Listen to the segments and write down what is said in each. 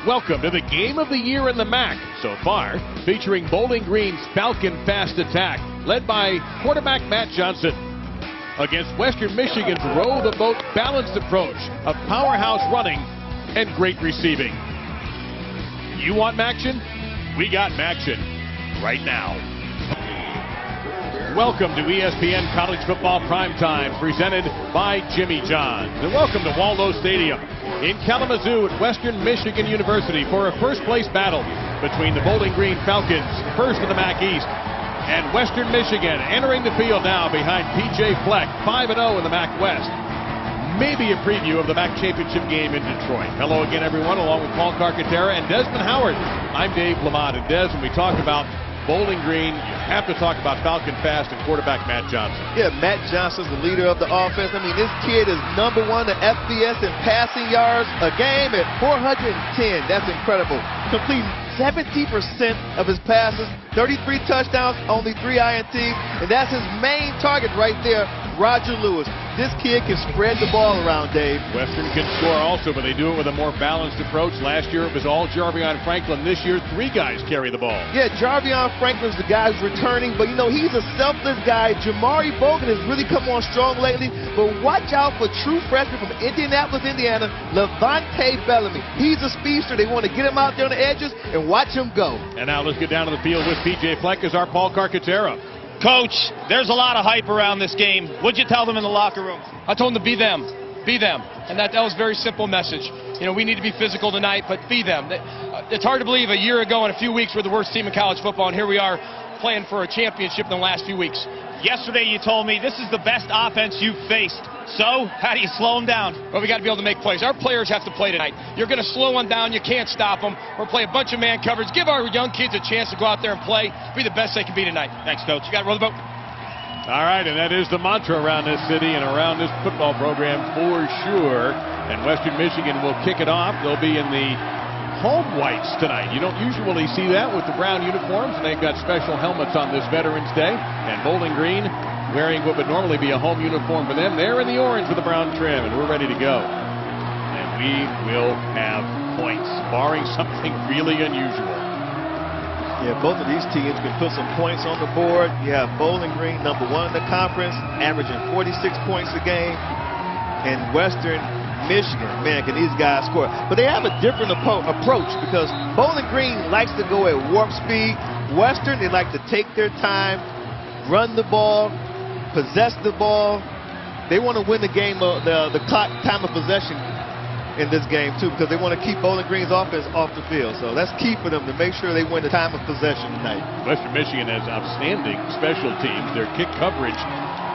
Welcome to the game of the year in the MAC so far, featuring Bowling Green's Falcon Fast Attack, led by quarterback Matt Johnson, against Western Michigan's Row the Boat balanced approach of powerhouse running and great receiving. You want Maction? We got Maction right now. Welcome to ESPN College Football Primetime, presented by Jimmy John's. And welcome to Waldo Stadium in Kalamazoo at Western Michigan University for a first-place battle between the Bowling Green Falcons, first in the MAC East, and Western Michigan entering the field now behind P.J. Fleck, 5-0 in the MAC West. Maybe a preview of the MAC Championship game in Detroit. Hello again, everyone, along with Paul Carcaterra and Desmond Howard. I'm Dave Lamont, and Des, when we talk about Bowling Green, you have to talk about Falcon Fast and quarterback Matt Johnson. Yeah, Matt Johnson's the leader of the offense. I mean, this kid is #1 in FBS in passing yards a game at 410. That's incredible. Completing 70% of his passes, 33 touchdowns, only 3 INTs, and that's his main target right there, Roger Lewis. This kid can spread the ball around, Dave. Western can score also, but they do it with a more balanced approach. Last year it was all Jarvion Franklin. This year 3 guys carry the ball. Yeah, Jarvion Franklin's the guy who's returning, but you know, he's a selfless guy. Jamari Bogan has really come on strong lately, but watch out for true freshman from Indianapolis, Indiana, Levante Bellamy. He's a speedster. They want to get him out there on the edges and watch him go. And now let's get down to the field with P.J. Fleck as our Paul Carcaterra. Coach, there's a lot of hype around this game. What'd you tell them in the locker room? I told them to be them. Be them. And that was a very simple message. You know, we need to be physical tonight, but be them. It's hard to believe a year ago in a few weeks we're the worst team in college football, and here we are playing for a championship in the last few weeks. Yesterday you told me this is the best offense you've faced. So, how do you slow them down? Well, we got to be able to make plays. Our players have to play tonight. You're going to slow one down. You can't stop them. We're play a bunch of man coverage. Give our young kids a chance to go out there and play. Be the best they can be tonight. Thanks, Coach. You got to roll the boat. All right, and that is the mantra around this city and around this football program for sure. And Western Michigan will kick it off. They'll be in the home whites tonight. You don't usually see that with the brown uniforms, and they've got special helmets on this Veterans Day. And Bowling Green wearing what would normally be a home uniform for them. They're in the orange with the brown trim, and we're ready to go. And we will have points, barring something really unusual. Yeah, both of these teams can put some points on the board. You have Bowling Green, #1 in the conference, averaging 46 points a game. And Western Michigan, man, can these guys score. But they have a different approach because Bowling Green likes to go at warp speed. Western, they like to take their time, run the ball, possess the ball. They want to win the game, the clock time of possession in this game too, because they want to keep Bowling Green's offense off the field. So that's key for them to make sure they win the time of possession tonight. Western Michigan has outstanding special teams. Their kick coverage,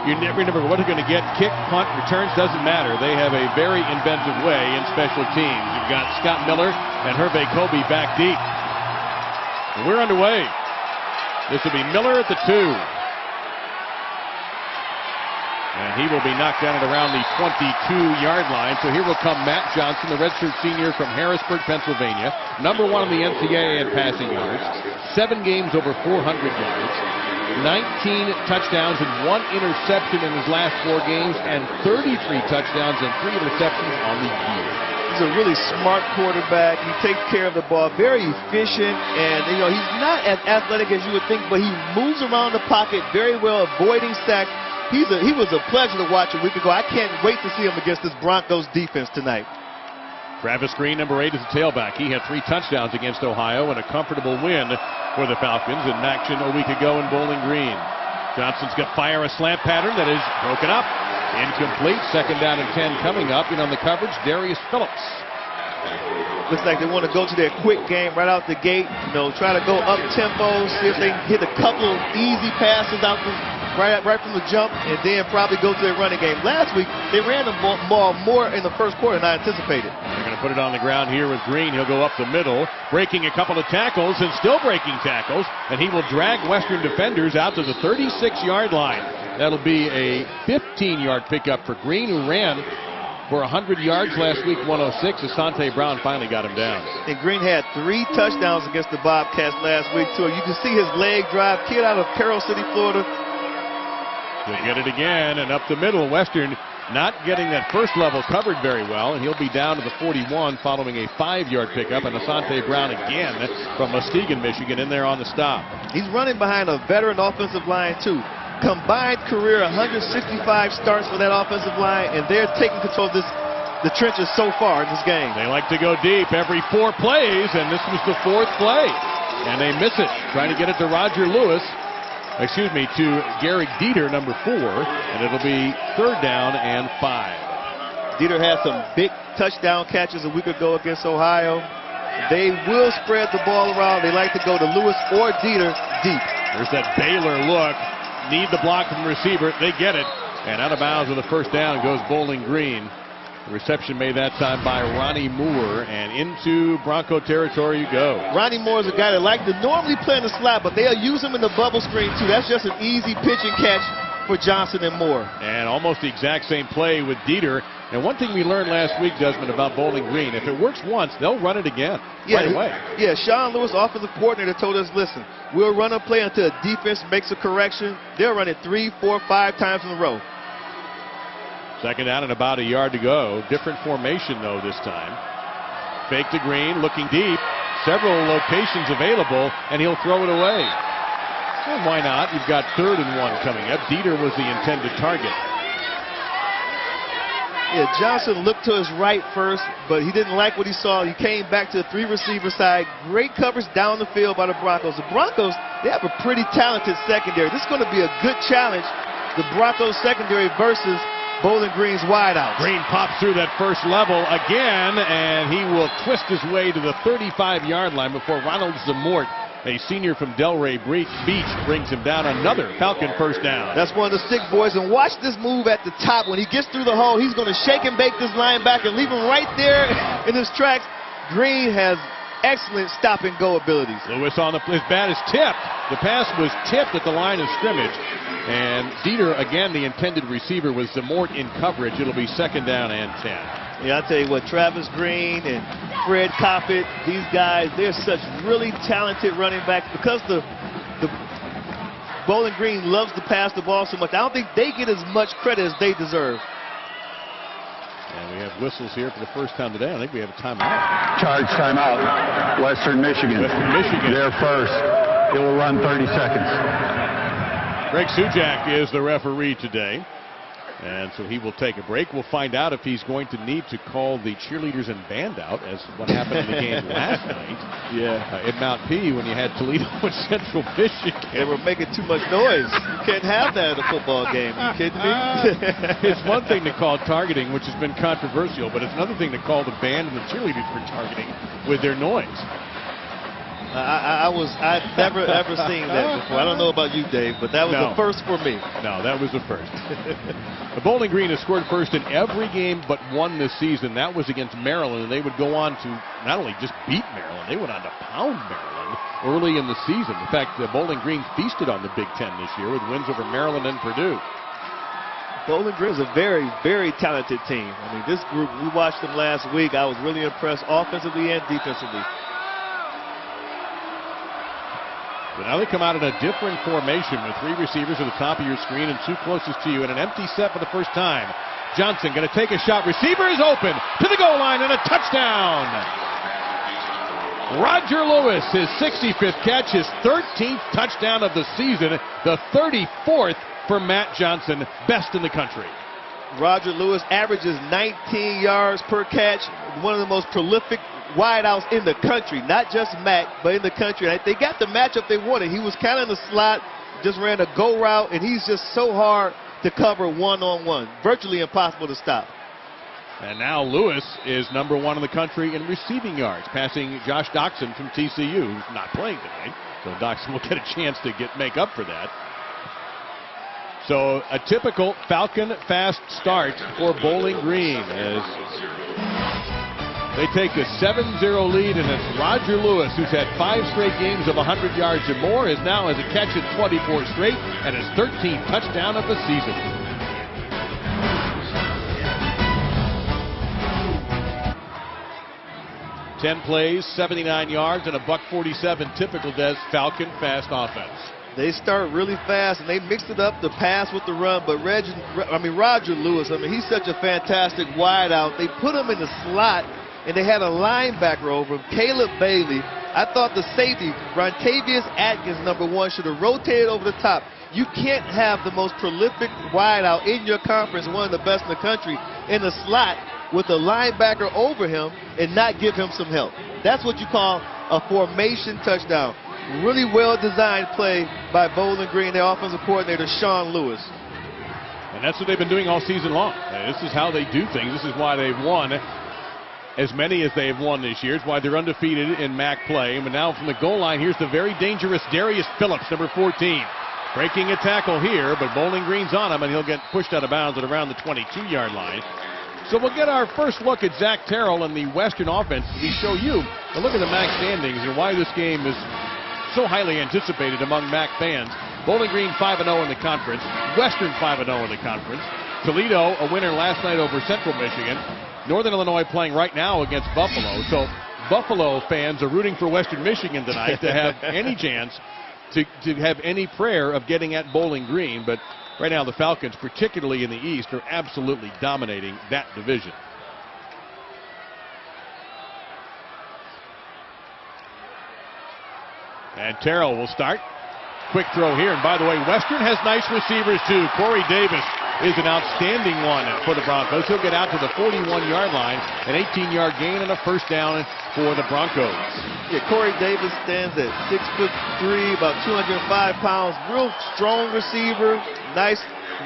you never know what they're going to get. Kick, punt, returns, doesn't matter. They have a very inventive way in special teams. You've got Scott Miller and Hervé Kobe back deep. And we're underway. This will be Miller at the 2. And he will be knocked down at around the 22-yard line. So here will come Matt Johnson, the redshirt senior from Harrisburg, Pennsylvania. #1 in the NCAA in passing yards. 7 games over 400 yards. 19 touchdowns and 1 interception in his last 4 games. And 33 touchdowns and 3 interceptions on the year. He's a really smart quarterback. He takes care of the ball, very efficient. And, you know, he's not as athletic as you would think, but he moves around the pocket very well, avoiding sacks. He was a pleasure to watch a week ago. I can't wait to see him against this Broncos defense tonight. Travis Green, #8, is a tailback. He had 3 touchdowns against Ohio and a comfortable win for the Falcons in action a week ago in Bowling Green. Johnson's going to fire a slant pattern that is broken up. Incomplete. 2nd down and 10 coming up. And on the coverage, Darius Phillips. Looks like they want to go to their quick game right out the gate. You know, try to go up tempo, see if they can hit a couple easy passes out right from the jump, and then probably go to their running game. Last week, they ran the ball more in the first quarter than I anticipated. They're going to put it on the ground here with Green. He'll go up the middle, breaking a couple of tackles and still breaking tackles, and he will drag Western defenders out to the 36-yard line. That'll be a 15-yard pickup for Green, who ran for 100 yards last week, 106. Asante Brown finally got him down. And Green had 3 touchdowns against the Bobcats last week, too. You can see his leg drive. Kid out of Carroll City, Florida. He'll get it again, and up the middle, Western not getting that first level covered very well, and he'll be down to the 41 following a 5-yard pickup. And Asante Brown again from Muskegon, Michigan, in there on the stop. He's running behind a veteran offensive line, too. Combined career 165 starts for that offensive line, and they're taking control of the trenches so far in this game. They like to go deep every 4 plays, and this was the 4th play. And they miss it, trying to get it to to Garrick Dieter, number 4, and it'll be 3rd down and 5. Dieter had some big touchdown catches a week ago against Ohio. They will spread the ball around. They like to go to Lewis or Dieter deep. There's that Baylor look. Need the block from the receiver. They get it. And out of bounds with a 1st down goes Bowling Green. The reception made that time by Ronnie Moore, and into Bronco territory you go. Ronnie Moore is a guy that likes to normally play in the slot, but they'll use him in the bubble screen too. That's just an easy pitch and catch for Johnson and Moore. And almost the exact same play with Dieter. And one thing we learned last week, Desmond, about Bowling Green, if it works once, they'll run it again right away. Yeah, Sean Lewis, offensive coordinator, told us, listen, we'll run a play until a defense makes a correction. They'll run it 3, 4, 5 times in a row. 2nd down and about a yard to go. Different formation, though, this time. Fake to Green, looking deep. Several locations available, and he'll throw it away. Well, why not? You've got 3rd and 1 coming up. Dieter was the intended target. Yeah, Johnson looked to his right first, but he didn't like what he saw. He came back to the 3-receiver side. Great coverage down the field by the Broncos. The Broncos, they have a pretty talented secondary. This is going to be a good challenge. The Broncos secondary versus Bowling Green's wideout. Green pops through that first level again, and he will twist his way to the 35-yard line before Ronald Zamort, a senior from Delray Beach, brings him down. Another Falcon 1st down. That's one of the stick boys, and watch this move at the top. When he gets through the hole, he's going to shake and bake this linebacker and leave him right there in his tracks. Green has excellent stop-and-go abilities. Lewis on his bat is tipped. The pass was tipped at the line of scrimmage. And Dieter, again, the intended receiver, was Zamort in coverage. It'll be 2nd down and 10. Yeah, I'll tell you what, Travis Green and Fred Coppett, these guys, they're such really talented running backs because the Bowling Green loves to pass the ball so much. I don't think they get as much credit as they deserve. And we have whistles here for the first time today. I think we have a timeout. Charge timeout. Western Michigan. They're first. It will run 30 seconds. Greg Sujak is the referee today, and so he will take a break. We'll find out if he's going to need to call the cheerleaders and band out, as what happened in the game last night. At Mount P when you had Toledo and Central Michigan. They were making too much noise. You can't have that at a football game. Are you kidding me? It's one thing to call targeting, which has been controversial, but it's another thing to call the band and the cheerleaders for targeting with their noise. I've never ever seen that before. I don't know about you, Dave, but that was the first for me. No, that was the first. The Bowling Green has scored first in every game but one this season. That was against Maryland, and they would go on to not only just beat Maryland, they went on to pound Maryland early in the season. In fact, the Bowling Green feasted on the Big Ten this year with wins over Maryland and Purdue. Bowling Green is a very, very talented team. I mean, this group, we watched them last week. I was really impressed offensively and defensively. But now they come out in a different formation with 3 receivers at the top of your screen and 2 closest to you in an empty set for the first time. Johnson going to take a shot. Receiver is open to the goal line and a touchdown. Roger Lewis, his 65th catch, his 13th touchdown of the season, the 34th for Matt Johnson, best in the country. Roger Lewis averages 19 yards per catch, one of the most prolific wideouts in the country, not just Matt, but in the country. And they got the matchup they wanted. He was kind of in the slot, just ran a go route, and he's just so hard to cover one-on-one. Virtually impossible to stop. And now Lewis is number 1 in the country in receiving yards, passing Josh Doxson from TCU, who's not playing tonight. So Doxson will get a chance to make up for that. So a typical Falcon fast start for Bowling Green as they take a 7-0 lead, and it's Roger Lewis, who's had 5 straight games of 100 yards or more, is now has a catch at 24 straight and his 13th touchdown of the season. Ten plays, 79 yards, and a $147 typical Des Falcon fast offense. They start really fast, and they mixed it up, the pass with the run. But Roger Lewis, he's such a fantastic wideout. They put him in the slot, and they had a linebacker over him, Caleb Bailey. I thought the safety, Rontavious Atkins, #1, should have rotated over the top. You can't have the most prolific wideout in your conference, one of the best in the country, in the slot with a linebacker over him and not give him some help. That's what you call a formation touchdown. Really well-designed play by Bowling Green, their offensive coordinator, Sean Lewis. And that's what they've been doing all season long. This is how they do things. This is why they've won as many as they have won this year. It's why they're undefeated in MAC play. But now from the goal line, here's the very dangerous Darius Phillips, #14. Breaking a tackle here, but Bowling Green's on him, and he'll get pushed out of bounds at around the 22-yard line. So we'll get our first look at Zach Terrell and the Western offense. We show you a look at the MAC standings and why this game is so highly anticipated among MAC fans. Bowling Green 5-0 in the conference. Western 5-0 in the conference. Toledo, a winner last night over Central Michigan. Northern Illinois playing right now against Buffalo. So Buffalo fans are rooting for Western Michigan tonight to have any chance to have any prayer of getting at Bowling Green. But right now the Falcons, particularly in the East, are absolutely dominating that division. And Terrell will start. Quick throw here. And by the way, Western has nice receivers too. Corey Davis is an outstanding one for the Broncos. He'll get out to the 41-yard line. An 18-yard gain and a first down for the Broncos. Yeah, Corey Davis stands at 6'3", about 205 pounds. Real strong receiver. Nice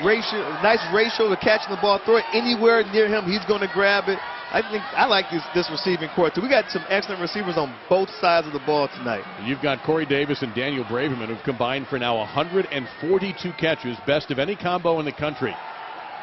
ratio to catching the ball. Throw it anywhere near him, he's going to grab it. I like this receiving core too. We got some excellent receivers on both sides of the ball tonight. You've got Corey Davis and Daniel Braverman, who've combined for now 142 catches, best of any combo in the country.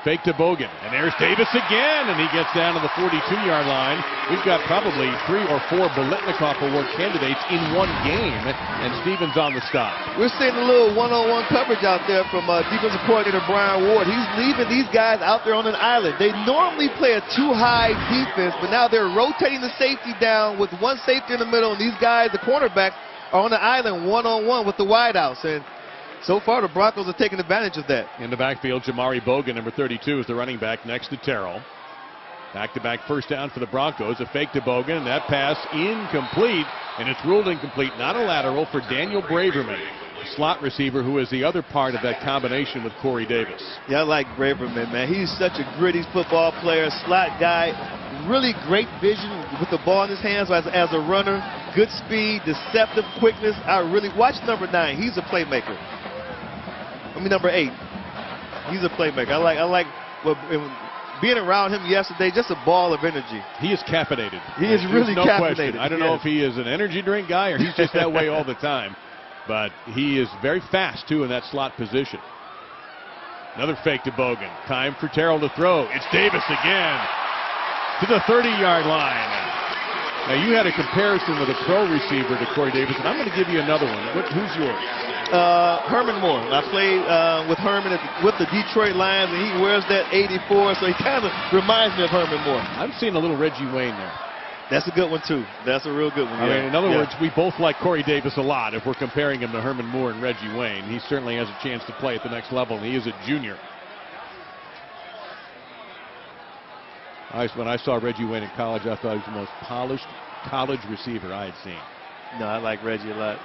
Fake to Bogan, and there's Davis again, and he gets down to the 42-yard line. We've got probably 3 or 4 Biletnikoff Award candidates in one game, and Stevens on the stop. We're seeing a little one-on-one coverage out there from defensive coordinator Brian Ward. He's leaving these guys out there on an island. They normally play a too-high defense, but now they're rotating the safety down with one safety in the middle, and these guys, the cornerbacks, are on the island one-on-one with the wideouts. And so far, the Broncos are taking advantage of that. In the backfield, Jamari Bogan, #32, is the running back next to Terrell. Back-to-back first down for the Broncos. A fake to Bogan, and that pass incomplete, and it's ruled incomplete. Not a lateral for Daniel Braverman, slot receiver, who is the other part of that combination with Corey Davis. Yeah, I like Braverman, man. He's such a gritty football player, slot guy. Really great vision with the ball in his hands as a runner. Good speed, deceptive quickness. I really watch #9. He's a playmaker. Number 8. He's a playmaker. I like being around him yesterday. Just a ball of energy. He is caffeinated. He is really caffeinated. Question. I don't know if he is an energy drink guy or he's just that way all the time. But he is very fast too in that slot position. Another fake to Bogan. Time for Terrell to throw. It's Davis again to the 30-yard line. Now you had a comparison with a pro receiver to Corey Davis, and I'm going to give you another one. Who's yours? Herman Moore. I played with Herman with the Detroit Lions, and he wears that 84, so he kind of reminds me of Herman Moore. I'm seeing a little Reggie Wayne there. That's a good one, too. That's a real good one. I mean, in other words, we both like Corey Davis a lot. If we're comparing him to Herman Moore and Reggie Wayne, he certainly has a chance to play at the next level, and he is a junior. When I saw Reggie Wayne in college, I thought he was the most polished college receiver I had seen. No, I like Reggie a lot.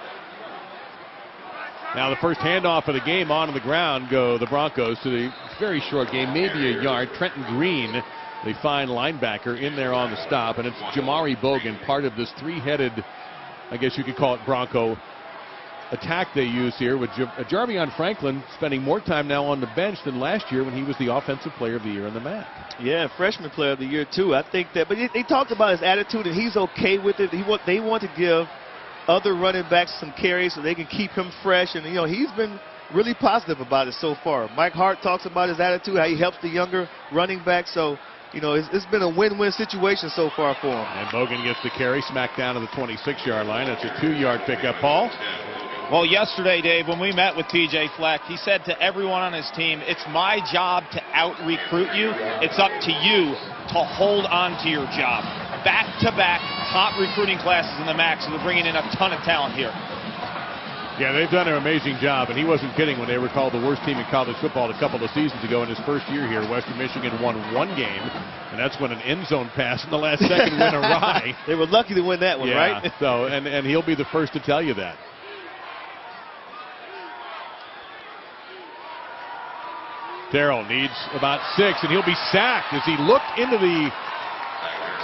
Now the first handoff of the game, onto the ground go the Broncos to the very short game, maybe a yard. Trenton Green, the fine linebacker, in there on the stop, and it's Jamari Bogan, part of this three-headed, I guess you could call it, Bronco attack they use here, with Jarvion Franklin spending more time now on the bench than last year when he was the offensive player of the year in the MAC. Yeah, freshman player of the year too. I think that, but they talked about his attitude and he's okay with it. They want to give other running backs some carries so they can keep him fresh, and he's been really positive about it so far. Mike Hart talks about his attitude, how he helps the younger running back. So it's been a win-win situation so far for him. And Bogan gets the carry, smacked down to the 26-yard line. That's a 2-yard pickup. Paul? Well, yesterday, Dave, when we met with T.J. Fleck, he said to everyone on his team, it's my job to out-recruit you. It's up to you to hold on to your job. Back-to-back top recruiting classes in the MAC, so they're bringing in a ton of talent here. Yeah, they've done an amazing job, and he wasn't kidding when they were called the worst team in college football a couple of seasons ago. In his first year here, Western Michigan won one game, and that's when an end zone pass in the last second went awry. They were lucky to win that one, yeah, right? So, and he'll be the first to tell you that. Terrell needs about 6, and he'll be sacked as he looked into the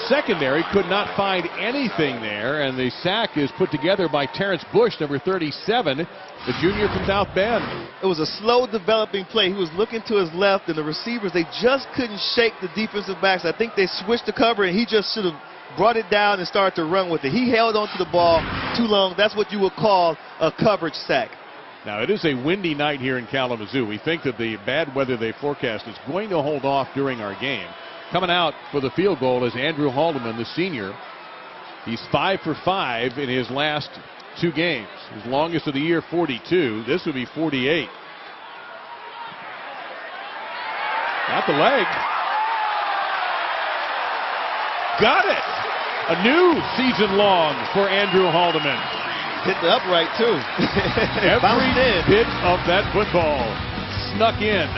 secondary, could not find anything there, and the sack is put together by Terrence Bush, number 37, the junior from South Bend. It was a slow developing play. He was looking to his left, and the receivers, they just couldn't shake the defensive backs. I think they switched the cover, and he just should have brought it down and started to run with it. He held onto the ball too long. That's what you would call a coverage sack. Now, it is a windy night here in Kalamazoo. We think that the bad weather they forecast is going to hold off during our game. Coming out for the field goal is Andrew Haldeman, the senior. He's 5 for 5 in his last 2 games. His longest of the year, 42. This would be 48. Got the leg. Got it. A new season long for Andrew Haldeman. Hit the upright, too. Every bit of that football snuck in.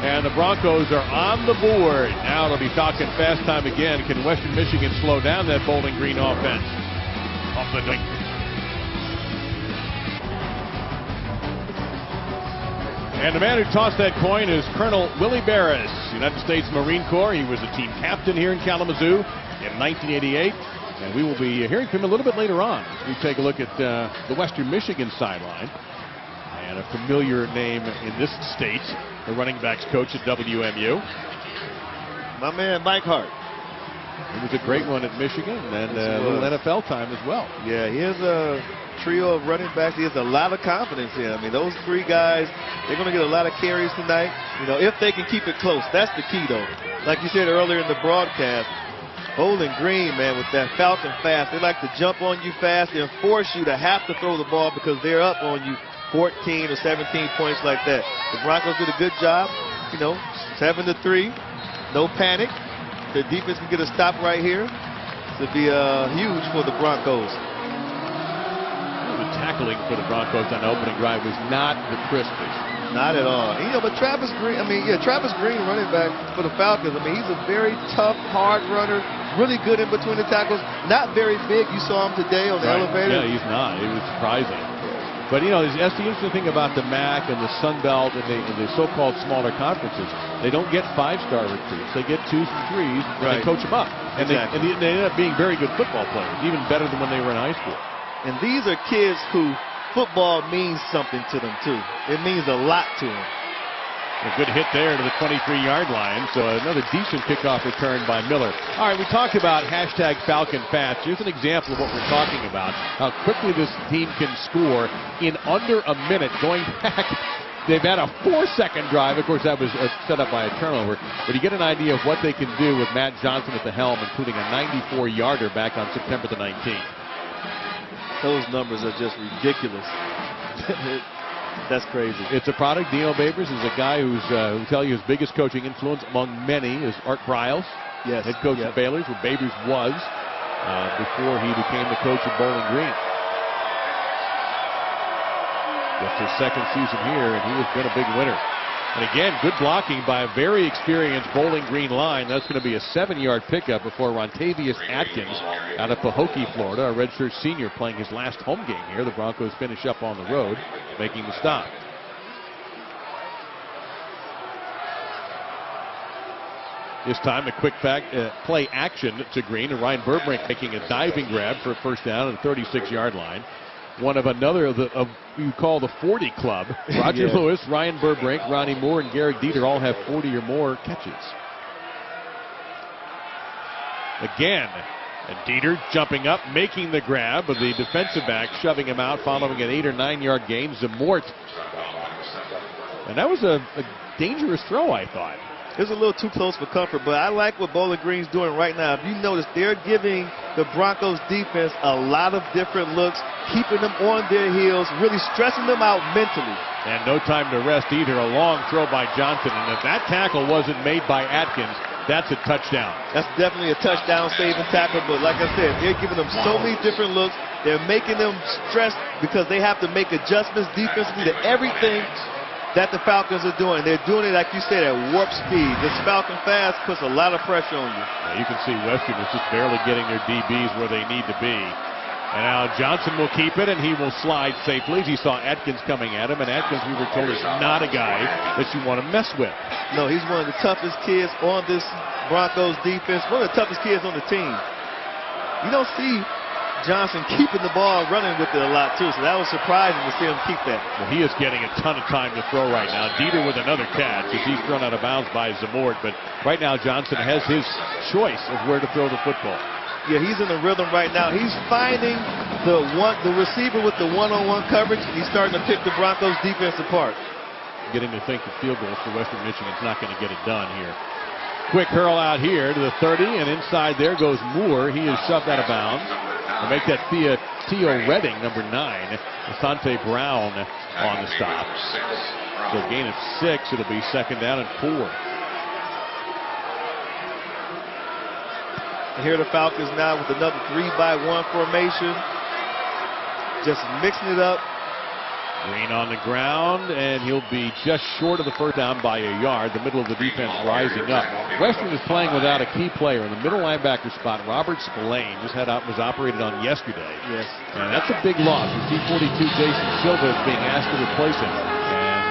And the Broncos are on the board. Now they'll be talking fast time again. Can Western Michigan slow down that Bowling Green offense? Off the dink. And the man who tossed that coin is Colonel Willie Barris, United States Marine Corps. He was a team captain here in Kalamazoo in 1988. And we will be hearing from him a little bit later on as we take a look at the Western Michigan sideline. And a familiar name in this state, the running backs coach at WMU. My man, Mike Hart. He was a great one at Michigan, and a little NFL time as well. Yeah, he has a trio of running backs. He has a lot of confidence here. I mean, those 3 guys, they're going to get a lot of carries tonight. You know, if they can keep it close. That's the key, though. Like you said earlier in the broadcast, Bowling Green, man, with that Falcon fast, they like to jump on you fast and force you to have to throw the ball because they're up on you 14 or 17 points like that. The Broncos did a good job, you know, 7-3, no panic. The defense can get a stop right here. This would be huge for the Broncos. The tackling for the Broncos on the opening drive was not the crispest. Not at all. And, you know, but Travis Green, Travis Green, running back for the Falcons, I mean, he's a very tough, hard runner, really good in between the tackles. Not very big. You saw him today on the elevator. Yeah, he's not. It was surprising. But, you know, that's the interesting thing about the MAC and the Sun Belt and the so-called smaller conferences. They don't get 5-star recruits. They get 2s and 3s, and they coach them up. And, exactly. they end up being very good football players, even better than when they were in high school. And these are kids who football means something to them, too. It means a lot to them. A good hit there to the 23-yard line, so another decent kickoff return by Miller. All right, we talked about hashtag Falcon Fats. Here's an example of what we're talking about, how quickly this team can score in under a minute. Going back, they've had a 4-second drive. Of course, that was set up by a turnover, but you get an idea of what they can do with Matt Johnson at the helm, including a 94-yarder back on September the 19th. Those numbers are just ridiculous. That's crazy. It's a product. Dino Babers is a guy who'll tell you his biggest coaching influence among many is Art Briles, head coach at Baylor's, where Babers was before he became the coach at Bowling Green. That's his second season here, and he has been a big winner. And again, good blocking by a very experienced Bowling Green line. That's going to be a 7-yard pickup before Rontavious Atkins out of Pahokee, Florida, a redshirt senior playing his last home game here. The Broncos finish up on the road, making the stop. This time a quick play action to Green, and Ryan Burbrink making a diving grab for a first down at the 36-yard line. One of another of you call the 40 club. Roger Lewis, Ryan Burbrink, Ronnie Moore, and Garrick Dieter all have 40 or more catches. Again, and Dieter jumping up, making the grab, but the defensive back shoving him out following an 8 or 9-yard gain. Zamort. And that was a dangerous throw, I thought. It was a little too close for comfort, but I like what Bowling Green's doing right now. If you notice, they're giving the Broncos defense a lot of different looks, keeping them on their heels, really stressing them out mentally. And no time to rest either. A long throw by Johnson, and if that tackle wasn't made by Atkins, that's a touchdown. That's definitely a touchdown saving tackle, but like I said, they're giving them so many different looks, They're making them stressed because they have to make adjustments defensively to everything that the Falcons are doing. They're doing it, like you said, at warp speed. This Falcon fast puts a lot of pressure on you. Yeah, you can see Western is just barely getting their DBs where they need to be. And now Johnson will keep it, and he will slide safely. He saw Atkins coming at him, and Atkins, we were told, is not a guy that you want to mess with. No, he's one of the toughest kids on this Broncos defense, one of the toughest kids on the team. You don't see Johnson keeping the ball, running with it a lot, too, so that was surprising to see him keep that. Well, he is getting a ton of time to throw right now. Dieter with another catch as he's thrown out of bounds by Zamort, but right now Johnson has his choice of where to throw the football. Yeah, he's in the rhythm right now. He's finding the receiver with the one-on-one coverage, and he's starting to pick the Broncos defense apart. Getting to think that field goals for Western Michigan's not going to get it done here. Quick hurl out here to the 30, and inside there goes Moore. He is shoved out of bounds. To make that Theo Redding, number 9. Asante Brown on the stop. So a gain of 6. It'll be second down and 4. And here are the Falcons now with another 3-by-1 formation. Just mixing it up. Green on the ground, and he'll be just short of the first down by a yard. The middle of the defense rising up. Western is playing without a key player in the middle linebacker spot. Robert Spillane was operated on yesterday. Yes. And that's a big loss. T42 Jason Silva is being asked to replace him.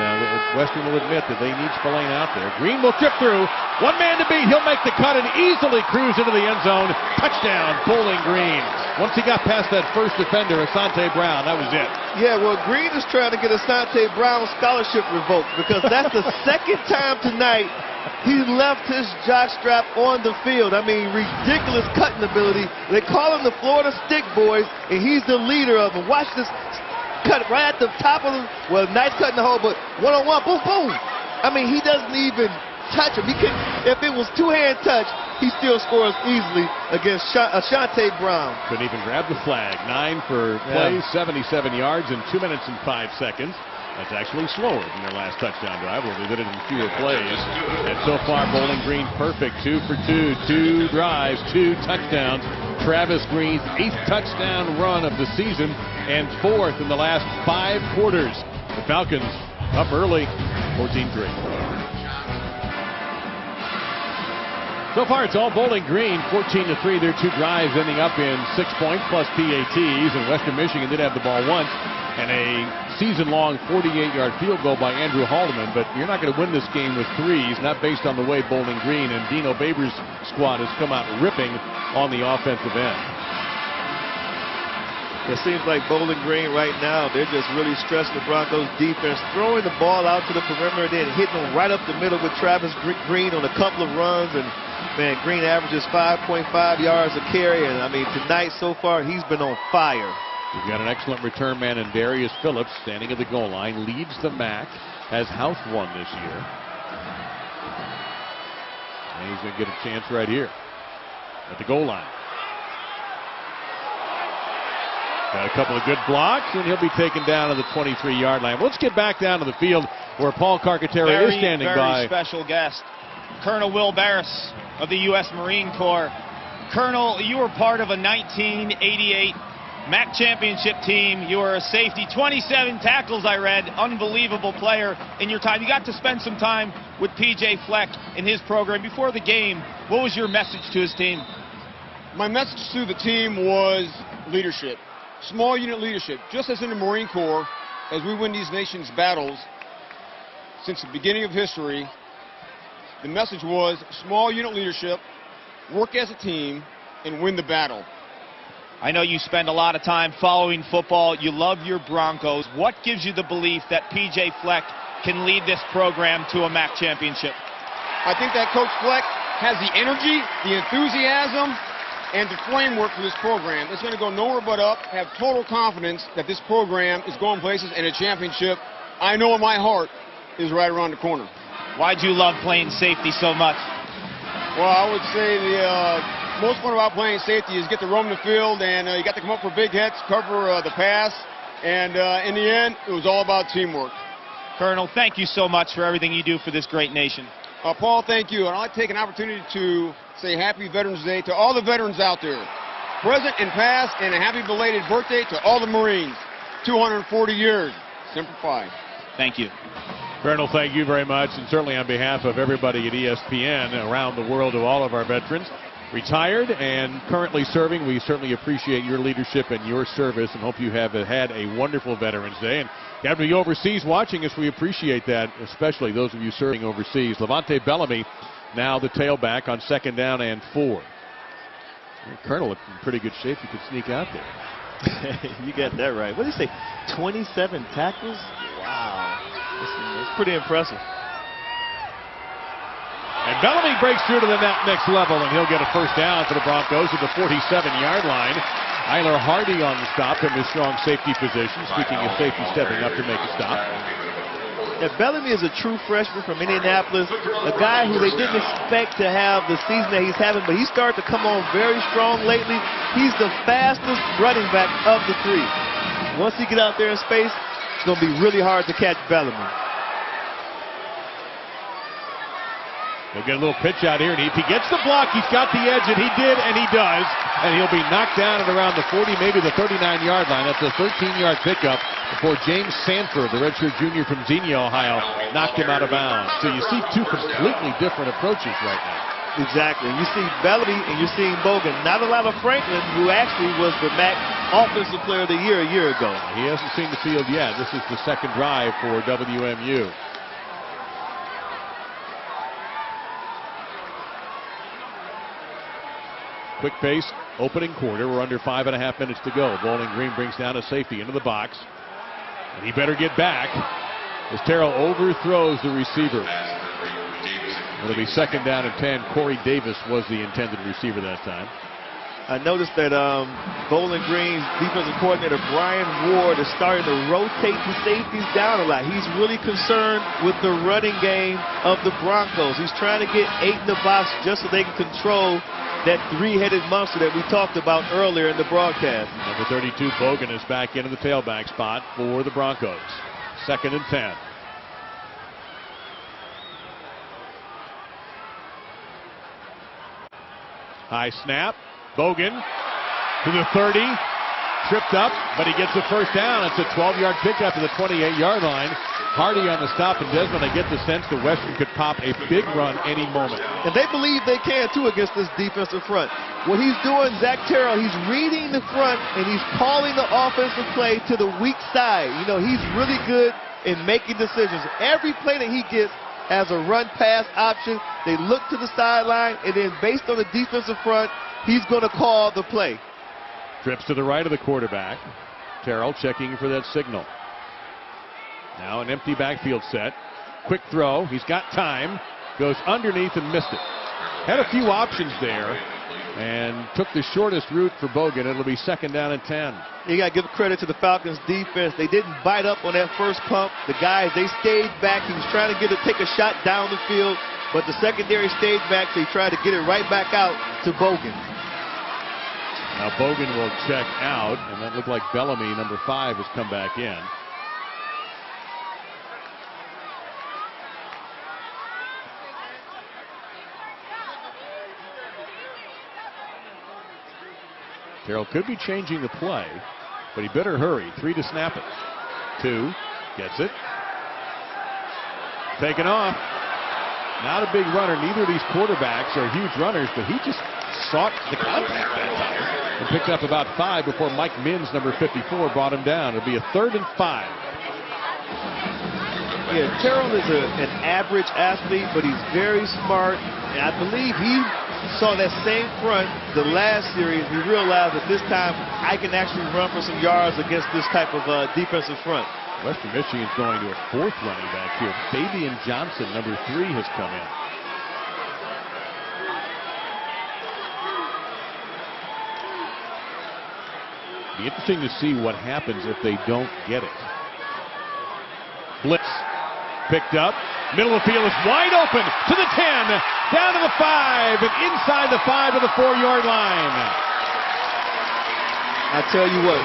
And Western will admit that they need Spillane out there. Green will chip through. One man to beat. He'll make the cut and easily cruise into the end zone. Touchdown, Bowling Green. Once he got past that first defender, Asante Brown, that was it. Yeah, well, Green is trying to get Asante Brown's scholarship revoked because that's the second time tonight he left his jockstrap on the field. I mean, ridiculous cutting ability. They call him the Florida Stick Boys, and he's the leader of them. Watch this cut right at the top of the, well, nice cut in the hole, but one-on-one, boom, boom. I mean, he doesn't even touch him. He can, if it was two-hand touch, he still scores easily against Asante Brown. Couldn't even grab the flag. 9 for plays, 77 yards in 2 minutes and 5 seconds. That's actually slower than their last touchdown drive, where they did it in fewer plays. And so far, Bowling Green perfect. 2 for 2, 2 drives, 2 touchdowns. Travis Green's 8th touchdown run of the season and 4th in the last 5 quarters. The Falcons up early, 14-3. So far, it's all Bowling Green, 14-3. Their 2 drives ending up in 6 points plus PATs. And Western Michigan did have the ball once, and a season-long 48-yard field goal by Andrew Haldeman. But you're not going to win this game with threes, not based on the way Bowling Green and Dino Baber's squad has come out ripping on the offensive end. It seems like Bowling Green right now, they're just really stressing the Broncos defense, throwing the ball out to the perimeter, then hitting them right up the middle with Travis Green on a couple of runs. And man, Green averages 5.5 yards a carry, and I mean, tonight so far, he's been on fire. We've got an excellent return man in Darius Phillips, standing at the goal line, leads the MAC, has house one this year. And he's going to get a chance right here at the goal line. Got a couple of good blocks, and he'll be taken down to the 23-yard line. Let's get back down to the field where Paul Carcaterra is standing by. Very special guest, Colonel Will Barris of the U.S. Marine Corps. Colonel, you were part of a 1988 MAC championship team. You were a safety, 27 tackles, I read. Unbelievable player in your time. You got to spend some time with P.J. Fleck in his program. Before the game, what was your message to his team? My message to the team was leadership. Small unit leadership. Just as in the Marine Corps, as we win these nations' battles since the beginning of history, the message was small unit leadership, work as a team, and win the battle. I know you spend a lot of time following football. You love your Broncos. What gives you the belief that P.J. Fleck can lead this program to a MAC championship? I think that Coach Fleck has the energy, the enthusiasm, and the framework for this program. It's going to go nowhere but up. Have total confidence that this program is going places, and a championship, I know in my heart, is right around the corner. Why'd you love playing safety so much? Well, I would say the most fun about playing safety is get to roam the field, and you got to come up for big hits, cover the pass, and in the end, it was all about teamwork. Colonel, thank you so much for everything you do for this great nation. Paul, thank you. And I'd like to take an opportunity to say Happy Veterans Day to all the veterans out there. present and past, and a happy belated birthday to all the Marines. 240 years. Semper Fi. Thank you. Colonel, thank you very much, and certainly on behalf of everybody at ESPN around the world, to all of our veterans, retired and currently serving, we certainly appreciate your leadership and your service, and hope you have had a wonderful Veterans Day. And you have to be overseas watching us, we appreciate that, especially those of you serving overseas. Levante Bellamy now the tailback on 2nd down and 4. Colonel looked in pretty good shape. You could sneak out there. You got that right. What did he say? 27 tackles? Wow. That's pretty impressive. And Bellamy breaks through to the next level, and he'll get a first down for the Broncos at the 47-yard line. Eiler Hardy on the stop from his strong safety position. Speaking of safety, stepping up to make a stop. Yeah, Bellamy is a true freshman from Indianapolis, a guy who they didn't expect to have the season that he's having, but he started to come on very strong lately. He's the fastest running back of the 3. Once he gets out there in space, it's going to be really hard to catch Bellamy. He'll get a little pitch out here, and if he gets the block, he's got the edge, and he did, and he does. And he'll be knocked down at around the 40, maybe the 39-yard line. That's a 13-yard pickup before James Sanford, the redshirt junior from Xenia, Ohio, knocked him out of bounds. So you see two completely different approaches right now. Exactly. You see Bellamy and you're seeing Bogan. Not a lot of Franklin, who actually was the MAC Offensive Player of the Year a year ago. He hasn't seen the field yet. This is the second drive for WMU. Quick pace, opening quarter. We're under 5.5 minutes to go. Bowling Green brings down a safety into the box. And he better get back as Terrell overthrows the receiver. It'll be 2nd down and 10. Corey Davis was the intended receiver that time. I noticed that Bowling Green's defensive coordinator, Brian Ward, is starting to rotate the safeties down a lot. He's really concerned with the running game of the Broncos. He's trying to get 8 in the box just so they can control that 3-headed monster that we talked about earlier in the broadcast. Number 32, Bogan, is back into the tailback spot for the Broncos. 2nd and 10. High snap. Bogan to the 30. Tripped up, but he gets the first down. It's a 12-yard pickup to the 28-yard line. Hardy on the stop, and Desmond, I get the sense that Western could pop a big run any moment. And they believe they can, too, against this defensive front. What he's doing, Zach Terrell, he's reading the front, and he's calling the offensive play to the weak side. You know, he's really good in making decisions. Every play that he gets has a run-pass option. They look to the sideline, and then based on the defensive front, he's going to call the play. Trips to the right of the quarterback. Terrell checking for that signal. Now an empty backfield set. Quick throw. He's got time. Goes underneath and missed it. Had a few options there and took the shortest route for Bogan. It'll be 2nd down and 10. You got to give credit to the Falcons defense. They didn't bite up on that first pump. The guys, they stayed back. He was trying to take a shot down the field, but the secondary stayed back, so he tried to get it right back out to Bogan. Now Bogan will check out, and that looked like Bellamy, number 5, has come back in. Terrell could be changing the play, but he better hurry. 3 to snap it. 2, gets it. Taken off. Not a big runner. Neither of these quarterbacks are huge runners, but he just sought the contact that time and picked up about 5 before Mike Minns, number 54, brought him down. It'll be a 3rd and 5. Yeah, Terrell is an average athlete, but he's very smart. And I believe he saw that same front the last series. He realized that this time I can actually run for some yards against this type of defensive front. Western Michigan's going to a 4th running back here. Fabian Johnson, number 3, has come in. Be interesting to see what happens if they don't get it. Blitz picked up. Middle of the field is wide open to the 10, down to the 5, and inside the 5 to the 4-yard line. I tell you what,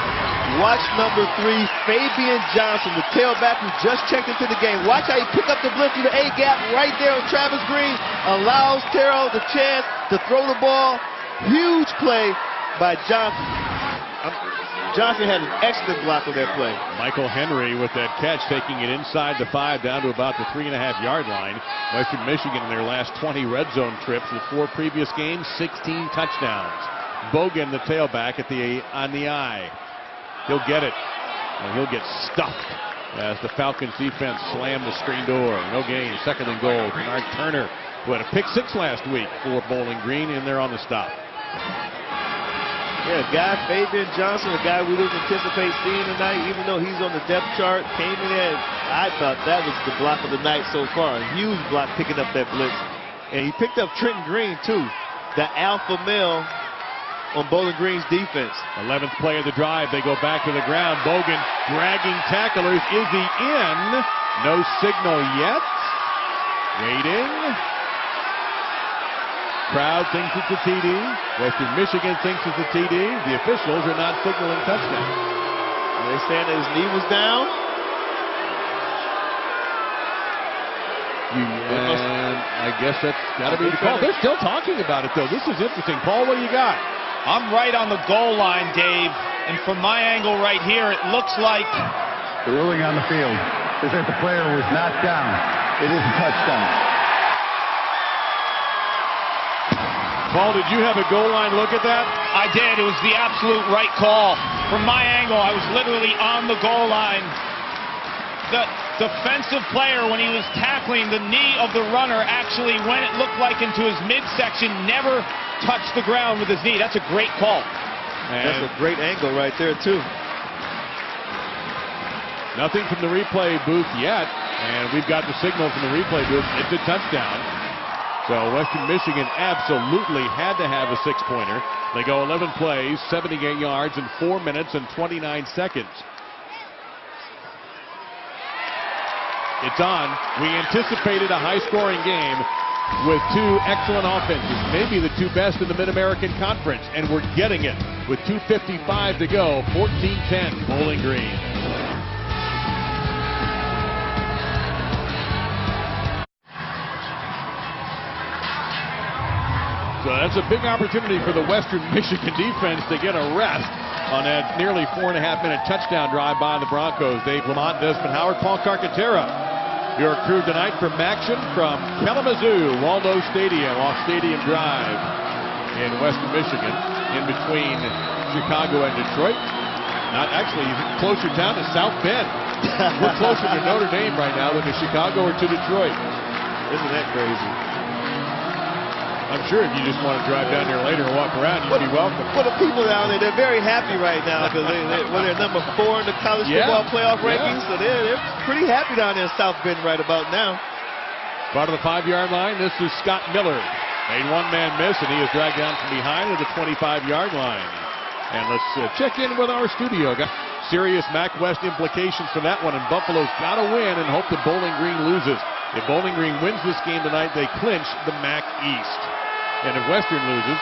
watch number 3, Fabian Johnson, the tailback who just checked into the game. Watch how he picked up the blitz through the A-gap right there on Travis Green. Allows Terrell the chance to throw the ball. Huge play. by Johnson. Johnson had an excellent block on that play. Michael Henry with that catch, taking it inside the 5 down to about the 3.5-yard line. Western Michigan in their last 20 red zone trips, the 4 previous games, 16 touchdowns. Bogan, the tailback, on the eye. He'll get it, and he'll get stuffed as the Falcons defense slammed the screen door. No gain, 2nd and goal. Bernard Turner, who had a pick 6 last week for Bowling Green, in there on the stop. Yeah, a guy, Fabian Johnson, a guy we didn't anticipate seeing tonight, even though he's on the depth chart, came in there. I thought that was the block of the night so far. A huge block picking up that blitz. And he picked up Trenton Green, too, the alpha male on Bowling Green's defense. 11th play of the drive. They go back to the ground. Bogan dragging tacklers. Is he in? No signal yet. Waiting. Crowd thinks it's a TD. Western Michigan thinks it's a TD. The officials are not signaling touchdown. Are they saying that his knee was down? And I guess that's got to be the call. They're still talking about it, though. This is interesting. Paul, what do you got? I'm right on the goal line, Dave, and from my angle right here, it looks like... The ruling on the field is that the player was not down. It is a touchdown. Paul, did you have a goal line look at that? I did. It was the absolute right call. From my angle, I was literally on the goal line. The defensive player, when he was tackling, the knee of the runner actually, when it looked like into his midsection, never touched the ground with his knee. That's a great call. And that's a great angle right there, too. Nothing from the replay booth yet, and we've got the signal from the replay booth. It's a touchdown. So Western Michigan absolutely had to have a 6-pointer. They go 11 plays, 78 yards in 4 minutes and 29 seconds. It's on. We anticipated a high-scoring game with 2 excellent offenses, maybe the 2 best in the Mid-American Conference, and we're getting it with 2:55 to go, 14-10, Bowling Green. So that's a big opportunity for the Western Michigan defense to get a rest on that nearly 4.5-minute touchdown drive by the Broncos. Dave Lamont, Desmond Howard, Paul Carcaterra. Your crew tonight from action from Kalamazoo, Waldo Stadium, off Stadium Drive in Western Michigan, in between Chicago and Detroit. Not actually, closer down to South Bend. We're closer to Notre Dame right now than to Chicago or to Detroit. Isn't that crazy? I'm sure if you just want to drive down there later and walk around, you'd be welcome. Well, the people down there, they're very happy right now because they're number 4 in the college football playoff rankings, so they're pretty happy down there in South Bend right about now. Part of the 5-yard line, this is Scott Miller. Made one-man miss, and he is dragged down from behind at the 25-yard line. And let's check in with our studio guy. Serious MAC West implications for that one, and Buffalo's got to win and hope that Bowling Green loses. If Bowling Green wins this game tonight, they clinch the MAC East. And if Western loses,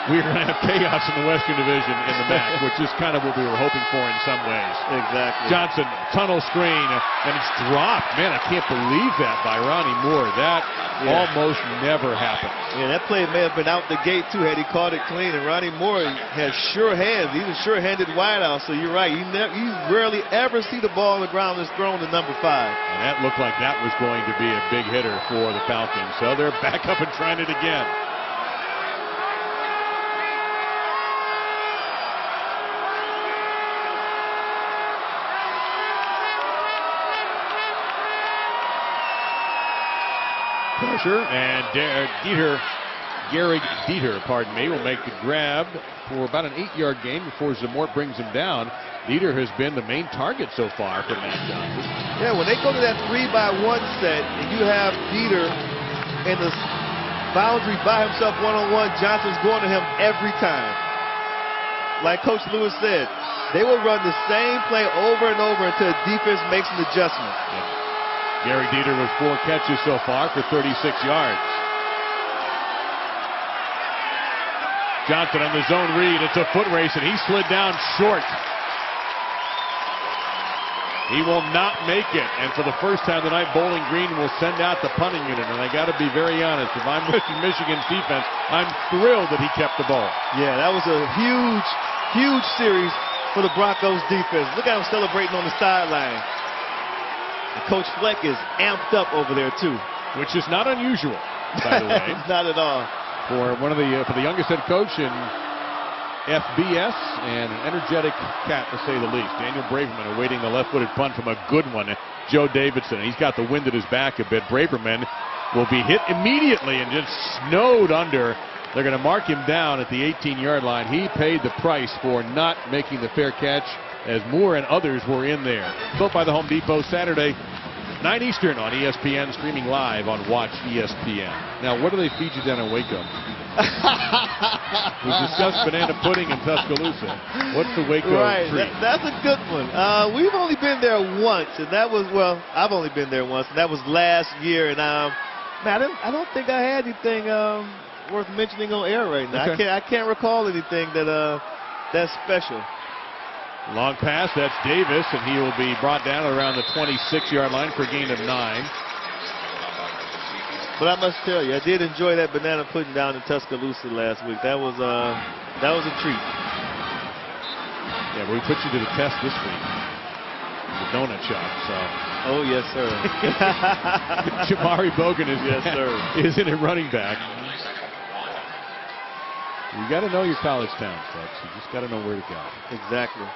we're going to have chaos in the Western Division in the MAC, which is kind of what we were hoping for in some ways. Exactly. Johnson, tunnel screen, and it's dropped. Man, I can't believe that by Ronnie Moore. That almost never happens. Yeah, that play may have been out the gate, too, had he caught it clean. And Ronnie Moore has sure hands. He's a sure-handed wideout, so you're right. You rarely ever see the ball on the ground that's thrown to number 5. And that looked like that was going to be a big hitter for the Falcons. So they're back up and trying it again. Pressure, and Gehrig Dieter, will make the grab for about an 8-yard gain before Zamort brings him down. Dieter has been the main target so far for Matt Johnson. Yeah, when they go to that 3-by-1 set, and you have Dieter in the boundary by himself one-on-one, Johnson's going to him every time. Like Coach Lewis said, they will run the same play over and over until the defense makes an adjustment. Yeah. Gary Dieter with 4 catches so far for 36 yards. Johnson on the zone read. It's a foot race, and he slid down short. He will not make it. And for the first time tonight, Bowling Green will send out the punting unit. And I got to be very honest, if I'm Western Michigan's defense, I'm thrilled that he kept the ball. Yeah, that was a huge, huge series for the Broncos defense. Look at him celebrating on the sideline. And Coach Fleck is amped up over there too, which is not unusual, by the way. Not at all. For the youngest head coach in FBS, and an energetic cat, to say the least. Daniel Braverman awaiting the left-footed punt from a good one, Joe Davidson. He's got the wind at his back a bit. Braverman will be hit immediately and just snowed under. They're going to mark him down at the 18-yard line. He paid the price for not making the fair catch, as Moore and others were in there. Built by the Home Depot, Saturday, 9 Eastern on ESPN, streaming live on Watch ESPN. Now, what do they feed you down in Waco? We discussed banana pudding in Tuscaloosa. What's the Waco treat? That's a good one. We've only been there once, and that was, well, I've only been there once, and that was last year. And man, I don't think I had anything worth mentioning on air right now. Okay. I can't recall anything that's special. Long pass, that's Davis, and he will be brought down around the 26-yard line for a gain of 9. But I must tell you, I did enjoy that banana pudding down in Tuscaloosa last week. That was a treat. Yeah, but we put you to the test this week. The donut shop, so. Oh, yes, sir. Jamari Bogan is, yes, sir, is in at running back. You got to know your college town, folks. You just got to know where to go. Exactly.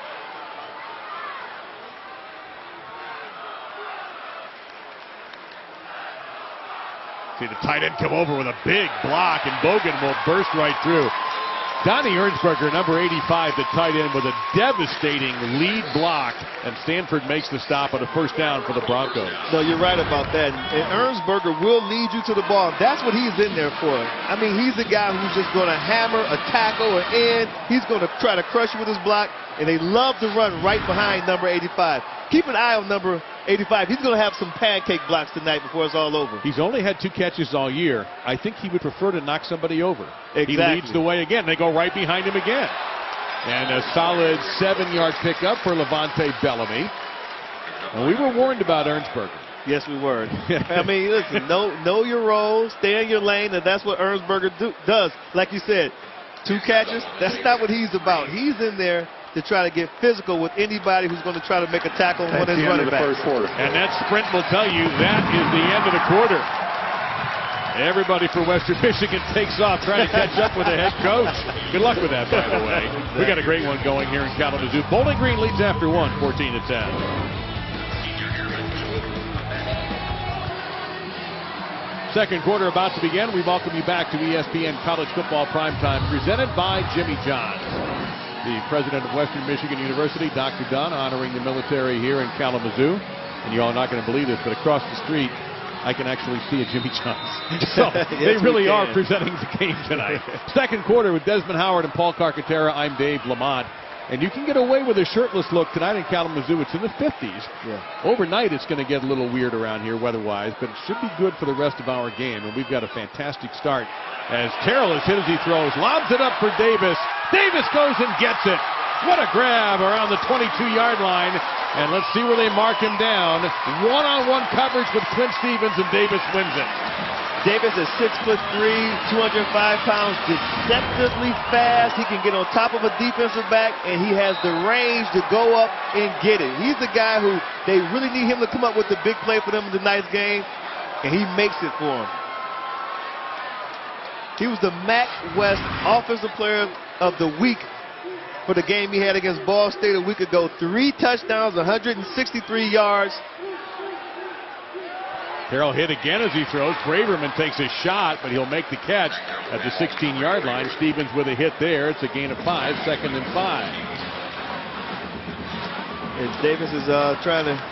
See the tight end come over with a big block, and Bogan will burst right through. Donnie Ernsberger, number 85, the tight end, with a devastating lead block, and Stanford makes the stop on a first down for the Broncos. No, you're right about that. And Ernsberger will lead you to the ball. That's what he's in there for. I mean, he's the guy who's just going to hammer a tackle or end. He's going to try to crush you with his block, and they love to run right behind number 85. Keep an eye on number 85. He's going to have some pancake blocks tonight before it's all over. He's only had 2 catches all year. I think he would prefer to knock somebody over. Exactly. He leads the way again. They go right behind him again. And a solid 7-yard pickup for Levante Bellamy. And we were warned about Ernsberger. Yes, we were. I mean, listen, know your role, stay in your lane, and that's what Ernsberger does. Like you said, 2 catches, that's not what he's about. He's in there to try to get physical with anybody who's going to try to make a tackle on one of his running backs. And that sprint will tell you that is the end of the quarter. Everybody for Western Michigan takes off trying to catch up with the head coach. Good luck with that, by the way. We got a great one going here in Kalamazoo. Bowling Green leads after 1, 14-10. Second quarter about to begin. We welcome you back to ESPN College Football Primetime, presented by Jimmy John's. The president of Western Michigan University, Dr. Dunn, honoring the military here in Kalamazoo. And you all are not going to believe this, but across the street, I can actually see a Jimmy John's. So yes, they really are presenting the game tonight. Second quarter with Desmond Howard and Paul Carcaterra. I'm Dave Lamont. And you can get away with a shirtless look tonight in Kalamazoo. It's in the 50s. Yeah. Overnight, it's going to get a little weird around here weather-wise, but it should be good for the rest of our game. And we've got a fantastic start as Terrell is hit as he throws. Lobs it up for Davis. Davis goes and gets it. What a grab around the 22-yard line. And let's see where they mark him down. One-on-one coverage with Clint Stevens, and Davis wins it. Davis is 6'3", 205 pounds, deceptively fast. He can get on top of a defensive back, and he has the range to go up and get it. He's the guy who they really need him to come up with the big play for them in tonight's game, and he makes it for them. He was the MAC West Offensive Player of the Week for the game he had against Ball State a week ago. 3 touchdowns, 163 yards. Terrell hit again as he throws. Braverman takes a shot, but he'll make the catch at the 16-yard line. Stevens with a hit there. It's a gain of 5, 2nd and 5. And Davis is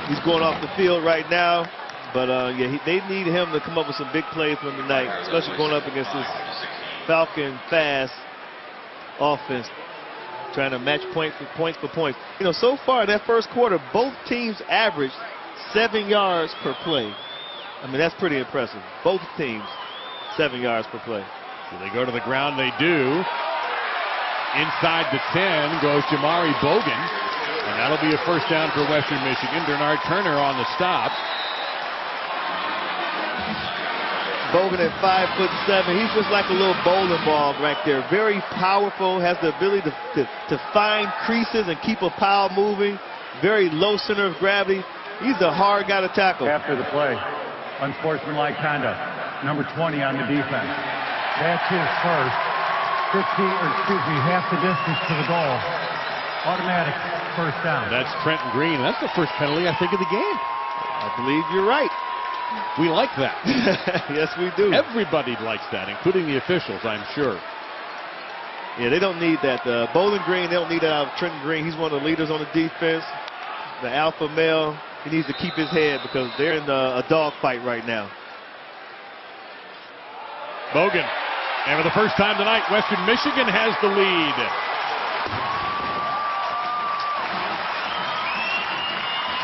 he's going off the field right now. But, yeah, they need him to come up with some big plays for him tonight, especially going up against this Falcon fast offense, trying to match point for point. You know, so far in that first quarter, both teams averaged 7 yards per play. I mean, that's pretty impressive. Both teams, 7 yards per play. So they go to the ground, they do. Inside the 10 goes Jamari Bogan. And that'll be a first down for Western Michigan. Bernard Turner on the stop. Bogan at 5'7", he's just like a little bowling ball right there. Very powerful, has the ability to find creases and keep a pile moving. Very low center of gravity. He's a hard guy to tackle. After the play, unsportsmanlike conduct, number 20 on the defense. That's his first. 50, or excuse me, half the distance to the goal. Automatic first down. That's Trenton Green. That's the first penalty, I think, of the game. I believe you're right. We like that. Yes, we do. Everybody likes that, including the officials, I'm sure. Yeah, they don't need that. Bowling Green, they don't need that out of Trenton Green. He's one of the leaders on the defense. The alpha male, he needs to keep his head because they're in a dogfight right now. Bogan. And for the first time tonight, Western Michigan has the lead.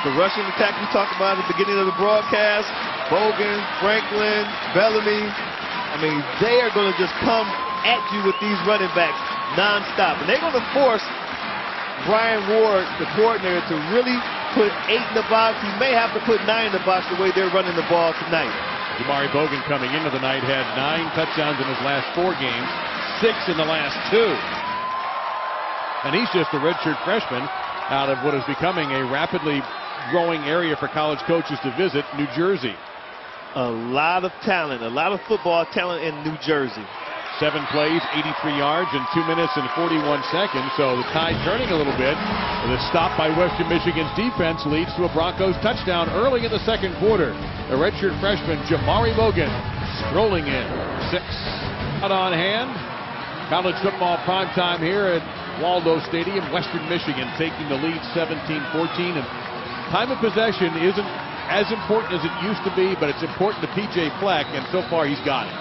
The rushing attack we talked about at the beginning of the broadcast, Bogan, Franklin, Bellamy, I mean, they are going to just come at you with these running backs nonstop. And they're going to force Brian Ward, the coordinator, to really put 8 in the box. He may have to put 9 in the box the way they're running the ball tonight. Jamari Bogan coming into the night had 9 touchdowns in his last 4 games, 6 in the last 2. And he's just a redshirt freshman out of what is becoming a rapidly growing area for college coaches to visit, New Jersey. A lot of talent, a lot of football talent in New Jersey. 7 plays, 83 yards in 2 minutes and 41 seconds. So the tide turning a little bit. The stop by Western Michigan's defense leads to a Broncos touchdown early in the second quarter. The redshirt freshman Jamari Bogan strolling in. 6 out on hand. College football primetime here at Waldo Stadium. Western Michigan taking the lead 17-14. And time of possession isn't as important as it used to be, but it's important to P.J. Fleck, and so far he's got it.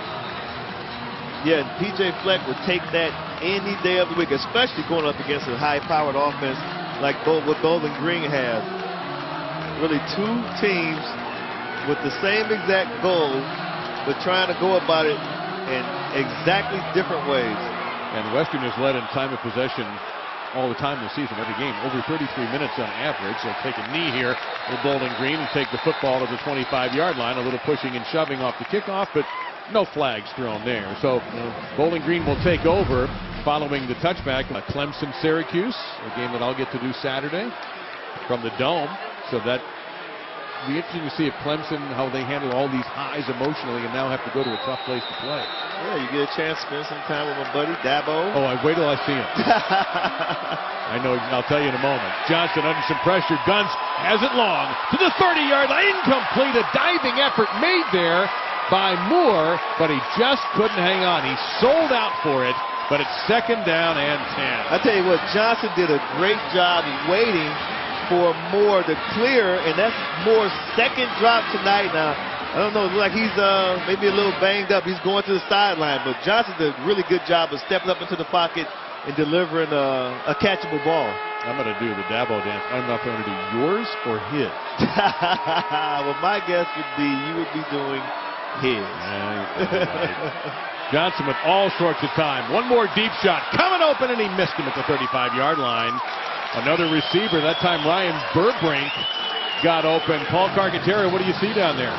Yeah, and P.J. Fleck would take that any day of the week, especially going up against a high-powered offense like what Bowling Green has. Really 2 teams with the same exact goal, but trying to go about it in exactly different ways. And Western has led in time of possession all the time this season, every game, over 33 minutes on average. They'll take a knee here with Bowling Green and take the football to the 25-yard line. A little pushing and shoving off the kickoff, but no flags thrown there. So Bowling Green will take over following the touchback. Clemson-Syracuse, a game that I'll get to do Saturday from the Dome. So that will be interesting to see if Clemson, how they handle all these highs emotionally and now have to go to a tough place to play. Yeah, you get a chance to spend some time with my buddy, Dabo. Oh, wait till I see him. I know, I'll tell you in a moment. Johnson under some pressure. Guns has it long to the 30-yard line. Incomplete. A diving effort made there by Moore, but he just couldn't hang on. He sold out for it, but it's 2nd down and 10. I tell you what, Johnson did a great job waiting for Moore to clear, and that's Moore's 2nd drop tonight. Now, I don't know, it looks like he's maybe a little banged up. He's going to the sideline, but Johnson did a really good job of stepping up into the pocket and delivering a catchable ball. I'm going to do the Dabo dance. I'm not going to do yours or his. Well, my guess would be you would be doing his. Johnson with all sorts of time. One more deep shot coming open, and he missed him at the 35-yard line. Another receiver, that time Ryan Burbrink got open. Paul Carcaterra, what do you see down there?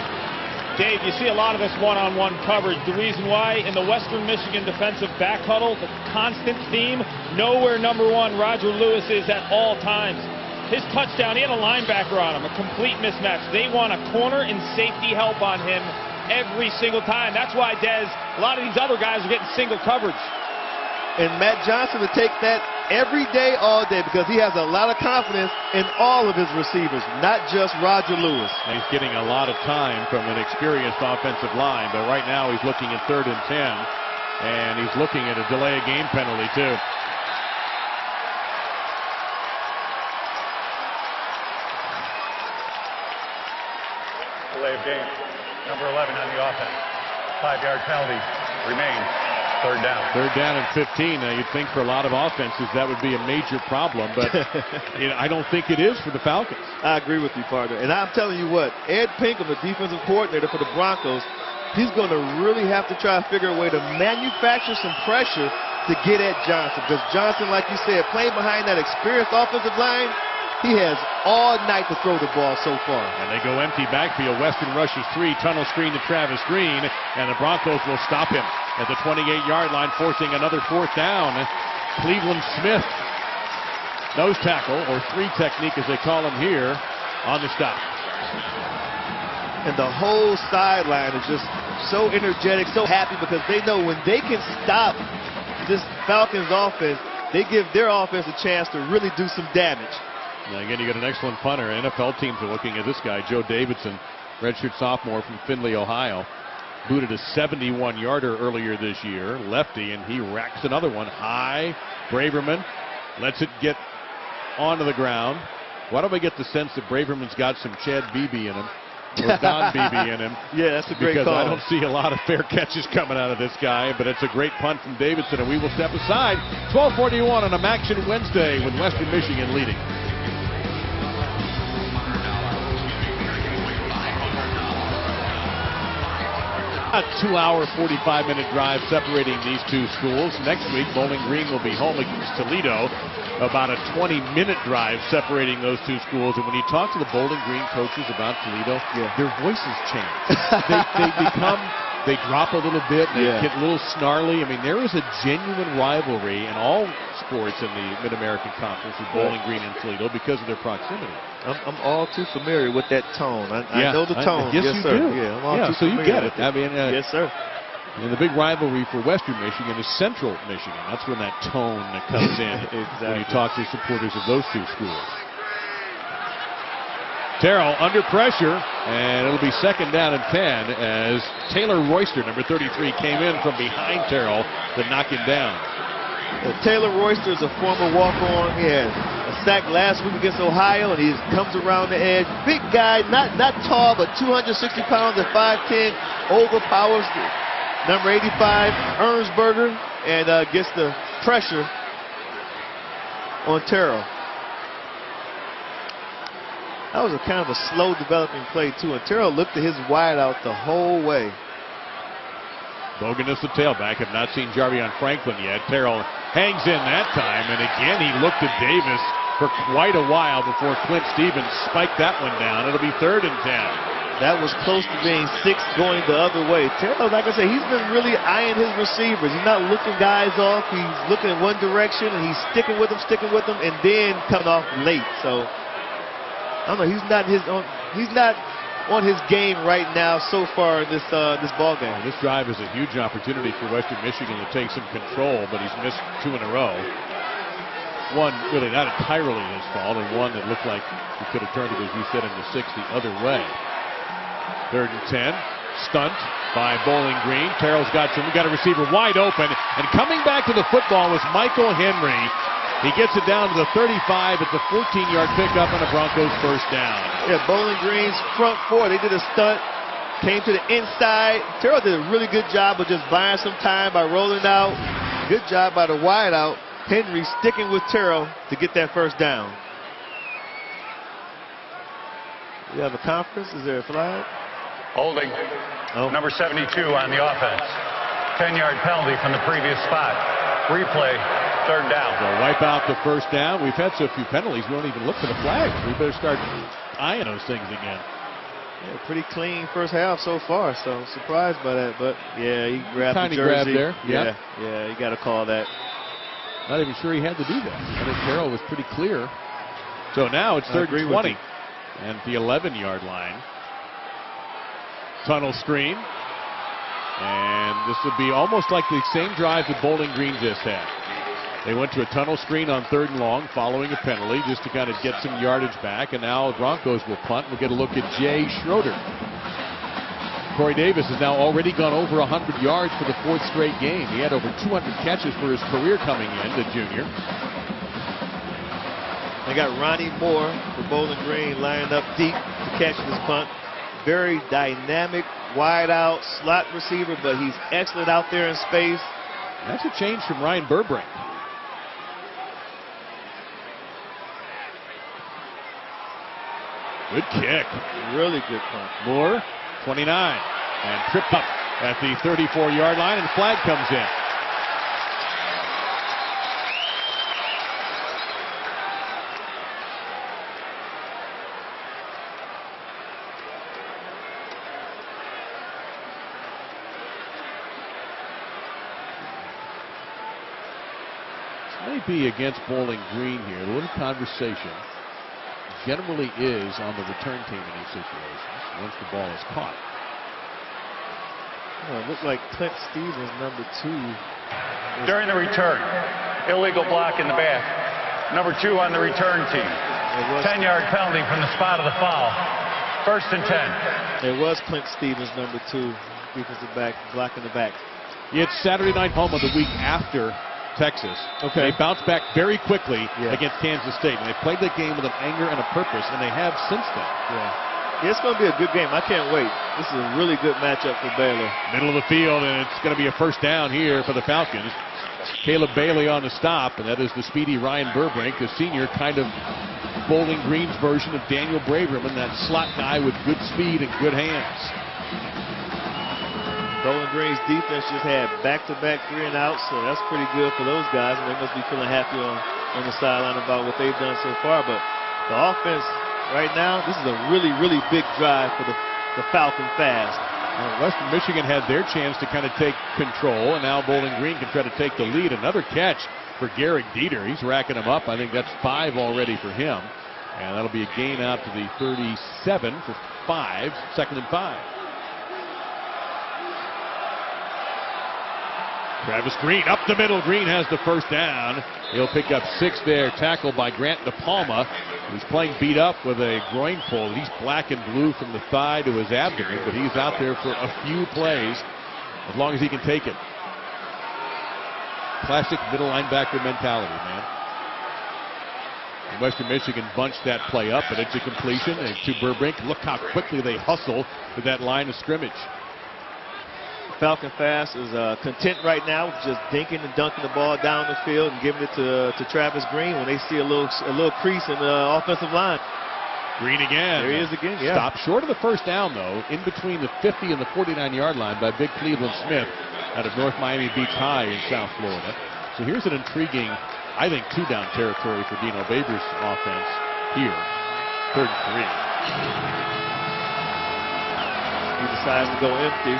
Dave, you see a lot of this one-on-one coverage. The reason why in the Western Michigan defensive back huddle, the constant theme, nowhere number 1 Roger Lewis is at all times. His touchdown, he had a linebacker on him, a complete mismatch. They want a corner and safety help on him every single time. That's why, Dez, a lot of these other guys are getting single coverage. And Matt Johnson will take that every day, all day, because he has a lot of confidence in all of his receivers, not just Roger Lewis. He's getting a lot of time from an experienced offensive line, but right now he's looking at 3rd and 10, and he's looking at a delay of game penalty, too. Delay of game. Number 11 on the offense. 5-yard penalty remains. 3rd down. 3rd down and 15. Now, you'd think for a lot of offenses that would be a major problem, but I don't think it is for the Falcons. I agree with you, partner. And I'm telling you what, Ed Pinkham, the defensive coordinator for the Broncos, he's going to really have to try to figure a way to manufacture some pressure to get at Johnson. Because Johnson, like you said, playing behind that experienced offensive line, He has all night to throw the ball so far. And they go empty backfield. Western rushes 3, tunnel screen to Travis Green, and the Broncos will stop him at the 28-yard line, forcing another 4th down. Cleveland Smith, nose tackle, or 3 technique as they call him here, on the stop. And the whole sideline is just so energetic, so happy, because they know when they can stop this Falcons offense, they give their offense a chance to really do some damage. Now again, you got an excellent punter. NFL teams are looking at this guy, Joe Davidson, redshirt sophomore from Findlay, Ohio. Booted a 71-yarder earlier this year, lefty, and he racks another one high. Braverman lets it get onto the ground. Why do I get the sense that Braverman's got some Chad Beebe in him, or Don Beebe in him? Yeah, that's a great call. Because I don't see a lot of fair catches coming out of this guy, but it's a great punt from Davidson, and we will step aside. 12:41 on a Action Wednesday with Western Michigan leading. A 2-hour, 45-minute drive separating these two schools. Next week, Bowling Green will be home against Toledo. About a 20-minute drive separating those two schools. And when you talk to the Bowling Green coaches about Toledo, their voices change. They drop a little bit. They get a little snarly. I mean, there is a genuine rivalry in all sports in the Mid-American Conference with Bowling Green and Toledo because of their proximity. I'm all too familiar with that tone. I know the tone. Yes, you do. Yeah, I'm all too so you get it. I mean, yes, sir. And the big rivalry for Western Michigan is Central Michigan. That's when that tone comes in exactly. When you talk to supporters of those two schools. Terrell under pressure, and it'll be 2nd down and 10 as Taylor Royster, number 33, came in from behind Terrell to knock him down. Taylor Royster is a former walk-on. He had a sack last week against Ohio, and he comes around the edge. Big guy, not tall, but 260 pounds at 5'10", overpowers number 85, Ernsberger, and gets the pressure on Terrell. That was a kind of a slow developing play, too, and Terrell looked at his wide out the whole way. Bogan is the tailback. Have not seen Jarvion Franklin yet. Terrell hangs in that time, and again he looked at Davis for quite a while before Clint Stevens spiked that one down. It'll be 3rd and 10. That was close to being 6 going the other way. Terrell, like I said, he's been really eyeing his receivers. He's not looking guys off. He's looking in one direction, and he's sticking with them, and then coming off late. So I don't know. He's not on his game right now so far in this ball game. This drive is a huge opportunity for Western Michigan to take some control, but he's missed 2 in a row. One really not entirely his fault, and one that looked like he could have turned it, as you said, into 6 the other way. 3rd and 10. Stunt by Bowling Green. Terrell's got a receiver wide open, and coming back to the football was Michael Henry. He gets it down to the 35 at the 14-yard pickup and a Broncos 1st down. Yeah, Bowling Green's front 4, they did a stunt, came to the inside. Terrell did a really good job of just buying some time by rolling out. Good job by the wide out. Henry sticking with Terrell to get that 1st down. We have a conference. Is there a flag? Holding. Number 72 on the offense. 10-yard penalty from the previous spot. Replay. 3rd down. They'll wipe out the 1st down. We've had so few penalties, we don't even look for the flags. We better start eyeing those things again. Yeah, pretty clean 1st half so far, so surprised by that. But yeah, he grabbed Tiny the jersey. grab there. Yeah, you got to call that. Not even sure he had to do that. I think Terrell was pretty clear. So now it's 3rd and 20, and the 11-yard line. Tunnel screen, and this would be almost like the same drive that Bowling Green just had. They went to a tunnel screen on 3rd and long following a penalty just to kind of get some yardage back, and now the Broncos will punt. We'll get a look at Jay Schroeder. Corey Davis has now already gone over 100 yards for the 4th straight game. He had over 200 catches for his career coming in, the junior. They got Ronnie Moore for Bowling Green lined up deep to catch this punt. Very dynamic, wide out, slot receiver, but he's excellent out there in space. That's a change from Ryan Burbrink. Good kick. Really good punt. Moore, 29, and tripped up at the 34-yard line, and flag comes in. may be against Bowling Green here. A little conversation generally is on the return team in these situations once the ball is caught. Well, it looked like Clint Stevens, number 2. During the return, illegal block in the back. Number 2 on the return team. 10-yard penalty from the spot of the foul. 1st and 10. It was Clint Stevens, number 2, defensive back, blocking the back. It's Saturday night home of the week after Texas. Okay. They bounced back very quickly Yeah. against Kansas State. And they played that game with an anger and a purpose, and they have since then. Yeah, it's going to be a good game. I can't wait. This is a really good matchup for Baylor. Middle of the field, and it's going to be a first down here for the Falcons. Caleb Bailey on the stop, and that is the speedy Ryan Burbrink, the senior, kind of Bowling Green's version of Daniel Braverman, that slot guy with good speed and good hands. Bowling Green's defense just had back-to-back 3-and-outs, so that's pretty good for those guys, and they must be feeling happy on the sideline about what they've done so far. But the offense right now, this is a really, really big drive for the Falcon Fast. Western Michigan had their chance to kind of take control, and now Bowling Green can try to take the lead. Another catch for Garrick Dieter. He's racking them up. I think that's 5 already for him. And that'll be a gain out to the 37 for 5, 2nd and 5. Travis Green up the middle. Green has the first down. He'll pick up 6 there, tackled by Grant DePalma, who's playing beat up with a groin pull. He's black and blue from the thigh to his abdomen, but he's out there for a few plays as long as he can take it. Classic middle linebacker mentality, man. And Western Michigan bunched that play up, but it's a completion to Burbrink. Look how quickly they hustle to that line of scrimmage. Falcon Fast is content right now with just dinking and dunking the ball down the field and giving it to Travis Green when they see a little crease in the offensive line. Green again. There he is again, yeah. Stopped short of the first down, though, in between the 50 and the 49-yard line by big Cleveland Smith out of North Miami Beach High in South Florida. So here's an intriguing, I think, 2-down territory for Dino Babers' offense here. 3rd and 3. He decides to go empty.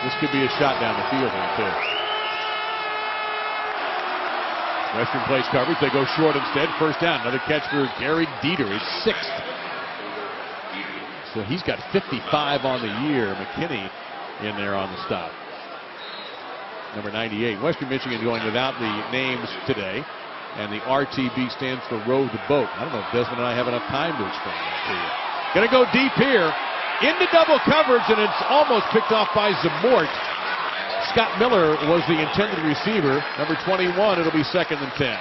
This could be a shot down the field here, too. Western plays coverage. They go short instead. First down. Another catch for Garrick Dieter, his 6th. So he's got 55 on the year. McKinney in there on the stop. Number 98. Western Michigan going without the names today. And the RTB stands for row the boat. I don't know if Desmond and I have enough time to explain that to you. Going to go deep here. Into double coverage, and it's almost picked off by Zamort. Scott Miller was the intended receiver. Number 21, it'll be 2nd and 10.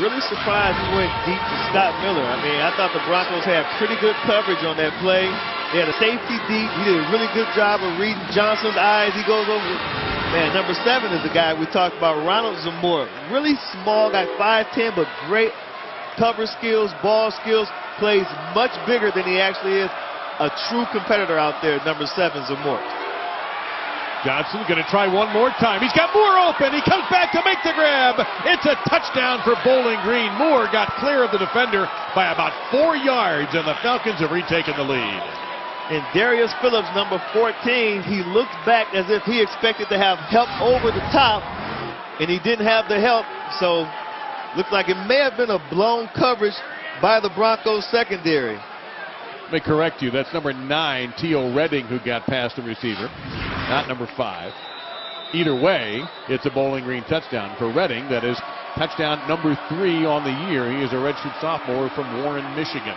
Really surprised he went deep to Scott Miller. I mean, I thought the Broncos had pretty good coverage on that play. They had a safety deep. He did a really good job of reading Johnson's eyes. He goes over. Man, number 7 is the guy we talked about, Ronald Zamort. Really small guy, 5'10", but great cover skills, ball skills. Plays much bigger than he actually is. A true competitor out there, number 7, Zamort. Johnson going to try one more time. He's got Moore open. He comes back to make the grab. It's a touchdown for Bowling Green. Moore got clear of the defender by about 4 yards, and the Falcons have retaken the lead. And Darius Phillips, number 14, he looked back as if he expected to have help over the top, and he didn't have the help, so looks like it may have been a blown coverage by the Broncos secondary. Let me correct you. That's number 9, Teo Redding, who got past the receiver, not number 5. Either way, it's a Bowling Green touchdown for Redding. That is touchdown number 3 on the year. He is a redshirt sophomore from Warren, Michigan.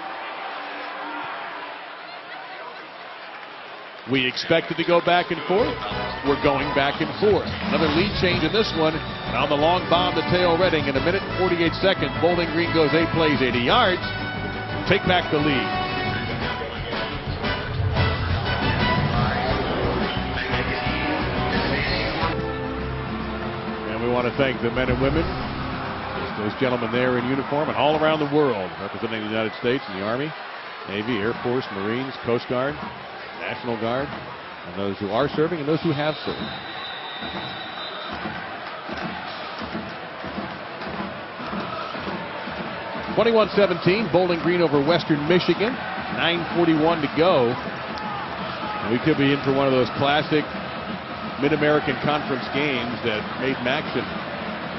We expected to go back and forth. We're going back and forth. Another lead change in this one. And on the long bomb to Teo Redding in 1 minute and 48 seconds, Bowling Green goes 8 plays, 80 yards. Take back the lead. We want to thank the men and women, those gentlemen there in uniform, and all around the world representing the United States in the Army, Navy, Air Force, Marines, Coast Guard, National Guard, and those who are serving and those who have served. (21-17), Bowling Green over Western Michigan. 9:41 to go. And we could be in for one of those classic Mid-American Conference games that made Maction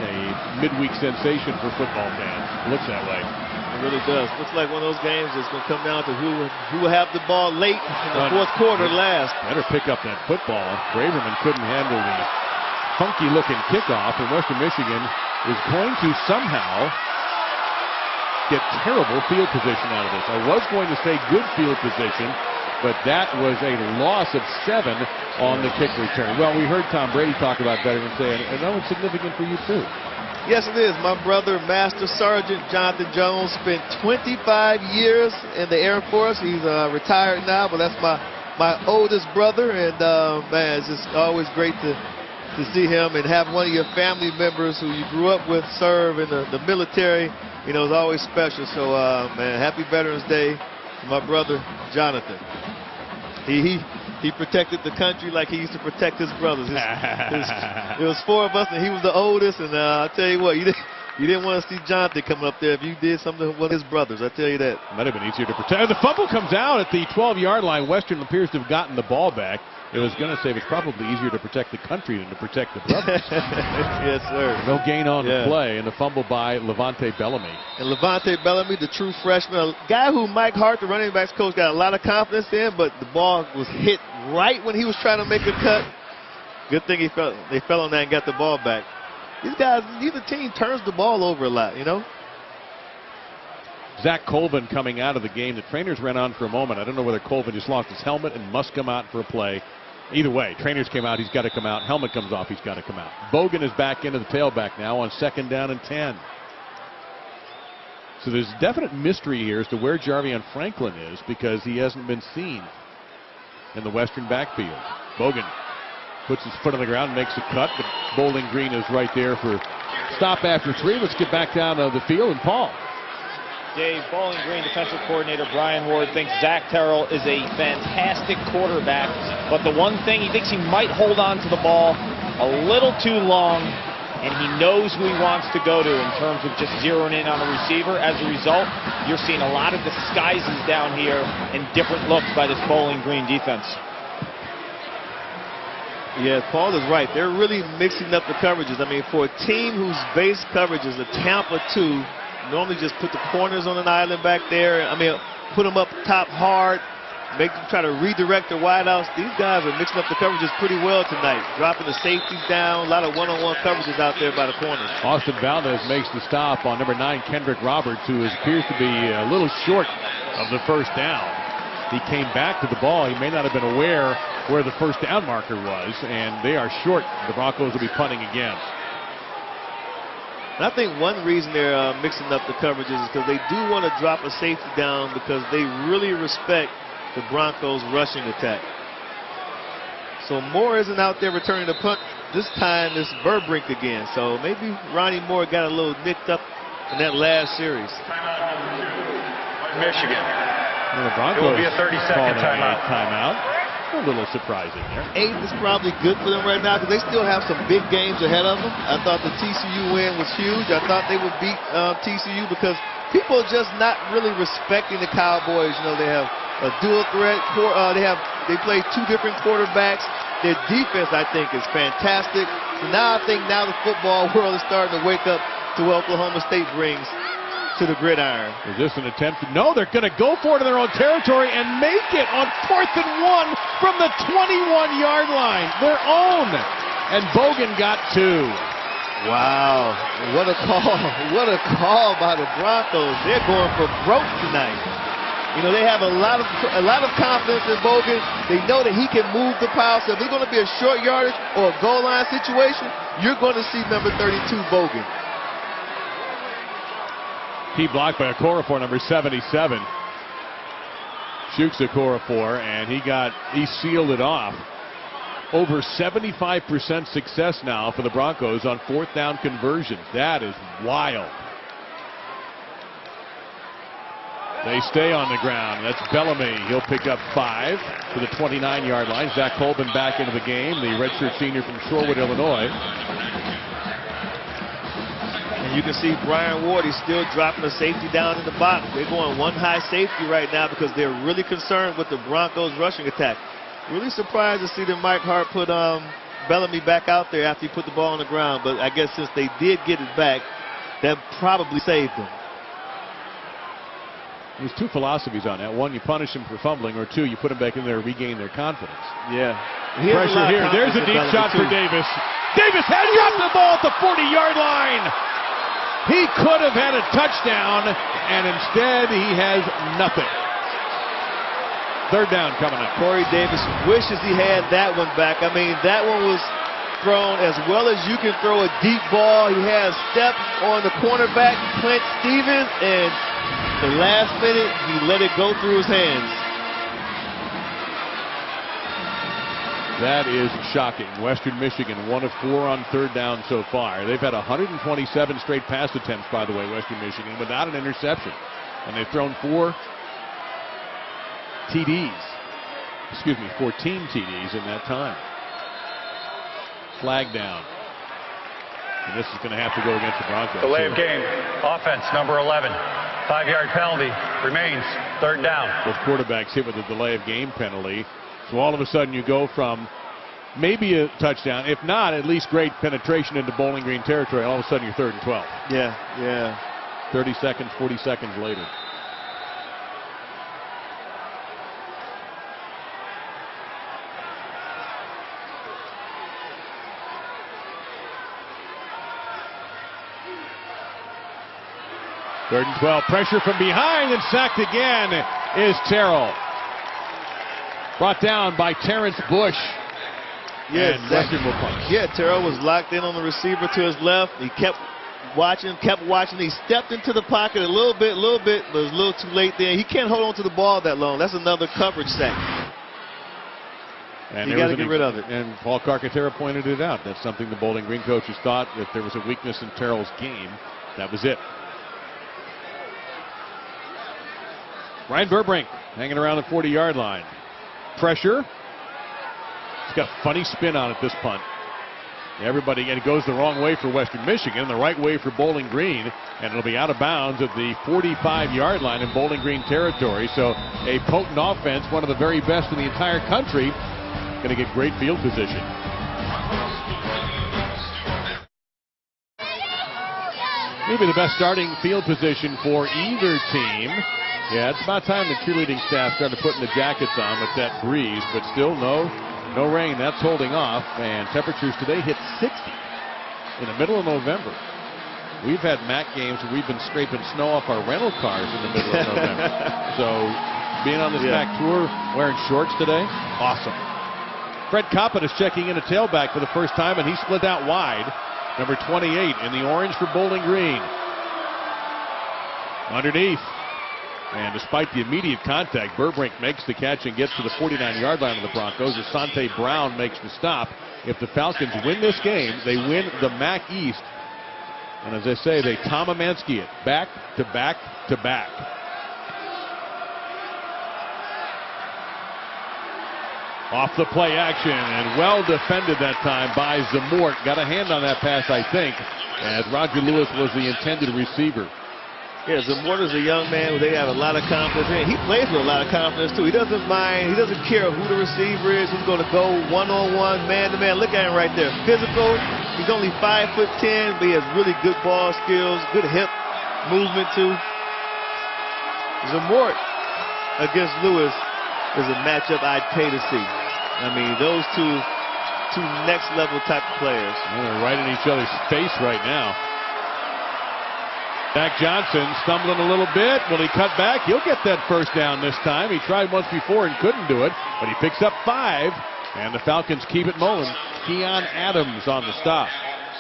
a midweek sensation for football fans. It looks that way. It really does. Looks like one of those games that's going to come down to who will have the ball late in the fourth quarter last. Better pick up that football. Braverman couldn't handle the funky-looking kickoff, and Western Michigan is going to somehow get terrible field position out of this. I was going to say good field position, but that was a loss of 7 on the kick return. Well, we heard Tom Brady talk about veterans saying, I know it's significant for you too. Yes, it is. My brother, Master Sergeant Jonathan Jones, spent 25 years in the Air Force. He's retired now, but that's my oldest brother, and man, it's just always great to see him and have one of your family members who you grew up with serve in the military. You know, it's always special. So, man, happy Veterans Day to my brother, Jonathan. He protected the country like he used to protect his brothers. It was 4 of us, and he was the oldest. And I'll tell you what, you didn't want to see Jonathan coming up there if you did something with one of his brothers. I tell you that. Might have been easier to protect. The fumble comes out at the 12-yard line. Western appears to have gotten the ball back. It was going to say it's probably easier to protect the country than to protect the brothers. Yes, sir. No gain on the play, and the fumble by Levante Bellamy. And Levante Bellamy, the true freshman, a guy who Mike Hart, the running backs coach, got a lot of confidence in, but the ball was hit right when he was trying to make a cut. Good thing they fell on that and got the ball back. These guys, neither team turns the ball over a lot, you know. Zach Colvin coming out of the game. The trainers ran on for a moment. I don't know whether Colvin just lost his helmet and must come out for a play. Either way, trainers came out, he's got to come out. Helmet comes off, he's got to come out. Bogan is back into the tailback now on 2nd down and 10. So there's definite mystery here as to where Jarvion Franklin is because he hasn't been seen in the Western backfield. Bogan puts his foot on the ground, makes a cut, but Bowling Green is right there for stop after 3. Let's get back down to the field, and Paul. Dave, Bowling Green defensive coordinator Brian Ward thinks Zach Terrell is a fantastic quarterback, but the one thing he thinks he might hold on to the ball a little too long, and he knows who he wants to go to in terms of just zeroing in on a receiver. As a result, you're seeing a lot of disguises down here and different looks by this Bowling Green defense. Yeah, Paul is right. They're really mixing up the coverages. I mean, for a team whose base coverage is a Tampa 2, normally just put the corners on an island back there. I mean, put them up top hard, make them try to redirect their wideouts. These guys are mixing up the coverages pretty well tonight, dropping the safeties down, a lot of one-on-one coverages out there by the corners. Austin Valdez makes the stop on number 9, Kendrick Roberts, who appears to be a little short of the first down. He came back to the ball. He may not have been aware where the first down marker was, and they are short. The Broncos will be punting again. And I think one reason they're mixing up the coverages is because they do want to drop a safety down because they really respect the Broncos' rushing attack. So Moore isn't out there returning the punt. This time it's Burbrink again. So maybe Ronnie Moore got a little nicked up in that last series. Michigan. Well, the Broncos It will be a 30-second timeout. A little surprising there. 8 is probably good for them right now because they still have some big games ahead of them. I thought the TCU win was huge. I thought they would beat TCU because people are just not really respecting the Cowboys. You know, they have a dual threat. They play 2 different quarterbacks. Their defense, I think, is fantastic. So now I think the football world is starting to wake up to what Oklahoma State brings to the gridiron. Is this an attempt? No, they're going to go for it in their own territory and make it on 4th and 1 from the 21-yard line. Their own. And Bogan got 2. Wow. What a call. What a call by the Broncos. They're going for broke tonight. You know, they have a lot of confidence in Bogan. They know that he can move the pile. So if it's going to be a short yardage or a goal line situation, you're going to see number 32, Bogan. Key blocked by Okorafor, number 77. Shoots Okorafor, and he sealed it off. Over 75% success now for the Broncos on 4th down conversions. That is wild. They stay on the ground. That's Bellamy. He'll pick up 5 to the 29-yard line. Zach Colvin back into the game, the redshirt senior from Shorewood, Illinois. And you can see Brian Ward, he's still dropping the safety down in the box. They're going one high safety right now because they're really concerned with the Broncos rushing attack. Really surprised to see that Mike Hart put Bellamy back out there after he put the ball on the ground, but I guess since they did get it back, that probably saved them. There's two philosophies on that. One, you punish them for fumbling, or two, you put them back in there to regain their confidence. Yeah. Pressure here. There's a deep shot for Davis. Davis had dropped the ball at the 40-yard line. He could have had a touchdown, and instead he has nothing. Third down coming up. Corey Davis wishes he had that one back. I mean, that one was thrown as well as you can throw a deep ball. He has steps on the cornerback, Clint Stevens, and the last minute he let it go through his hands. That is shocking. Western Michigan, 1 of 4 on third down so far. They've had 127 straight pass attempts, by the way, Western Michigan, without an interception. And they've thrown 4 TDs. Excuse me, 14 TDs in that time. Flag down. And this is going to have to go against the Broncos. Delay of game. Offense, number 11. 5-yard penalty. Remains third down. Both quarterbacks hit with a delay of game penalty. So all of a sudden you go from maybe a touchdown, if not at least great penetration into Bowling Green territory. All of a sudden you're 3rd and 12. Yeah. 30 seconds, 40 seconds later. Third and 12. Pressure from behind, and sacked again is Terrell. Brought down by Terrence Bush. And Western will punch. Yeah, Terrell was locked in on the receiver to his left. He kept watching. He stepped into the pocket a little bit, but it was a little too late there. He can't hold on to the ball that long. That's another coverage sack. And you got to get rid of it. And Paul Carcaterra pointed it out. That's something the Bowling Green coaches thought, if there was a weakness in Terrell's game, that was it. Ryan Burbrink hanging around the 40-yard line. Pressure. It's got a funny spin on it, this punt. Everybody, and it goes the wrong way for Western Michigan, the right way for Bowling Green, and it'll be out of bounds at the 45-yard line in Bowling Green territory. So a potent offense, one of the very best in the entire country, going to get great field position. Maybe the best starting field position for either team. Yeah, it's about time the cheerleading staff started putting the jackets on with that breeze, but still no rain. That's holding off, and temperatures today hit 60 in the middle of November. We've had MAC games where we've been scraping snow off our rental cars in the middle of November. So being on this MAC tour, wearing shorts today, awesome. Fred Coppett is checking in a tailback for the first time, and he split out wide. Number 28 in the orange for Bowling Green. Underneath. And despite the immediate contact, Burbrink makes the catch and gets to the 49-yard line of the Broncos. Asante Brown makes the stop. If the Falcons win this game, they win the MAC East. And as I say, they Tom Amansky it back to back to back. Off the play action, and well defended that time by Zamort. Got a hand on that pass, I think, as Roger Lewis was the intended receiver. Yeah, Zamort is a young man who they have a lot of confidence in. He plays with a lot of confidence, too. He doesn't mind. He doesn't care who the receiver is. He's going to go one-on-one, man-to-man. Look at him right there. Physical. He's only 5'10", but he has really good ball skills, good hip movement, too. Zamort against Lewis is a matchup I'd pay to see. I mean, those two next-level type of players. And they're right in each other's face right now. Zach Johnson stumbling a little bit. Will he cut back? He'll get that first down this time. He tried once before and couldn't do it, but he picks up 5, and the Falcons keep it rolling. Keon Adams on the stop.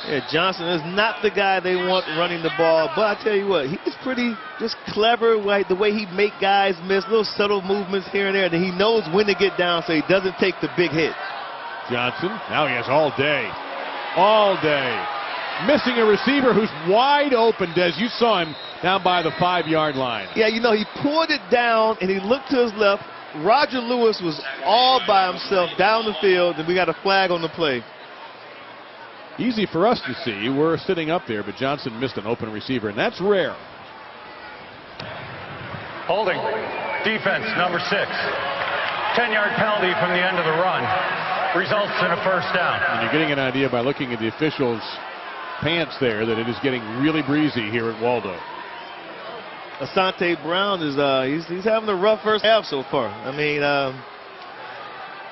Yeah, Johnson is not the guy they want running the ball, but I tell you what, he's pretty just clever, like the way he make guys miss, little subtle movements here and there, and he knows when to get down so he doesn't take the big hit. Johnson, now he has all day. All day. Missing a receiver who's wide open, Des. You saw him down by the 5-yard line. Yeah, you know, he pulled it down, and he looked to his left. Roger Lewis was all by himself down the field, and we got a flag on the play. Easy for us to see. We're sitting up there, but Johnson missed an open receiver, and that's rare. Holding. Defense, number 6. 10-yard penalty from the end of the run. results in a first down. And you're getting an idea by looking at the officials' pants there that it is getting really breezy here at Waldo. Asante Brown is he's having a rough first half so far. I mean,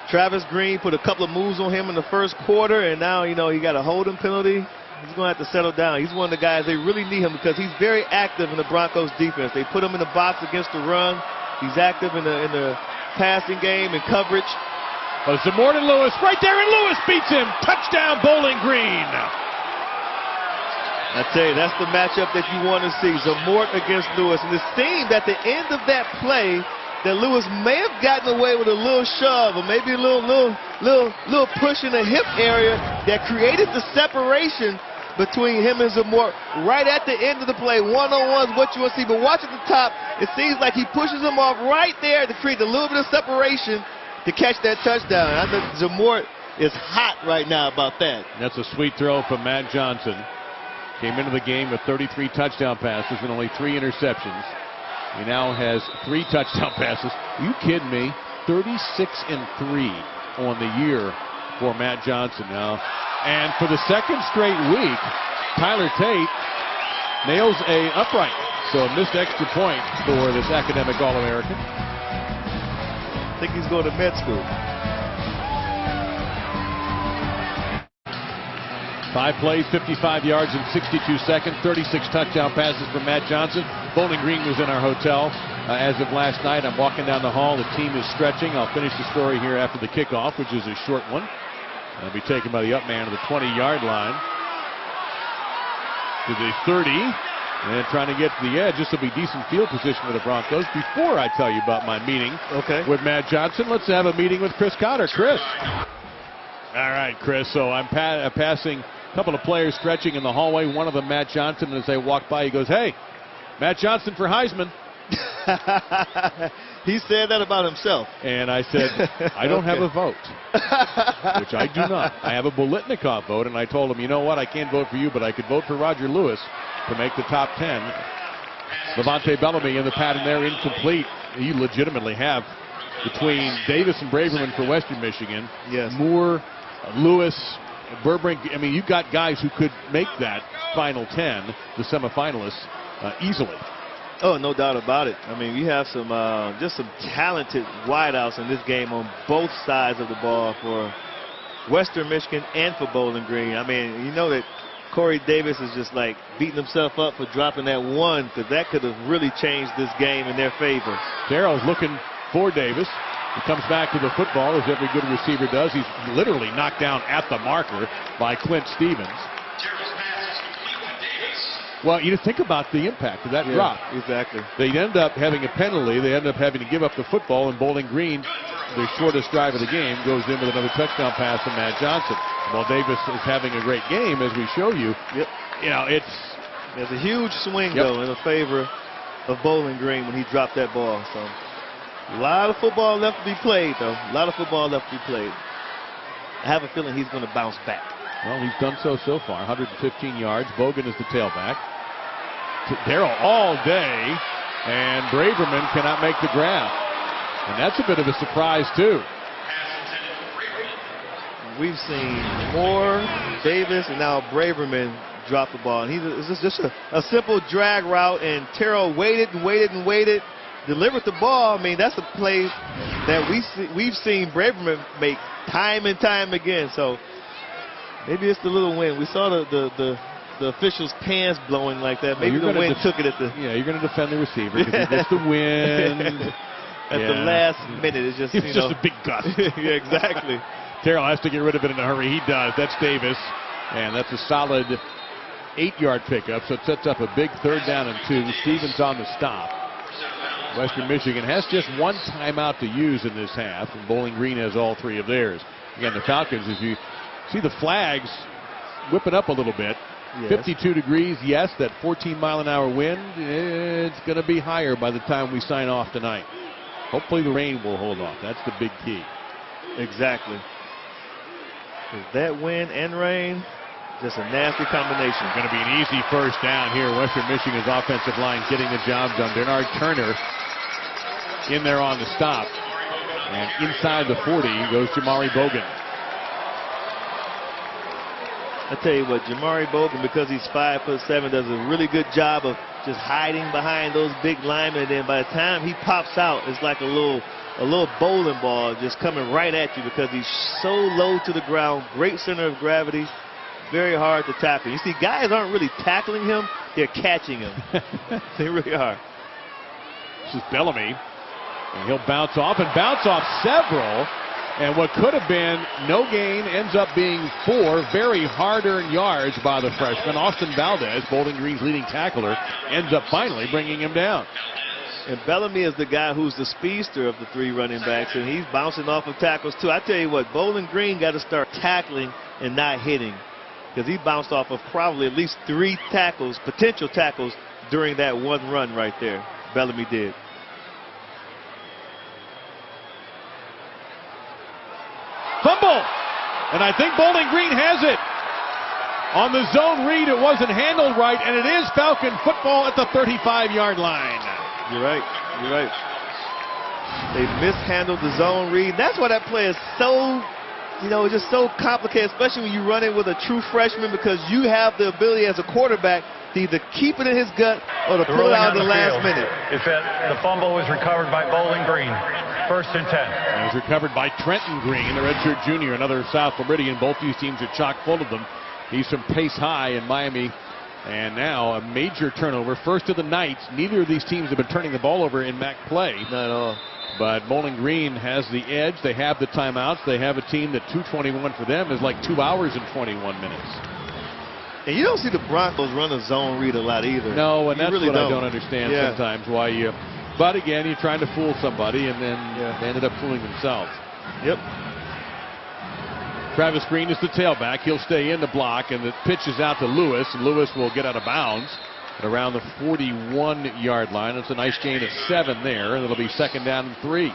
Travis Green put a couple of moves on him in the first quarter, and now, you know, he got a holding penalty. He's going to have to settle down. He's one of the guys, they really need him because he's very active in the Broncos defense. They put him in the box against the run. He's active in the passing game and coverage. But it's Zamora to Lewis right there, and Lewis beats him. Touchdown, Bowling Green. I tell you, that's the matchup that you want to see. Zamora against Lewis. And it seemed at the end of that play that Lewis may have gotten away with a little shove or maybe a little push in the hip area that created the separation between him and Zamora right at the end of the play. One-on-one is what you want to see. But watch at the top, it seems like he pushes him off right there to create a little bit of separation to catch that touchdown. I think Zamora is hot right now about that. That's a sweet throw from Matt Johnson. Came into the game with 33 touchdown passes and only 3 interceptions. He now has 3 touchdown passes. Are you kidding me? 36-3 on the year for Matt Johnson now. And for the second straight week, Tyler Tate nails a upright. So a missed extra point for this academic All-American. I think he's going to med school. 5 plays, 55 yards in 62 seconds, 36 touchdown passes from Matt Johnson. Bowling Green was in our hotel as of last night. I'm walking down the hall. The team is stretching. I'll finish the story here after the kickoff, which is a short one. It'll be taken by the up man to the 20-yard line. To the 30. And trying to get to the edge. This will be decent field position for the Broncos. Before I tell you about my meeting with Matt Johnson, let's have a meeting with Chris Cotter. Chris. All right, Chris. So I'm passing a couple of players stretching in the hallway. One of them, Matt Johnson. And as they walk by, he goes, "Hey, Matt Johnson for Heisman." He said that about himself. And I said, I don't have a vote, which I do not. I have a Bolitnikov vote, and I told him, you know what, I can't vote for you, but I could vote for Roger Lewis to make the top 10. Levante Bellamy in the pattern there, incomplete. You legitimately have between Davis and Braverman for Western Michigan. Yes. Moore, Lewis, Burbrink. I mean, you've got guys who could make that final 10, the semifinalists, easily. Oh, no doubt about it. I mean, you have some just some talented wideouts in this game on both sides of the ball for Western Michigan and for Bowling Green. I mean, you know that Corey Davis is just like beating himself up for dropping that one, because that could have really changed this game in their favor. Darrell's looking for Davis. He comes back to the football, as every good receiver does. He's literally knocked down at the marker by Clint Stevens. Well, you think about the impact of that drop. Exactly. They end up having a penalty. They end up having to give up the football, and Bowling Green, their shortest drive of the game, goes in with another touchdown pass from Matt Johnson. While Davis is having a great game, as we show you, you know, there's a huge swing, though, in the favor of Bowling Green when he dropped that ball. So a lot of football left to be played, though. A lot of football left to be played. I have a feeling he's going to bounce back. Well, he's done so far. 115 yards. Bogan is the tailback. Darrell all day, and Braverman cannot make the grab. And that's a bit of a surprise, too. We've seen Moore, Davis, and now Braverman drop the ball. And it's just a simple drag route, and Terrell waited and waited and waited, delivered the ball. I mean, that's a play that we've seen Braverman make time and time again. So maybe it's the little win. We saw the official's pants blowing like that. Maybe the wind took it at the... Yeah, you're going to defend the receiver because he gets the wind. At the last minute, it's just, it's just a big gust. Yeah, exactly. Terrell has to get rid of it in a hurry. He does. That's Davis. And that's a solid 8-yard pickup. So it sets up a big 3rd down and 2. Stevens on the stop. Western Michigan has just one timeout to use in this half, and Bowling Green has all 3 of theirs. Again, the Falcons, as you see the flags whipping up a little bit. Yes. 52 degrees, yes, that 14-mile-an-hour wind, it's going to be higher by the time we sign off tonight. Hopefully the rain will hold off. That's the big key. Exactly. That wind and rain, just a nasty combination. Going to be an easy first down here. Western Michigan's offensive line getting the job done. Bernard Turner in there on the stop. And inside the 40 goes Jamari Bogan. I tell you what, Jamari Bogan, because he's 5'7", does a really good job of just hiding behind those big linemen. And then by the time he pops out, it's like a little bowling ball just coming right at you because he's so low to the ground. Great center of gravity. Very hard to tackle. You see, guys aren't really tackling him. They're catching him. They really are. This is Bellamy. And he'll bounce off several. And what could have been no gain ends up being 4 very hard-earned yards by the freshman. Austin Valdez, Bowling Green's leading tackler, ends up finally bringing him down. And Bellamy is the guy who's the speedster of the 3 running backs, and he's bouncing off of tackles too. I tell you what, Bowling Green got to start tackling and not hitting, because he bounced off of probably at least 3 tackles, potential tackles, during that one run right there. Bellamy did. Fumble, and I think Bowling Green has it. On the zone read, it wasn't handled right, and it is Falcon football at the 35-yard line. You're right. You're right. They mishandled the zone read. That's why that play is so, just so complicated, especially when you run it with a true freshman, because you have the ability as a quarterback to either keep it in his gut or to pull it out at the last minute. Is that the fumble was recovered by Bowling Green. 1st and 10. It was recovered by Trenton Green, the redshirt junior, another South Floridian. Both these teams are chock full of them. He's from Pace High in Miami. And now a major turnover. First of the night. Neither of these teams have been turning the ball over in MAC play. Not at all. But Bowling Green has the edge. They have the timeouts. They have a team that 2:21 for them is like 2 hours and 21 minutes. And you don't see the Broncos run a zone read a lot either. No, and that's really what I don't understand sometimes, why you... But again, you're trying to fool somebody, and then they ended up fooling themselves. Yep. Travis Green is the tailback. He'll stay in the block, and the pitch is out to Lewis, and Lewis will get out of bounds at around the 41-yard line. It's a nice gain of 7 there, and it'll be 2nd down and 3.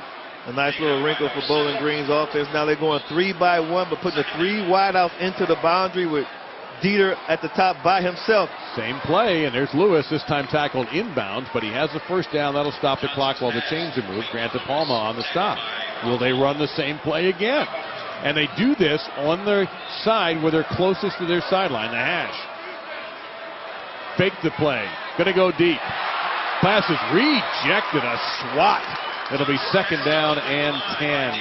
A nice little wrinkle for Bowling Green's offense. Now they're going 3 by 1, but putting the 3 wideouts into the boundary with Dieter at the top by himself. Same play, and there's Lewis, this time tackled inbounds, but he has the 1st down. That'll stop the clock while the chains are moved. Grant DePalma on the stop. Will they run the same play again? And they do this on their side where they're closest to their sideline, the hash. Fake the play. Gonna go deep. Pass is rejected. A swat. It'll be 2nd down and 10.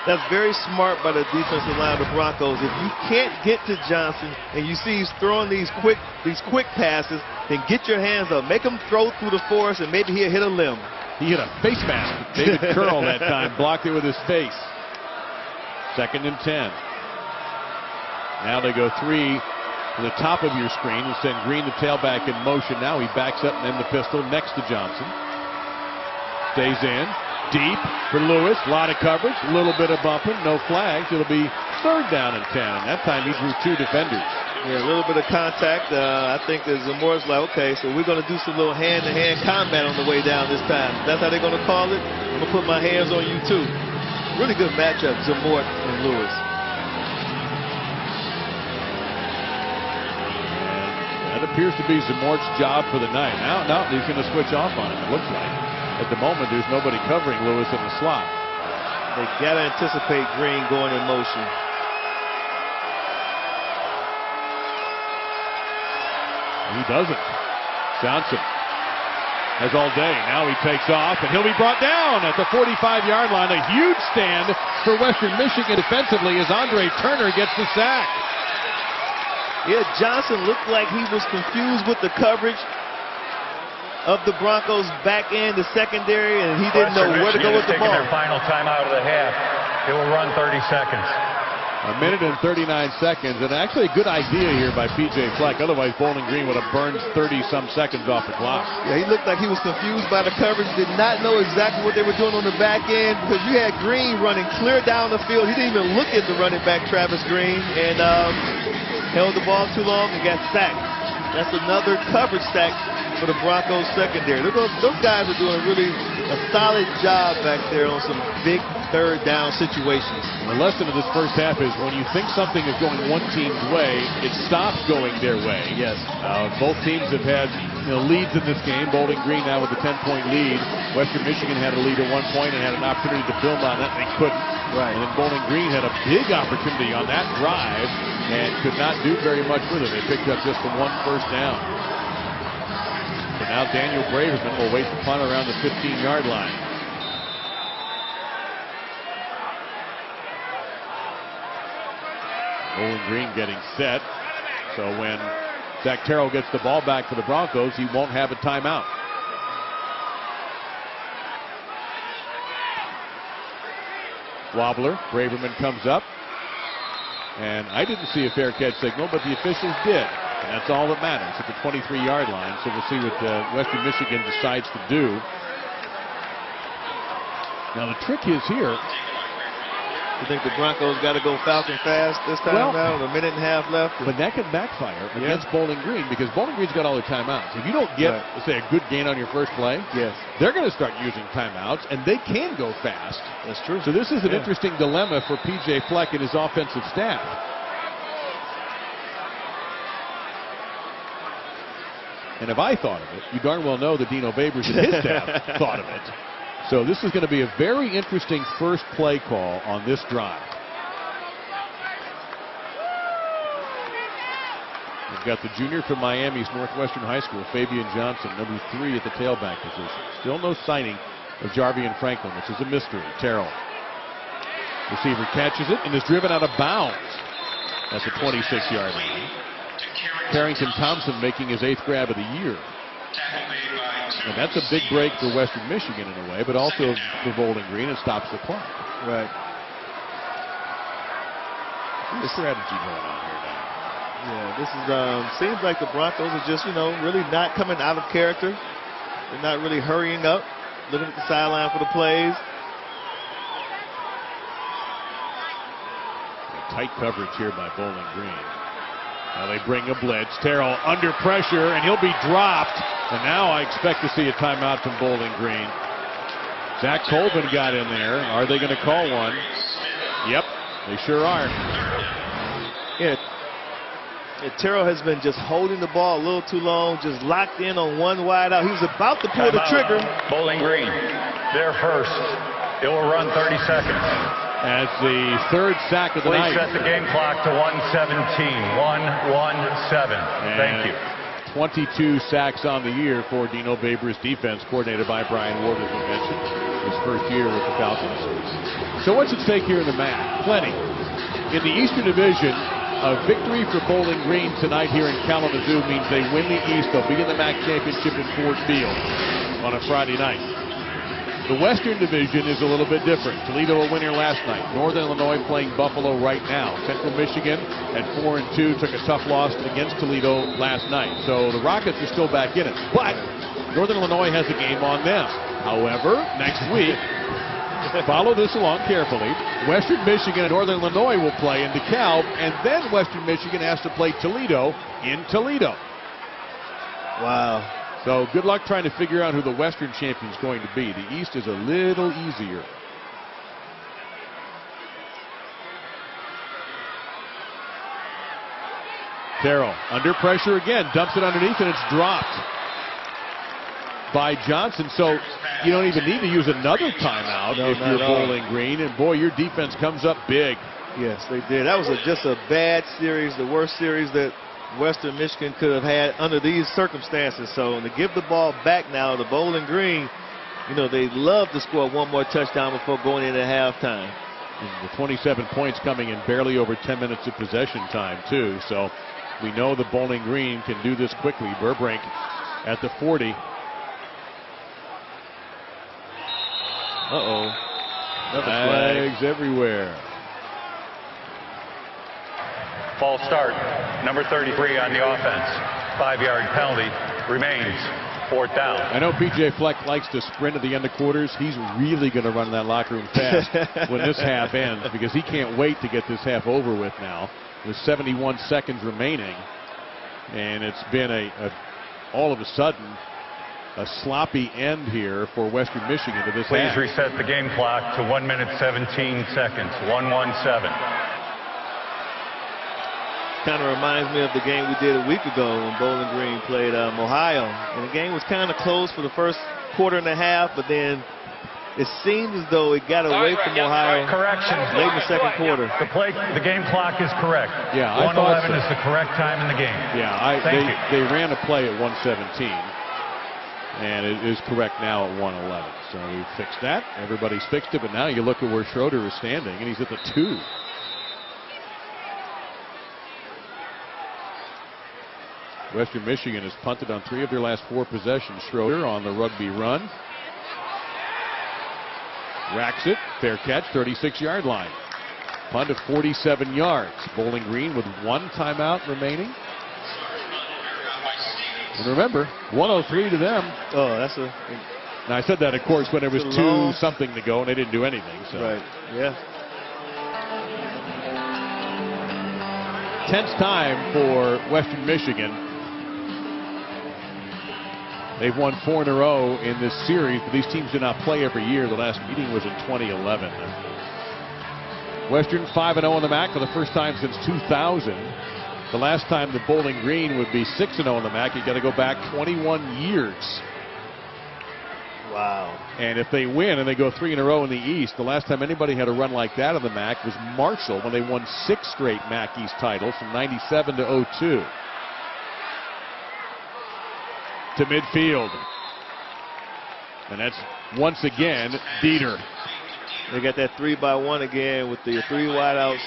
That's very smart by the defensive line of the Broncos. If you can't get to Johnson and you see he's throwing these quick passes, then get your hands up. Make him throw through the forest, and maybe he'll hit a limb. He hit a face mask. David Curl that time blocked it with his face. 2nd and 10. Now they go 3 to the top of your screen and send Green, the tailback, in motion. Now he backs up and in the pistol next to Johnson. Stays in. Deep for Lewis. A lot of coverage. A little bit of bumping. No flags. It'll be 3rd down and 10. And that time he drew 2 defenders. Yeah, a little bit of contact. I think that Zamora's like, okay, so we're going to do some little hand-to-hand combat on the way down this time. That's how they're going to call it. I'm going to put my hands on you, too. Really good matchup, Zamora and Lewis. That appears to be Zamora's job for the night. Now he's going to switch off on him, it looks like. At the moment, there's nobody covering Lewis in the slot. They got to anticipate Green going in motion. He doesn't. Johnson has all day. Now he takes off, and he'll be brought down at the 45-yard line. A huge stand for Western Michigan defensively as Andre Turner gets the sack. Yeah, Johnson looked like he was confused with the coverage of the Broncos back end, the secondary, and he didn't know where to go with the ball. Their final timeout of the half. It will run 30 seconds. 1 minute and 39 seconds, and actually a good idea here by P.J. Fleck. Otherwise, Bowling Green would have burned 30-some seconds off the clock. Yeah, he looked like he was confused by the coverage, did not know exactly what they were doing on the back end, because you had Green running clear down the field. He didn't even look at the running back, Travis Green, and held the ball too long and got sacked. That's another coverage sack for the Broncos secondary. Those guys are doing a really a solid job back there on some big third down situations. The lesson of this first half is when you think something is going one team's way, it stops going their way. Yes. Both teams have had leads in this game. Bowling Green now with a 10-point lead. Western Michigan had a lead at one point and had an opportunity to build on it, and they couldn't. Right. And then Bowling Green had a big opportunity on that drive and could not do very much with it. They picked up just the one first down. So now Daniel Braverman will wait the punt around the 15-yard line. Bowling Green getting set. So when Zach Terrell gets the ball back for the Broncos, he won't have a timeout. Wobbler. Braverman comes up. And I didn't see a fair catch signal, but the officials did. And that's all that matters at the 23-yard line. So we'll see what Western Michigan decides to do. Now the trick is here. You think the Broncos got to go Falcon fast this time now? With a minute and a half left. But that can backfire against Bowling Green because Bowling Green's got all their timeouts. If you don't get, let's say, a good gain on your first play, they're going to start using timeouts, and they can go fast. That's true. So this is an interesting dilemma for P.J. Fleck and his offensive staff. And if I thought of it, you darn well know that Dino Babers and his staff thought of it. So this is going to be a very interesting first play call on this drive. We've got the junior from Miami's Northwestern High School, Fabian Johnson, number 3 at the tailback position. Still no sighting of Jarvian Franklin, which is a mystery. Terrell. Receiver catches it and is driven out of bounds at the 26-yard line. Carrington Thompson making his 8th grab of the year. And that's a big break for Western Michigan in a way, but also for Bowling Green. It stops the clock. Right. What's the strategy going on here now? Yeah, this is seems like the Broncos are just, really not coming out of character. They're not really hurrying up, looking at the sideline for the plays. Tight coverage here by Bowling Green. Now they bring a blitz. Terrell under pressure, and he'll be dropped. And now I expect to see a timeout from Bowling Green. Zach Colvin got in there. Are they going to call one? Yep, they sure are. Yeah, Terrell has been just holding the ball a little too long, just locked in on one wide out. He was about to pull the trigger. Bowling Green, they're first. It will run 30 seconds. That's the 3rd sack of the night. Please set the game clock to 1:17. 1:17. Thank you. 22 sacks on the year for Dino Babers' defense, coordinated by Brian Ward, as we mentioned, his first year with the Falcons. So what's at stake here in the MAC? Plenty. In the Eastern Division, a victory for Bowling Green tonight here in Kalamazoo means they win the East. They'll be in the MAC championship in Ford Field on a Friday night. The Western Division is a little bit different. Toledo a winner last night. Northern Illinois playing Buffalo right now. Central Michigan at 4-2 took a tough loss against Toledo last night. So the Rockets are still back in it. But Northern Illinois has a game on them. However, next week, follow this along carefully. Western Michigan and Northern Illinois will play in DeKalb, and then Western Michigan has to play Toledo in Toledo. Wow. So good luck trying to figure out who the Western champion is going to be. The East is a little easier. Terrell under pressure again, dumps it underneath, and it's dropped by Johnson. So you don't even need to use another timeout if you're Bowling Green. And boy, your defense comes up big. Yes, they did. That was just a bad series, the worst series that Western Michigan could have had under these circumstances. So to give the ball back now to Bowling Green, they love to score one more touchdown before going into halftime. And the 27 points coming in barely over 10 minutes of possession time, too. So we know the Bowling Green can do this quickly. Burbrink at the 40. Flags everywhere. False start. Number 33 on the offense. 5-yard penalty remains. 4th down. I know P.J. Fleck likes to sprint at the end of quarters. He's really going to run in that locker room fast when this half ends, because he can't wait to get this half over with now. With 71 seconds remaining, and it's been all of a sudden a sloppy end here for Western Michigan to this Please half. reset the game clock to 1 minute 17 seconds. 1:17. Kind of reminds me of the game we did a week ago when Bowling Green played Ohio. And the game was kind of close for the first quarter and a half, but then it seemed as though it got away from Ohio Correction. late in the second quarter. The game clock is correct. Yeah, I thought 1:11 so. is the correct time in the game. Yeah, Thank you. they ran a play at 1:17, and it is correct now at 1:11. So we fixed that. Everybody's fixed it, but now you look at where Schroeder is standing, and he's at the 2. Western Michigan has punted on 3 of their last 4 possessions. Schroeder on the rugby run. Racks it. Fair catch, 36-yard line. Punt of 47 yards. Bowling Green with 1 timeout remaining. And remember, 103 to them. Oh, that's a... Now, I said that, of course, when it was 2 something to go, and they didn't do anything. So. Right, yeah. Tense time for Western Michigan. They've won 4 in a row in this series, but these teams do not play every year. The last meeting was in 2011. Western 5-0 on the MAC for the first time since 2000. The last time the Bowling Green would be 6-0 on the MAC, you got to go back 21 years. Wow. And if they win and they go 3 in a row in the East, the last time anybody had a run like that on the MAC was Marshall when they won 6 straight MAC East titles from 97 to 02. To midfield. And that's once again Dieter. They got that 3-by-1 again with the 3 wideouts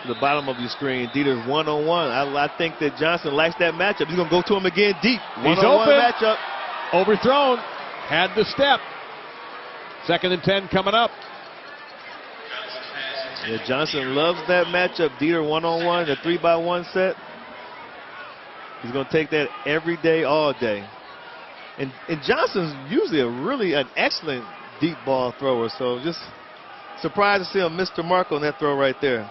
to the bottom of your screen. Dieter's 1-on-1. I think that Johnson likes that matchup. He's going to go to him again deep. He's One-on-one open. matchup. Overthrown. Had the step. 2nd and 10 coming up. Yeah, Johnson loves that matchup. Dieter 1-on-1, the 3-by-1 set. He's going to take that every day, all day. And Johnson's usually an excellent deep ball thrower. So just surprised to see him miss the mark on that throw right there.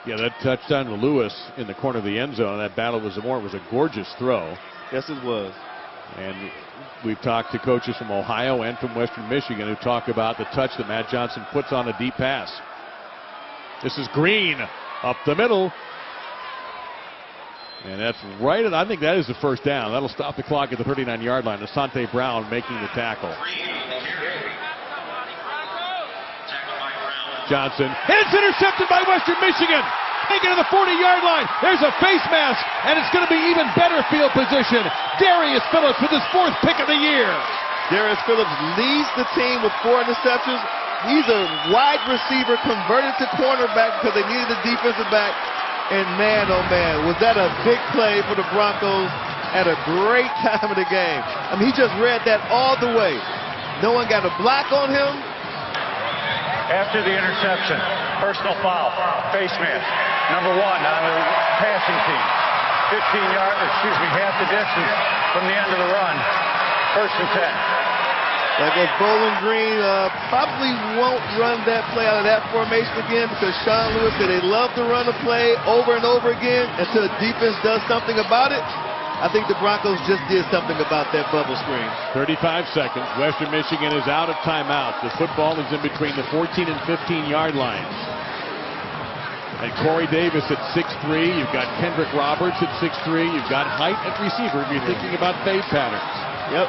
Yeah, that touchdown to Lewis in the corner of the end zone. That battle with Zamora was a gorgeous throw. Yes, it was. And we've talked to coaches from Ohio and from Western Michigan who talk about the touch that Matt Johnson puts on a deep pass. This is Green up the middle. And that's right at, I think that is the first down. That'll stop the clock at the 39-yard line. Asante Brown making the tackle. Johnson, and it's intercepted by Western Michigan. Taken to the 40-yard line. There's a face mask, and it's going to be even better field position. Darius Phillips with his 4th pick of the year. Darius Phillips leads the team with 4 interceptions. He's a wide receiver converted to cornerback because they needed a defensive back. And man, oh man, was that a big play for the Broncos at a great time of the game. I mean, he just read that all the way. No one got a block on him. After the interception, personal foul, face mask, number 1 on the passing team. 15 yards, half the distance from the end of the run. 1st and 10. Like if Bowling Green probably won't run that play out of that formation again because Sean Lewis said they love to run a play over and over again until the defense does something about it. I think the Broncos just did something about that bubble screen. 35 seconds. Western Michigan is out of timeout. The football is in between the 14 and 15-yard lines. And Corey Davis at 6'3". You've got Kendrick Roberts at 6'3". You've got height at receiver if you're thinking about fade patterns. Yep.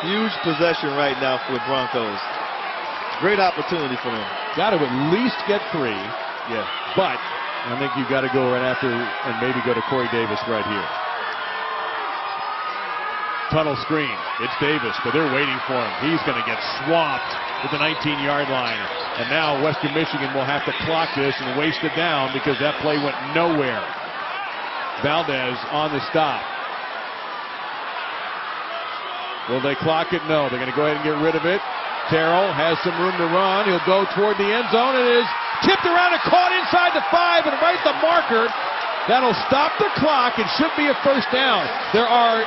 Huge possession right now for the Broncos. Great opportunity for them. Got to at least get 3. Yeah. But I think you've got to go right after and maybe go to Corey Davis right here. Tunnel screen. It's Davis, but they're waiting for him. He's going to get swamped at the 19-yard line. And now Western Michigan will have to clock this and waste it down because that play went nowhere. Valdez on the stop. Will they clock it? No. They're going to go ahead and get rid of it. Terrell has some room to run. He'll go toward the end zone. It is tipped around and caught inside the 5 and right at the marker. That'll stop the clock. It should be a first down. There are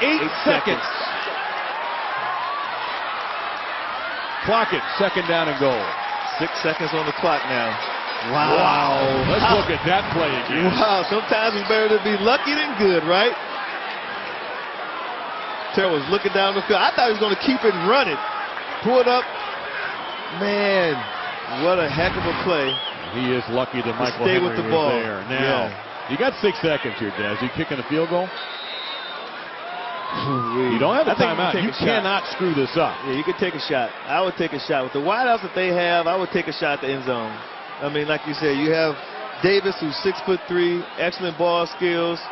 8 seconds. Clock it. 2nd down and goal. 6 seconds on the clock now. Wow. Let's look at that play again. Wow. Sometimes it's better to be lucky than good, right? Terrell was looking down the field. I thought he was going to keep it and run it. Pull it up. Man, what a heck of a play. He is lucky that Michael stay Henry with the was ball. there. Now, you got 6 seconds here, Des. You kicking a field goal? You don't have a timeout. You cannot screw this up. Yeah, you could take a shot. I would take a shot. With the wideouts that they have, I would take a shot at the end zone. I mean, like you said, you have Davis, who's 6'3", excellent ball skills.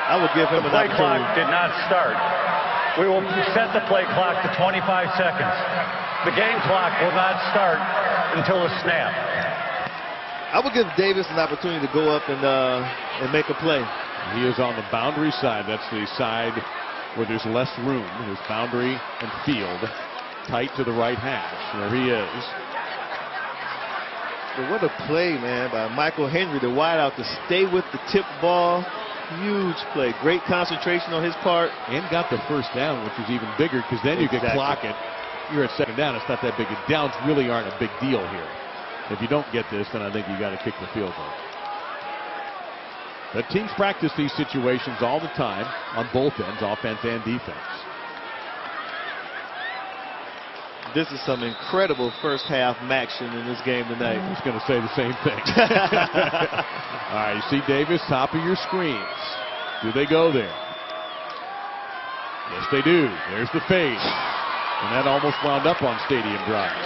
I would give him an opportunity. The play clock did not start. We will set the play clock to 25 seconds. The game clock will not start until the snap. I would give Davis an opportunity to go up and make a play. He is on the boundary side. That's the side where there's less room. There's boundary and field tight to the right hash. There he is. But what a play, man, by Michael Henry, the wideout, to stay with the tip ball. Huge play. Great concentration on his part. And got the first down, which is even bigger because then you can clock it. You're at second down. It's not that big. Downs really aren't a big deal here. If you don't get this, then I think you got to kick the field goal. But teams practice these situations all the time on both ends, offense and defense. This is some incredible first half action in this game tonight. I was going to say the same thing. All right, you see Davis, top of your screens. Do they go there? Yes, they do. There's the fade. And that almost wound up on Stadium Drive.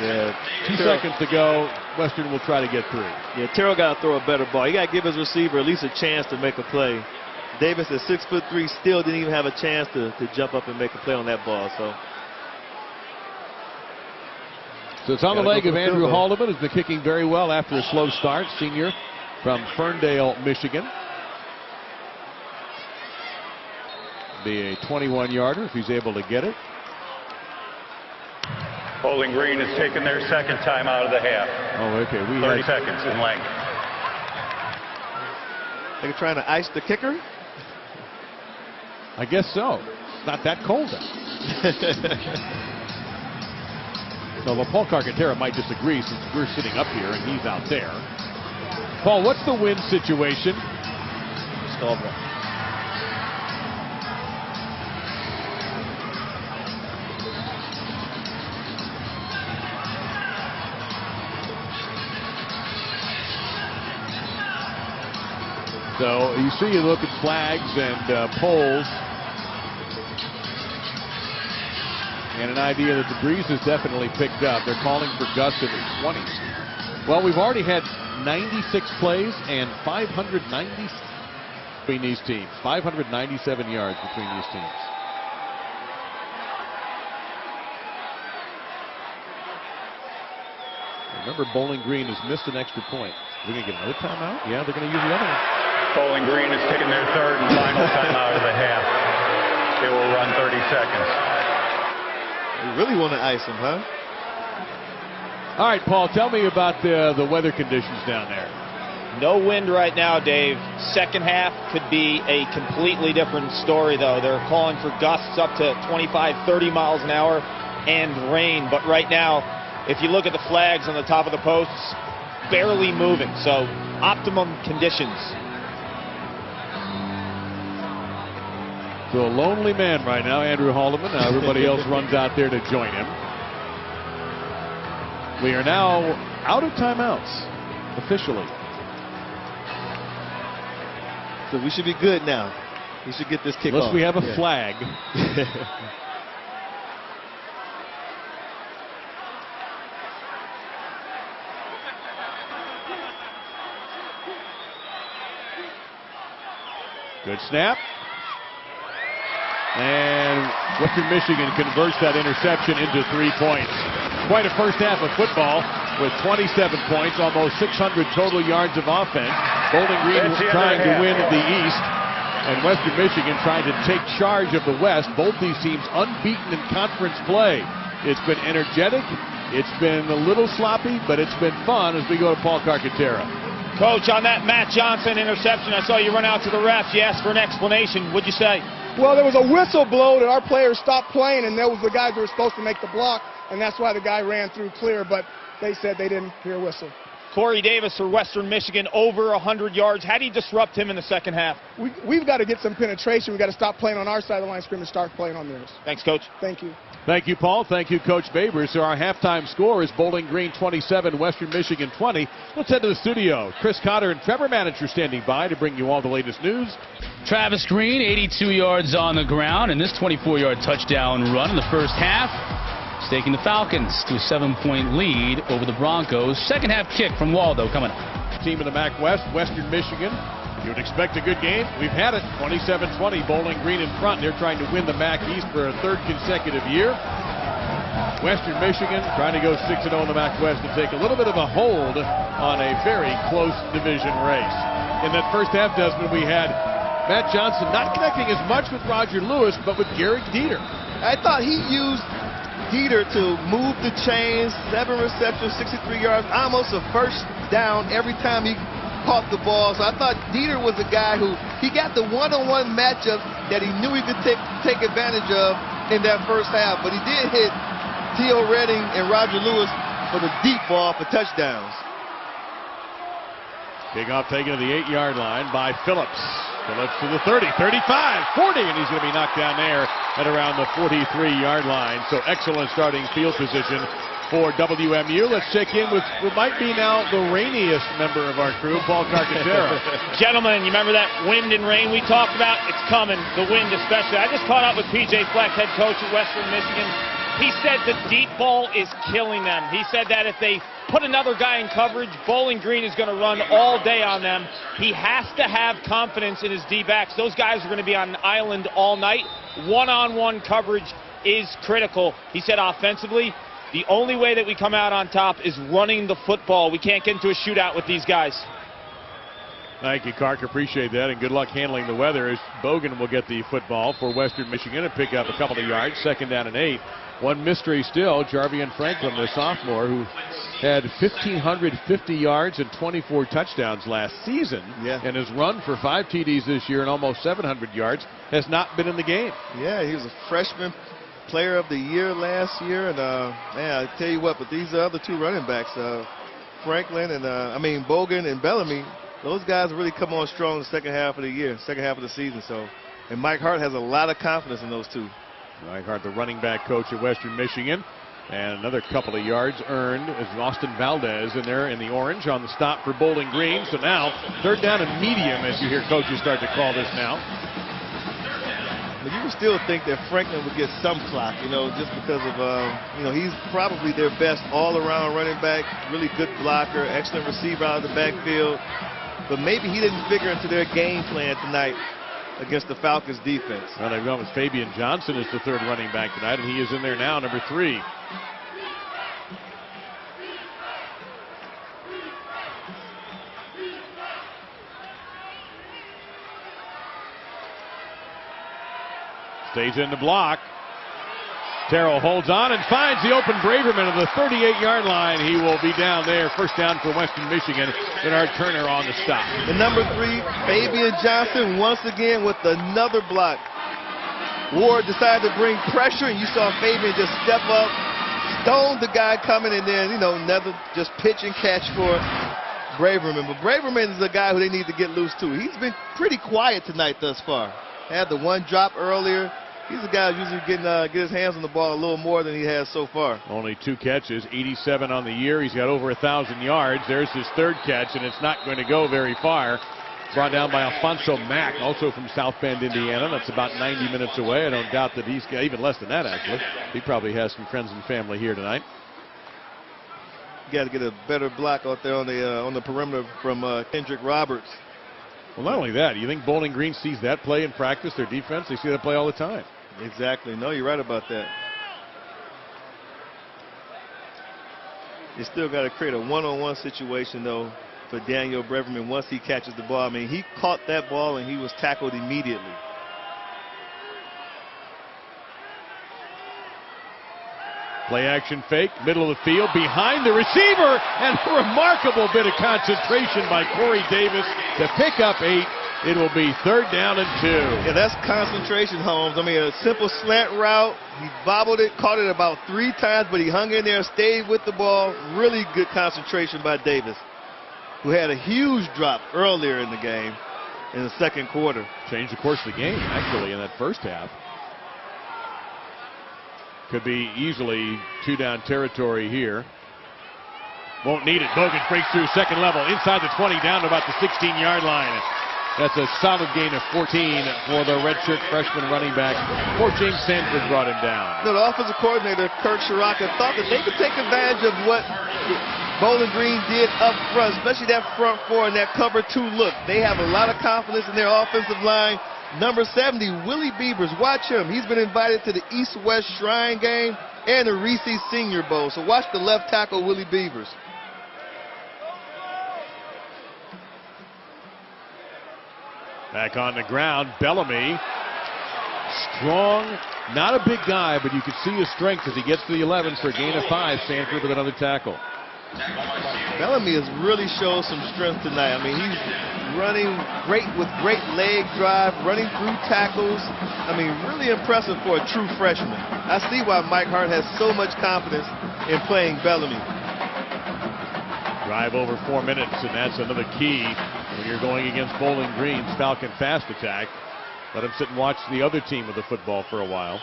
Yeah. 2 seconds to go. Western will try to get through. Yeah, Terrell got to throw a better ball. He got to give his receiver at least a chance to make a play. Davis at 6'3" still didn't even have a chance to jump up and make a play on that ball. So it's on the leg of Andrew Haldeman, who's been kicking very well after a slow start. Senior from Ferndale, Michigan. Be a 21-yarder if he's able to get it. Bowling Green has taken their second time out of the half. Oh, okay. 30 seconds in length. They're trying to ice the kicker? I guess so. It's not that cold out. No, well, Paul Carcaterra might disagree since we're sitting up here and he's out there. Paul, what's the wind situation? Stall run. So you see, you look at flags and poles, and an idea that the breeze has definitely picked up. They're calling for gusts in the 20s. Well, we've already had 96 plays and 590 between these teams. 597 yards between these teams. Remember, Bowling Green has missed an extra point. We're going to get another timeout? Yeah, they're going to use the other one. Bowling Green has taken their third and final timeout of the half. They will run 30 seconds. You really want to ice them, huh? All right, Paul, tell me about the weather conditions down there. No wind right now, Dave. Second half could be a completely different story, though. They're calling for gusts up to 25, 30 miles an hour and rain. But right now, if you look at the flags on the top of the posts, barely moving. So optimum conditions. So a lonely man right now, Andrew Haldeman. Everybody else runs out there to join him. We are now out of timeouts, officially. So we should be good now. We should get this kick off. Unless we have a flag. Good snap. And Western Michigan converts that interception into 3 points. Quite a first half of football with 27 points, almost 600 total yards of offense. Bowling Green trying to win the East, and Western Michigan trying to take charge of the West. Both these teams unbeaten in conference play. It's been energetic. It's been a little sloppy, but it's been fun as we go to Paul Carcaterra. Coach, on that Matt Johnson interception, I saw you run out to the refs. You asked for an explanation. What'd you say? Well, there was a whistle blow that our players stopped playing, and there was the guys that were supposed to make the block, and that's why the guy ran through clear, but they said they didn't hear a whistle. Corey Davis for Western Michigan, over 100 yards. How do you disrupt him in the second half? We've got to get some penetration. We've got to stop playing on our side of the line of scrimmage, start playing on theirs. Thanks, Coach. Thank you. Thank you, Paul. Thank you, Coach Babers. So our halftime score is Bowling Green 27, Western Michigan 20. Let's head to the studio. Chris Cotter and Trevor Manager standing by to bring you all the latest news. Travis Green, 82 yards on the ground, and this 24-yard touchdown run in the first half, staking the Falcons to a 7-point lead over the Broncos. Second half kick from Waldo coming up. Team in the MAC West, Western Michigan. You would expect a good game. We've had it. 27-20, Bowling Green in front. They're trying to win the MAC East for a third consecutive year. Western Michigan trying to go 6-0 in the MAC West and take a little bit of a hold on a very close division race. In that first half, Desmond, we had Matt Johnson not connecting as much with Roger Lewis, but with Garrett Dieter. I thought he used Dieter to move the chains, 7 receptions, 63 yards, almost a first down every time he caught the ball. So I thought Dieter was a guy who, he got the one-on-one matchup that he knew he could take advantage of in that first half. But he did hit T.O. Redding and Roger Lewis for the deep ball for touchdowns. Kickoff taken to the 8-yard line by Phillips. Phillips to the 30, 35, 40, and he's going to be knocked down there at around the 43-yard line. So excellent starting field position for WMU. Let's check in with what might be now the rainiest member of our crew, Paul Carcaterra. Gentlemen, you remember that wind and rain we talked about? It's coming, the wind especially. I just caught up with P.J. Fleck, head coach at Western Michigan. He said the deep ball is killing them. He said that if they put another guy in coverage, Bowling Green is going to run all day on them. He has to have confidence in his D-backs. Those guys are going to be on an island all night. One-on-one coverage is critical. He said offensively, the only way that we come out on top is running the football. We can't get into a shootout with these guys. Thank you, Clark. Appreciate that, and good luck handling the weather as Bogan will get the football for Western Michigan and pick up a couple of yards, 2nd down and 8. One mystery still, Jarvian Franklin, the sophomore, who had 1,550 yards and 24 touchdowns last season, and has run for 5 TDs this year and almost 700 yards, has not been in the game. Yeah, he was a freshman player of the year last year, and man, I tell you what, but these other 2 running backs, Franklin and Bogan and Bellamy, those guys really come on strong in the second half of the year, second half of the season. So, and Mike Hart has a lot of confidence in those 2. Mike Hart, the running back coach at Western Michigan. And another couple of yards earned as Austin Valdez in there in the orange on the stop for Bowling Green. So now 3rd down and medium as you hear coaches start to call this now. But you would still think that Franklin would get some clock, just because of, he's probably their best all-around running back, really good blocker, excellent receiver out of the backfield. But maybe he didn't figure into their game plan tonight against the Falcons defense. Well, they've gone with Fabian Johnson as the 3rd running back tonight, and he is in there now, number 3. Stays in the block. Terrell holds on and finds the open Braverman at the 38-yard line. He will be down there. First down for Western Michigan. Bernard Turner on the stop. The number 3, Fabian Johnson, once again with another block. Ward decided to bring pressure, and you saw Fabian just step up, stone the guy coming, and then, another just pitch and catch for Braverman. But Braverman is a guy who they need to get loose to. He's been pretty quiet tonight thus far. Had the 1 drop earlier. He's a guy who's usually get his hands on the ball a little more than he has so far. Only 2 catches, 87 on the year. He's got over 1,000 yards. There's his 3rd catch, and it's not going to go very far. Brought down by Alfonso Mack, also from South Bend, Indiana. That's about 90 minutes away. I don't doubt that he's got even less than that, actually. He probably has some friends and family here tonight. You got to get a better block out there on the perimeter from Kendrick Roberts. Well, not only that, you think Bowling Green sees that play in practice, their defense? They see that play all the time. Exactly. No, you're right about that. You still got to create a one-on-one situation, though, for Daniel Braverman once he catches the ball. He caught that ball and he was tackled immediately. Play action fake, middle of the field, behind the receiver, and a remarkable bit of concentration by Corey Davis to pick up 8. It will be 3rd down and 2. Yeah, that's concentration, Holmes. A simple slant route. He bobbled it, caught it about 3 times, but he hung in there, stayed with the ball. Really good concentration by Davis. who had a huge drop earlier in the game in the second quarter. Changed the course of the game, actually, in that first half. Could be easily 2-down territory here. Won't need it. Bogut breaks through second level, inside the 20, down to about the 16-yard line. That's a solid gain of 14 for the redshirt freshman running back. Poor James Sanford brought him down. The offensive coordinator, Kirk Shiraka, thought that they could take advantage of what Bowling Green did up front, especially that front four and that cover 2 look. They have a lot of confidence in their offensive line. Number 70, Willie Beavers. Watch him. He's been invited to the East-West Shrine game and the Reese Senior Bowl. So watch the left tackle, Willie Beavers. Back on the ground, Bellamy. Strong, not a big guy, but you can see his strength as he gets to the 11 for a gain of 5. Sanford with another tackle. Bellamy has really showed some strength tonight. I mean, he's running great with great leg drive, running through tackles. I mean, really impressive for a true freshman. I see why Mike Hart has so much confidence in playing Bellamy. Drive over 4 minutes, and that's another key when you're going against Bowling Green's Falcon fast attack. Let him sit and watch the other team with the football for a while.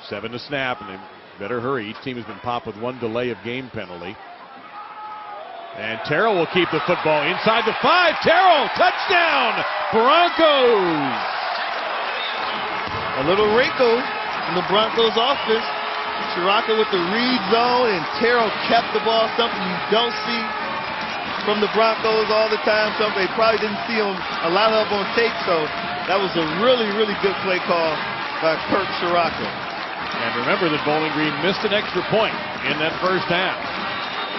7 to snap, and they better hurry. Each team has been popped with 1 delay of game penalty. And Terrell will keep the football inside the 5. Terrell, touchdown, Broncos! A little wrinkle in the Broncos offense. Shiraka with the read zone, and Terrell kept the ball, something you don't see from the Broncos all the time, something they probably didn't see a lot of on tape. So that was a really, really good play call by Kirk Shiraka. And remember that Bowling Green missed an extra point in that first half.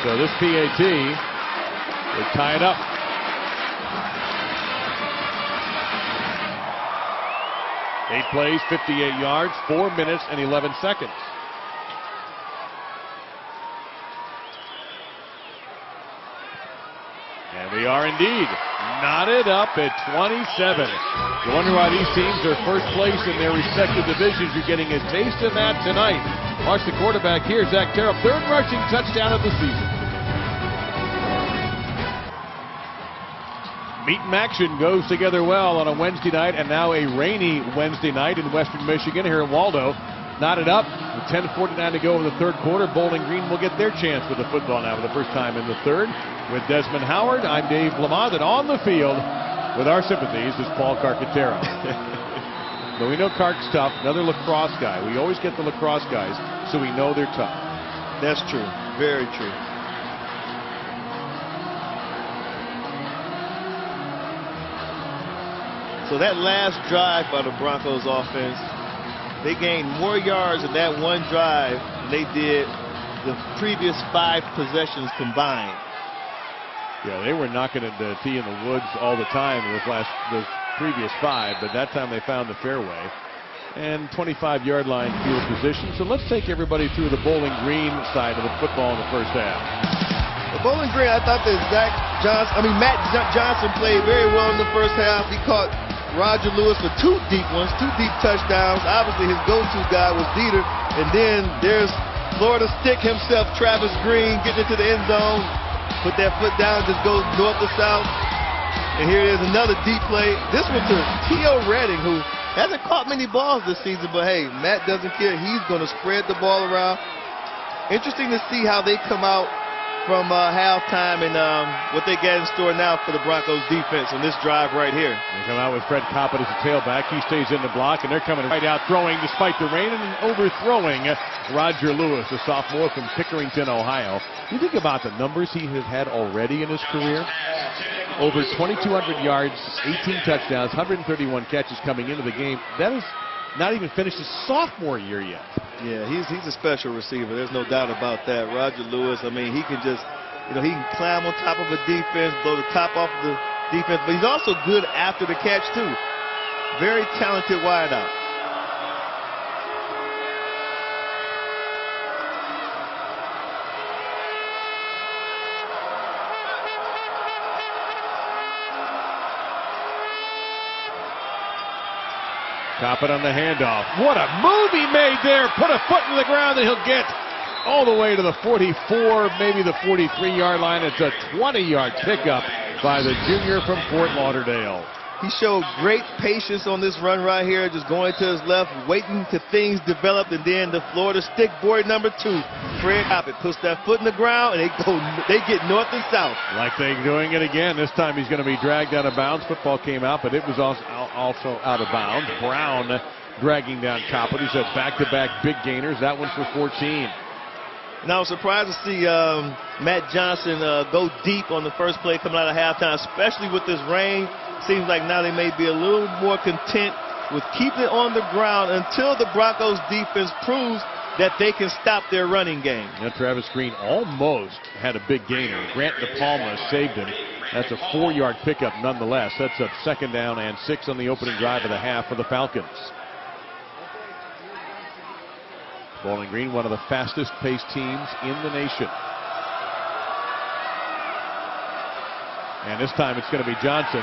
So this PAT would tie it up. Eight plays, 58 yards, 4 minutes and 11 seconds. And we are indeed knotted up at 27. You wonder why these teams are first place in their respective divisions. You're getting a taste of that tonight. Watch the quarterback here, Zach Terrell, 3rd rushing touchdown of the season. Meet and action goes together well on a Wednesday night, and now a rainy Wednesday night in Western Michigan here in Waldo. Knotted up with 10:49 to go in the 3rd quarter. Bowling Green will get their chance with the football now for the first time in the 3rd. With Desmond Howard, I'm Dave Lamont, and on the field with our sympathies is Paul Carcaterra. But we know Cark's tough, another lacrosse guy. We always get the lacrosse guys, so we know they're tough. That's true, very true. So that last drive by the Broncos offense, they gained more yards in that one drive than they did the previous 5 possessions combined. Yeah, they were knocking at the tee in the woods all the time in those previous 5, but that time they found the fairway. And 25-yard line field position. So let's take everybody through the Bowling Green side of the football in the first half. The Bowling Green, I thought that Matt Johnson played very well in the first half. He caught Roger Lewis for 2 deep ones, 2 deep touchdowns. Obviously, his go-to guy was Dieter. And then there's Florida Stick himself, Travis Green, getting into the end zone. Put that foot down, just goes north to south. And here it is, another deep play. This one to T.O. Redding, who hasn't caught many balls this season, but hey, Matt doesn't care. He's going to spread the ball around. Interesting to see how they come out from halftime and what they got in store now for the Broncos defense on this drive right here. They come out with Fred Coppett as a tailback. He stays in the block, and they're coming right out throwing despite the rain and overthrowing Roger Lewis, a sophomore from Pickerington, Ohio. You think about the numbers he has had already in his career. Over 2,200 yards, 18 touchdowns, 131 catches coming into the game. That is not even finished his sophomore year yet. Yeah, he's a special receiver. There's no doubt about that. Roger Lewis, I mean, he can just, he can climb on top of a defense, blow the top off of the defense, but he's also good after the catch, too. Very talented wideout. Coppett on the handoff. What a move he made there. Put a foot in the ground, and he'll get all the way to the 44, maybe the 43-yard line. It's a 20-yard pickup by the junior from Fort Lauderdale. He showed great patience on this run right here, just going to his left, waiting till things develop, and then the Florida stick boy number 2, Fred Coppett, puts that foot in the ground, and they get north and south. Like they're doing it again. This time he's going to be dragged out of bounds. Football came out, but it was also out of bounds. Brown dragging down Coppett. He's had back-to-back big gainers. That one for 14. And I was surprised to see Matt Johnson go deep on the first play coming out of halftime, especially with this rain. Seems like now they may be a little more content with keeping it on the ground until the Broncos defense proves that they can stop their running game. Now Travis Green almost had a big gainer. Grant DePalma saved him. That's a 4-yard pickup nonetheless. That's a 2nd down and 6 on the opening drive of the half for the Falcons. Bowling Green, one of the fastest paced teams in the nation. And this time it's going to be Johnson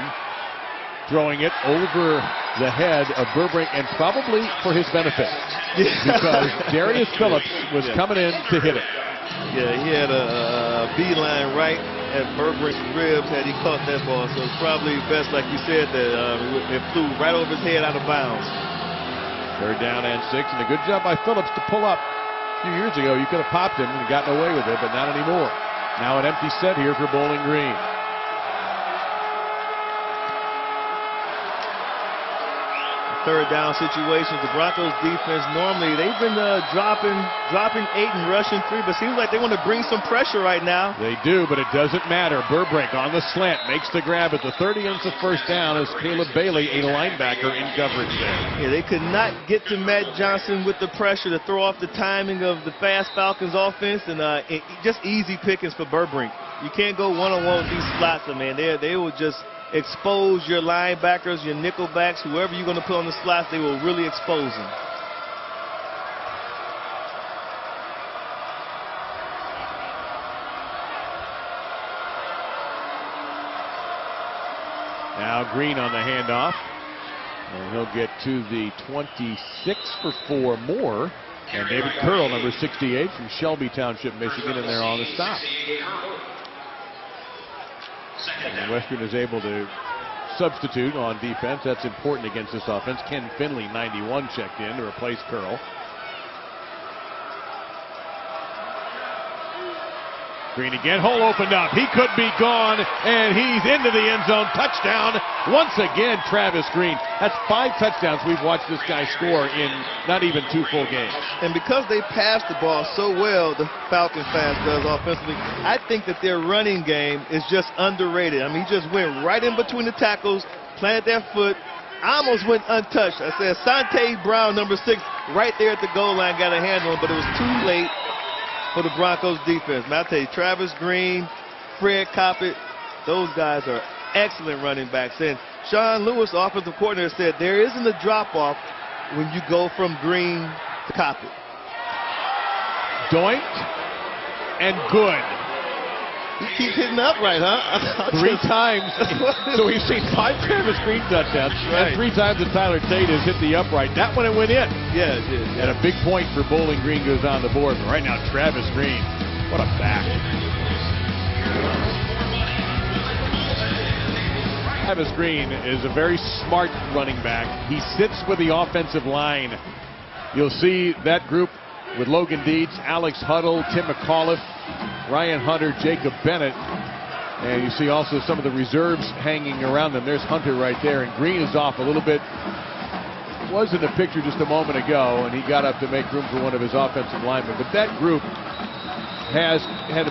throwing it over the head of Burbrink, and probably for his benefit, because Darius Phillips was coming in to hit it. Yeah, he had a beeline right at Burbrink's ribs had he caught that ball, so it's probably best, like you said, that it flew right over his head out of bounds. 3rd down and 6, and a good job by Phillips to pull up. A few years ago, you could have popped him and gotten away with it, but not anymore. Now an empty set here for Bowling Green. 3rd down situations. The Broncos defense normally they've been dropping 8 and rushing 3, but seems like they want to bring some pressure right now. They do, but it doesn't matter. Burbrink on the slant makes the grab at the 30, and it's a 1st down as Caleb Bailey, a linebacker, in coverage there. Yeah, they could not get to Matt Johnson with the pressure to throw off the timing of the fast Falcons offense, and just easy pickings for Burbrink. You can't go one-on-one with these slots, man. They will just expose your linebackers, your nickel backs, whoever you're going to put on the slots, they will really expose them. Now Green on the handoff, and he'll get to the 26 for 4 more. And David Curl, number 68 from Shelby Township, Michigan, in there on the stop. And Western is able to substitute on defense. That's important against this offense. Ken Finley, 91, checked in to replace Curl. Green again, hole opened up. He could be gone, and he's into the end zone. Touchdown once again, Travis Green. That's 5 touchdowns we've watched this guy score in not even 2 full games. And because they pass the ball so well, the Falcon fans does offensively, I think that their running game is just underrated. I mean, he just went right in between the tackles, planted that foot, almost went untouched. I said Sante Brown, number 6, right there at the goal line, got a handle on him, but it was too late for the Broncos defense. Now, I'll tell you, Travis Green, Fred Coppett, those guys are excellent running backs. And Sean Lewis, offensive coordinator, said there isn't a drop-off when you go from Green to Coppett. Doinked and good. He keeps hitting upright, huh? 3 times. So we've seen 5 Travis Green touchdowns, and 3 times that Tyler Tate has hit the upright. That one, it went in. Yeah, it did. Yeah. And a big point for Bowling Green goes on the board. But right now, Travis Green, what a back. Travis Green is a very smart running back. He sits with the offensive line. You'll see that group with Logan Dietz, Alex Huddle, Tim McAuliffe, Ryan Hunter, Jacob Bennett. And you see also some of the reserves hanging around them. There's Hunter right there, and Green is off a little bit. Was in the picture just a moment ago, and he got up to make room for one of his offensive linemen. But that group has had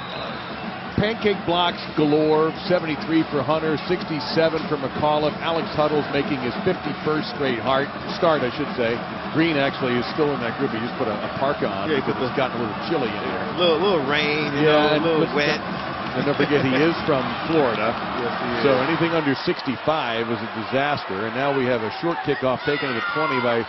pancake blocks galore. 73 for Hunter, 67 for McAuliffe. Alex Huddle's making his 51st straight start, I should say. Green actually is still in that group. He just put a parka on because it's gotten a little chilly in here. A little rain, a little wet. And don't forget, he is from Florida. Yes, he is. So anything under 65 is a disaster. And now we have a short kickoff taken to the 20 by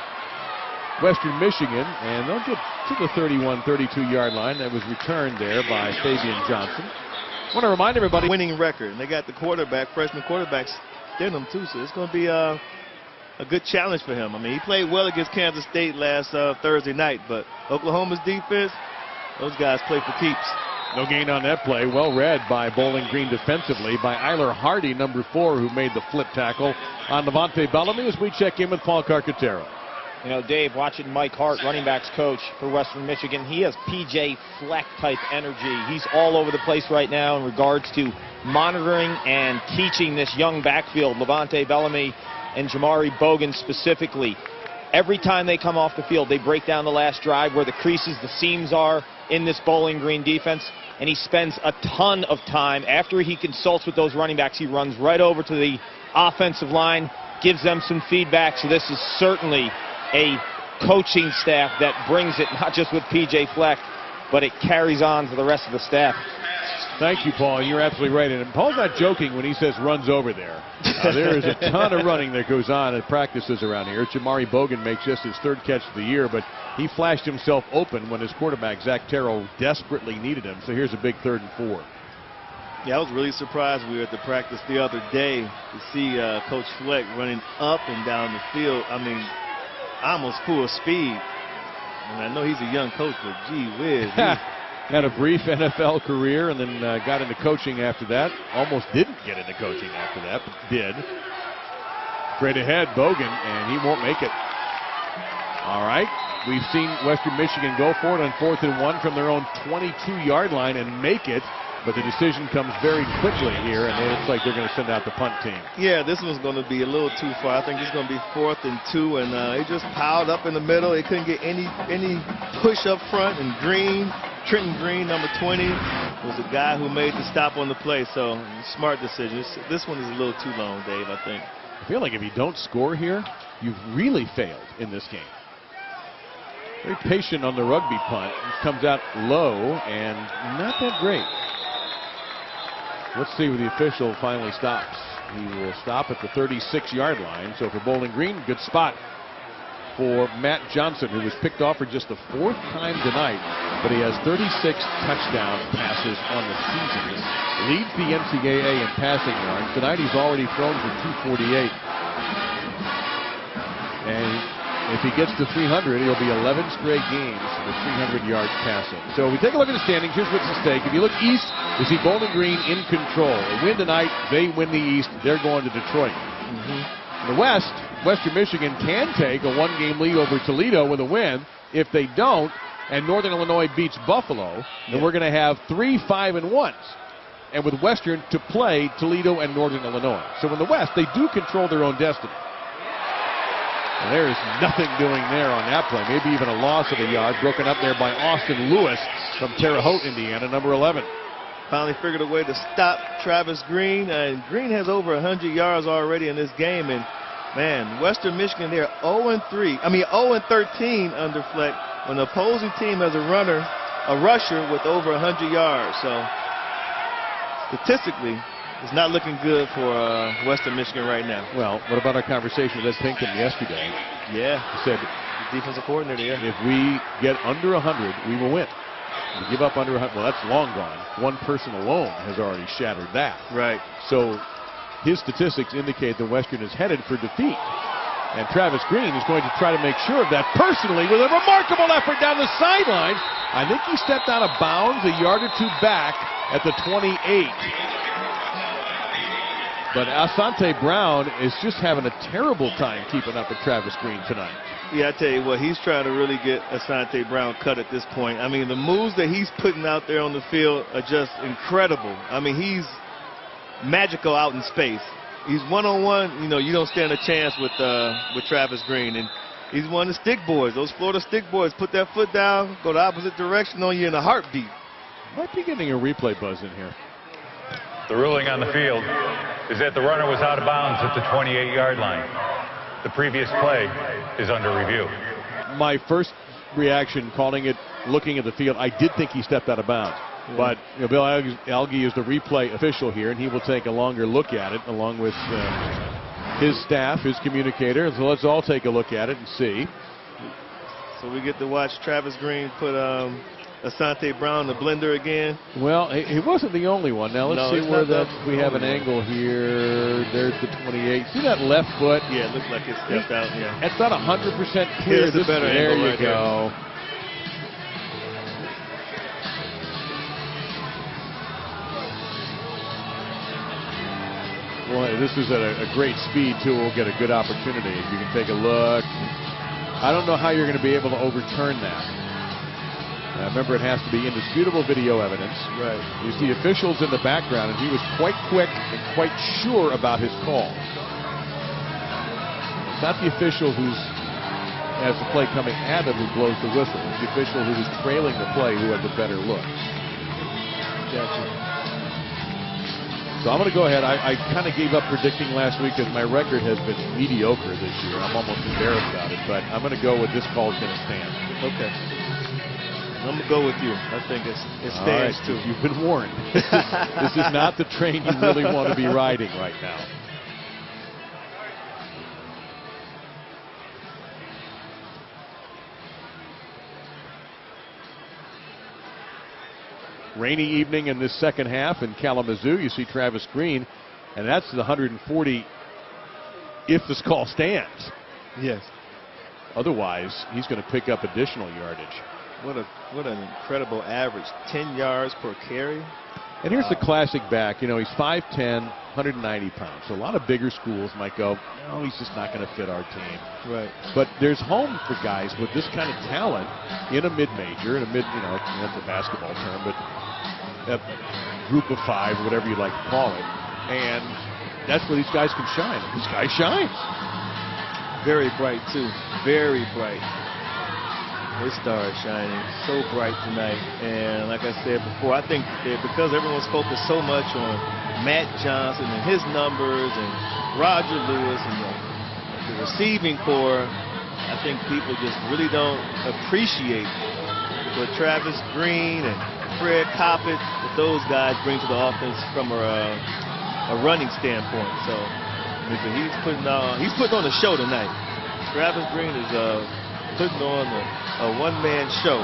Western Michigan. And they'll get to the 31, 32-yard line. That was returned there by Fabian Johnson. I want to remind everybody. Winning record. And they got the quarterback, freshman quarterback, Stenham, too. So it's going to be a good challenge for him. I mean, he played well against Kansas State last Thursday night. But Oklahoma's defense, Those guys play for keeps. No gain on that play. Well read by Bowling Green defensively by Eiler Hardy, number 4, who made the flip tackle on Levante Bellamy as we check in with Paul Carcaterra. You know, Dave, watching Mike Hart, running backs coach for Western Michigan, he has P.J. Fleck type energy. He's all over the place right now in regards to monitoring and teaching this young backfield, Levante Bellamy and Jamari Bogan specifically. Every time they come off the field, they break down the last drive where the creases, the seams are in this Bowling Green defense, and he spends a ton of time. After he consults with those running backs, he runs right over to the offensive line, gives them some feedback. So this is certainly a coaching staff that brings it, not just with P.J. Fleck, but it carries on to the rest of the staff. Thank you, Paul. You're absolutely right. And Paul's not joking when he says runs over there. There is a ton of running that goes on at practices around here. Jamari Bogan makes just his 3rd catch of the year, but he flashed himself open when his quarterback, Zach Terrell, desperately needed him. So here's a big 3rd and 4. Yeah, I was really surprised. We were at the practice the other day to see Coach Fleck running up and down the field. I mean, almost full speed. And I know he's a young coach, but gee whiz. Had a brief NFL career and then got into coaching after that. Almost didn't get into coaching after that, but did. Straight ahead, Bogan, and he won't make it. All right. We've seen Western Michigan go for it on 4th and 1 from their own 22-yard line and make it. But the decision comes very quickly here, and it looks like they're going to send out the punt team. Yeah, this one's going to be a little too far. I think it's going to be 4th and 2, and it just piled up in the middle. They couldn't get any push up front, and Trenton Green, number 20, was the guy who made the stop on the play. So smart decision. This one is a little too long, Dave, I think. I feel like if you don't score here, you've really failed in this game. Very patient on the rugby punt. It comes out low and not that great. Let's see where the official finally stops. He will stop at the 36-yard line. So for Bowling Green, good spot for Matt Johnson, who was picked off for just the 4th time tonight. But he has 36 touchdown passes on the season. Leads the NCAA in passing yards. Tonight he's already thrown for 248. And if he gets to 300, he'll be 11 straight games with 300 yards passing. So we take a look at the standings. Here's what's at stake. If you look east, you see Bowling Green in control. They win tonight. They win the east. They're going to Detroit. In the west, Western Michigan can take a 1-game lead over Toledo with a win. If they don't, and Northern Illinois beats Buffalo, then we're going to have 3 5-1s. And with Western to play Toledo and Northern Illinois. So in the west, they do control their own destiny. And there is nothing doing there on that play. Maybe even a loss of a yard. Broken up there by Austin Lewis from Terre Haute, Indiana, number 11. Finally figured a way to stop Travis Green. And Green has over 100 yards already in this game. And, man, Western Michigan, they're 0-13 under Fleck when the opposing team has a rusher with over 100 yards. So, statistically, it's not looking good for Western Michigan right now. Well, what about our conversation with Ed Pinkham yesterday? Yeah. He said, the defensive coordinator, yeah. If we get under 100, we will win. If we give up under 100, well, that's long gone. One person alone has already shattered that. Right. So his statistics indicate that Western is headed for defeat. And Travis Green is going to try to make sure of that personally with a remarkable effort down the sideline. I think he stepped out of bounds a yard or two back at the 28. But Asante Brown is just having a terrible time keeping up with Travis Green tonight. Yeah, I tell you what, he's trying to really get Asante Brown cut at this point. I mean, the moves that he's putting out there on the field are just incredible. I mean, he's magical out in space. He's one-on-one. You know, you don't stand a chance with Travis Green. And he's one of the stick boys. Those Florida stick boys put that foot down, go the opposite direction on you in a heartbeat. Might be getting a replay buzz in here. The ruling on the field is that the runner was out of bounds at the 28-yard line. The previous play is under review. My first reaction, calling it, looking at the field, I did think he stepped out of bounds. Yeah. But you know, Bill Alge is the replay official here, and he will take a longer look at it, along with his staff, his communicator. So let's all take a look at it and see. So we get to watch Travis Green put Asante Brown in the blender again. Well, he wasn't the only one. Now let's see where we have an angle here. There's the 28. See that left foot? Yeah, it looks like it stepped out. Yeah, it's not 100% clear. Here's the better there angle you right go. Well, this is at a great speed, too. We'll get a good opportunity. You can take a look. I don't know how you're going to be able to overturn that. Remember, it has to be indisputable video evidence. Right. You see officials in the background, and he was quite quick and quite sure about his call. It's not the official who's, as the play coming at him, who blows the whistle. It's the official who was trailing the play who has a better look. Gotcha. So I'm going to go ahead. I kind of gave up predicting last week because my record has been mediocre this year. I'm almost embarrassed about it, but I'm going to go with this call is going to stand. Okay. I'm going to go with you. I think it stands too. You've been warned. This is not the train you really want to be riding right now. Rainy evening in this second half in Kalamazoo. You see Travis Green, and that's the 140 if this call stands. Yes. Otherwise, he's going to pick up additional yardage. What an incredible average. 10 yards per carry. And here's the classic back. You know, he's 5'10", 190 pounds. So a lot of bigger schools might go, no, he's just not going to fit our team. Right. But there's home for guys with this kind of talent in a mid-major, in a mid, you know, that's a basketball term, but a group of five, whatever you like to call it. And that's where these guys can shine. This guy shines. Very bright, too. Very bright. His star is shining so bright tonight. And like I said before, I think that because everyone's focused so much on Matt Johnson and his numbers and Roger Lewis and the receiving core, I think people just really don't appreciate what Travis Green and Fred Coppett, what those guys bring to the offense from a running standpoint. So he's putting on a show tonight. Travis Green is putting on a one-man show.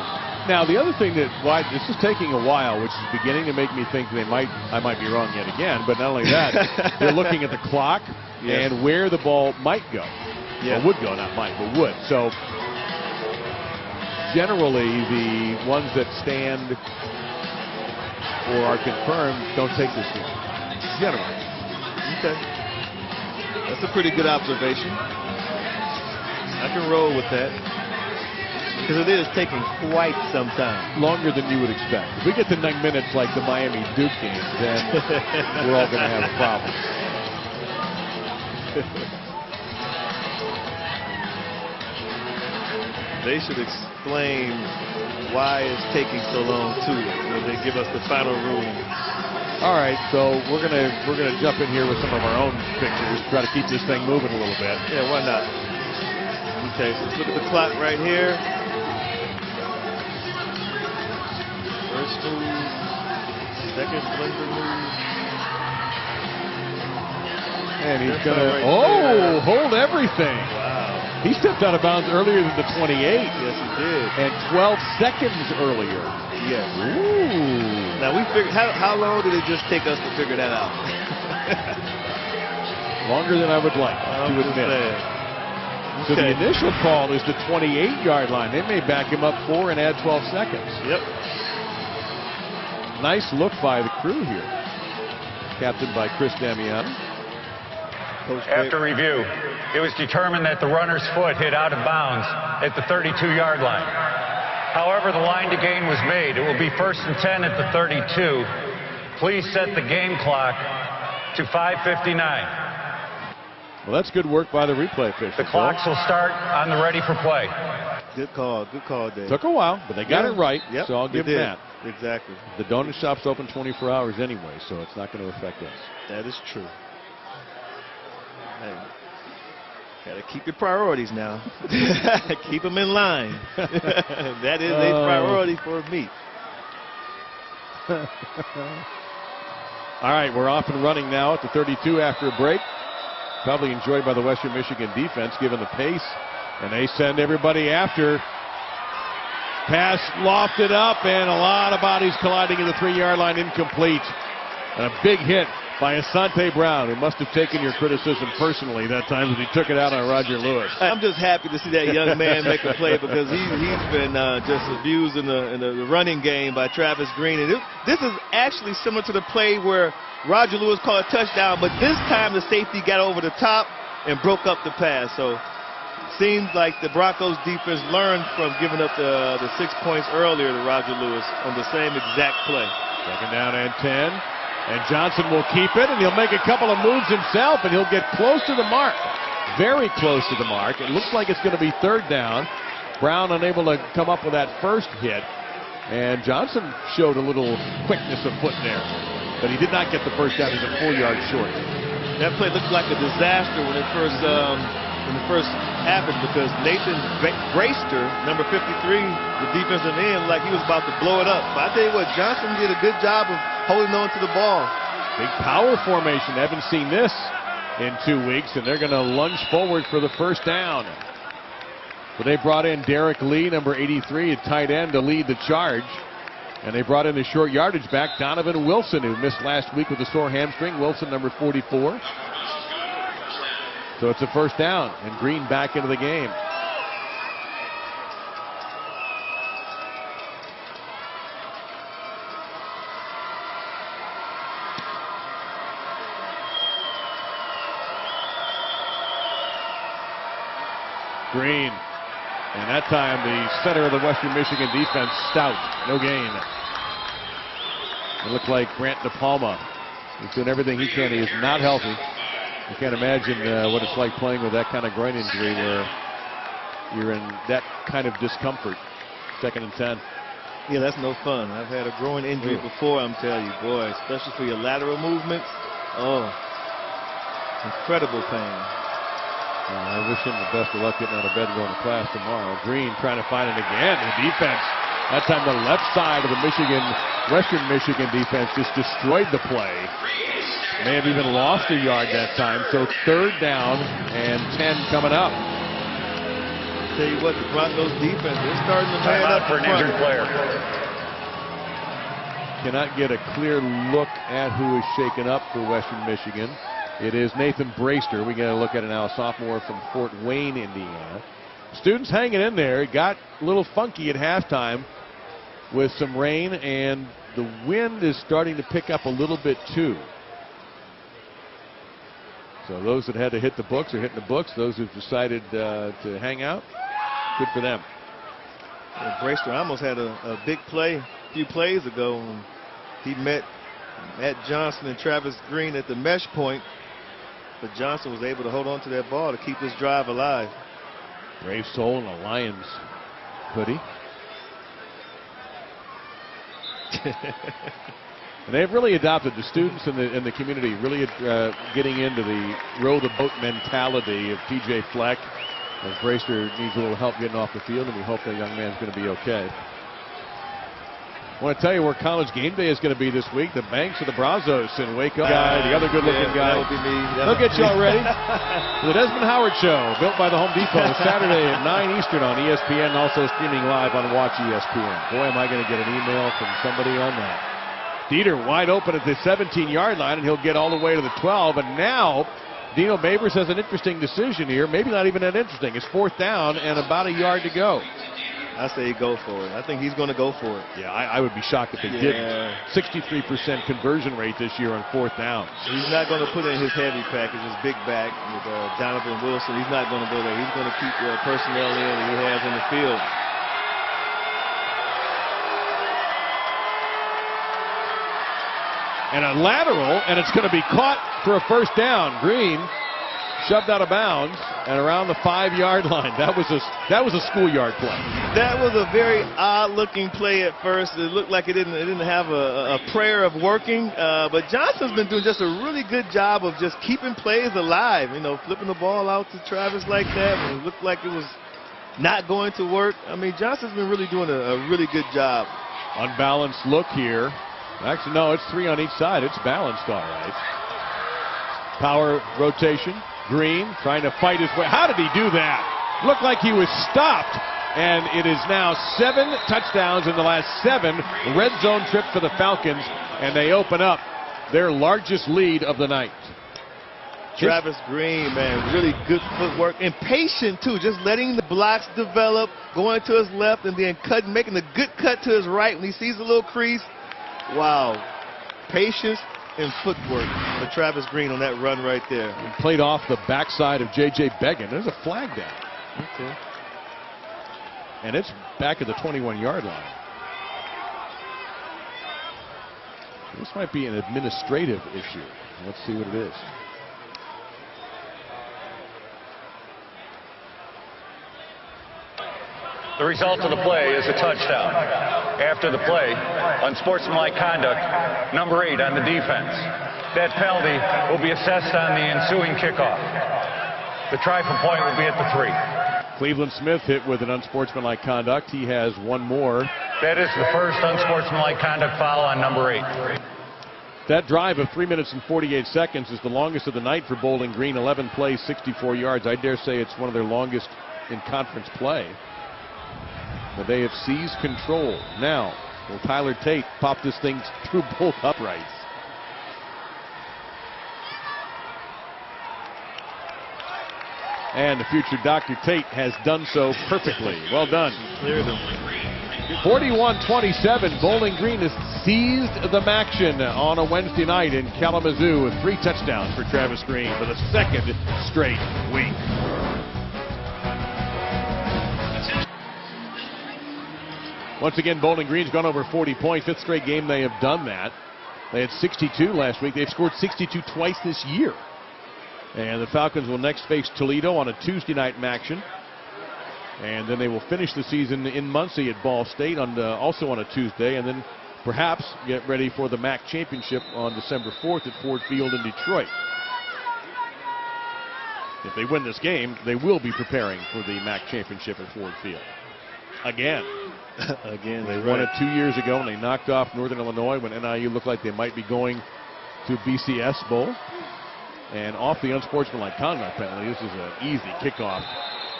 Now, the other thing why this is taking a while, which is beginning to make me think I might be wrong yet again, but not only that, they're looking at the clock and where the ball might go. Or would go, not might, but would. So, generally, the ones that stand or are confirmed don't take this game. Generally. Okay. That's a pretty good observation. I can roll with that. Because it is taking quite some time. Longer than you would expect. If we get to 9 minutes like the Miami-Duke game, then we're all going to have a problem. They should explain why it's taking so long, too, when they give us the final ruling. All right, so we're gonna jump in here with some of our own pictures, try to keep this thing moving a little bit. Yeah, why not? Okay, so let's look at the clock right here. First move, second blender move. And he's gonna hold everything. Wow. He stepped out of bounds earlier than the 28. Yes, he did. And 12 seconds earlier. Yes. Ooh. Now we figured, how long did it just take us to figure that out? Longer than I would like to admit. So the initial call is the 28-yard line. They may back him up 4 and add 12 seconds. Yep. Nice look by the crew here. Captained by Chris Damiano. After review, it was determined that the runner's foot hit out of bounds at the 32-yard line. However, the line to gain was made. It will be 1st and 10 at the 32. Please set the game clock to 5:59. Well, that's good work by the replay official. The clocks will start on the ready for play. Good call, Dave. Took a while, but they got it right, yep, so I'll give them that. Exactly. The donut shop's open 24 hours anyway, so it's not going to affect us. That is true. Hey, gotta keep your priorities now. Keep them in line. That is a priority for me. All right, we're off and running now at the 32 after a break. Probably enjoyed by the Western Michigan defense given the pace. And they send everybody after. Pass lofted up and a lot of bodies colliding in the 3-yard line, incomplete. And a big hit by Asante Brown, who must have taken your criticism personally that time as he took it out on Roger Lewis. I'm just happy to see that young man make a play because he's been just abused in the running game by Travis Green. And this is actually similar to the play where Roger Lewis called a touchdown, but this time the safety got over the top and broke up the pass. So it seems like the Broncos defense learned from giving up the 6 points earlier to Roger Lewis on the same exact play. Second down and 10. And Johnson will keep it, and he'll make a couple of moves himself, and he'll get close to the mark. Very close to the mark. It looks like it's going to be third down. Brown unable to come up with that first hit. And Johnson showed a little quickness of foot there. But he did not get the first down. He's a 4 yard short. That play looked like a disaster when it first happened because Nathan Braister, number 53, the defensive end, like he was about to blow it up. But I tell you what, Johnson did a good job of holding on to the ball. Big power formation. Haven't seen this in 2 weeks, and they're going to lunge forward for the first down. So they brought in Derek Lee, number 83, at tight end to lead the charge. And they brought in the short yardage back, Donovan Wilson, who missed last week with a sore hamstring. Wilson, number 44. So it's a first down, and Green back into the game. Green. And that time the center of the Western Michigan defense, stout, no gain. It looked like Grant DePalma. He's doing everything he can. He is not healthy. I can't imagine what it's like playing with that kind of groin injury where you're in that kind of discomfort. Second and 10. Yeah, that's no fun. I've had a groin injury before, I'm telling you, boy, especially for your lateral movements. Oh, incredible pain. I wish him the best of luck getting out of bed and going to class tomorrow. Green trying to find it again. The defense, that time the left side of the Western Michigan defense just destroyed the play. May have even lost a yard that time. So third down and 10 coming up. Tell you what, the Broncos defense, they're starting to man up for an injured player. Cannot get a clear look at who is shaken up for Western Michigan. It is Nathan Braister. We got to look at it now, a sophomore from Fort Wayne, Indiana. Students hanging in there. It got a little funky at halftime with some rain, and the wind is starting to pick up a little bit too. So those that had to hit the books are hitting the books. Those who've decided to hang out, good for them. Well, Braister almost had a big play a few plays ago when he met Matt Johnson and Travis Green at the mesh point. But Johnson was able to hold on to that ball to keep this drive alive. Brave soul in a Lions hoodie. And they've really adopted, the students in the community, really getting into the row the boat mentality of TJ Fleck. As Braister needs a little help getting off the field, and we hope that young man's going to be okay. I want to tell you where College Game Day is going to be this week. The Banks of the Brazos in Waco. The other good-looking guy. That would be me. They'll get you all ready for the Desmond Howard Show, built by the Home Depot, Saturday at 9 Eastern on ESPN, and also streaming live on Watch ESPN. Boy, am I going to get an email from somebody on that. Dieter wide open at the 17-yard line, and he'll get all the way to the 12. And now Dino Babers has an interesting decision here. Maybe not even that interesting. It's fourth down and about a yard to go. I say go for it. I think he's going to go for it. Yeah, I would be shocked if they didn't. 63% conversion rate this year on fourth down. He's not going to put in his heavy package, his big back with Donovan Wilson. He's not going to go there. He's going to keep the personnel in that he has in the field. And a lateral, and it's going to be caught for a first down. Green shoved out of bounds and around the 5-yard line. That was a schoolyard play. That was a very odd-looking play at first. It looked like it didn't have a prayer of working. But Johnson's been doing just a really good job of just keeping plays alive. You know, flipping the ball out to Travis like that when it looked like it was not going to work. I mean, Johnson's been really doing a really good job. Unbalanced look here. Actually, no, it's 3 on each side. It's balanced all right. Power rotation. Green trying to fight his way. How did he do that? Looked like he was stopped. And it is now 7 touchdowns in the last 7 red zone trips for the Falcons. And they open up their largest lead of the night. Travis Green, man, really good footwork and patient too, just letting the blocks develop, going to his left and then making a good cut to his right when he sees a little crease. Wow, patience and footwork for Travis Green on that run right there. And played off the backside of J.J. Beggin. There's a flag down. Okay. And it's back at the 21-yard line. This might be an administrative issue. Let's see what it is. The result of the play is a touchdown. After the play, unsportsmanlike conduct, number 8 on the defense. That penalty will be assessed on the ensuing kickoff. The try for point will be at the 3. Cleveland Smith hit with an unsportsmanlike conduct. He has one more. That is the first unsportsmanlike conduct foul on number 8. That drive of 3 minutes and 48 seconds is the longest of the night for Bowling Green. 11 plays, 64 yards. I dare say it's one of their longest in conference play. But they have seized control. Now, will Tyler Tate pop this thing through both uprights? And the future Dr. Tate has done so perfectly. Well done. 41-27. Bowling Green has seized the action on a Wednesday night in Kalamazoo with 3 touchdowns for Travis Green for the second straight week. Once again, Bowling Green's gone over 40 points. 5th straight game they have done that. They had 62 last week. They've scored 62 twice this year. And the Falcons will next face Toledo on a Tuesday night action. And then they will finish the season in Muncie at Ball State also on a Tuesday. And then perhaps get ready for the MAC championship on December 4th at Ford Field in Detroit. If they win this game, they will be preparing for the MAC championship at Ford Field. Again. Again, they won it 2 years ago, and they knocked off Northern Illinois when NIU looked like they might be going to BCS Bowl. And off the unsportsmanlike conduct penalty, this is an easy kickoff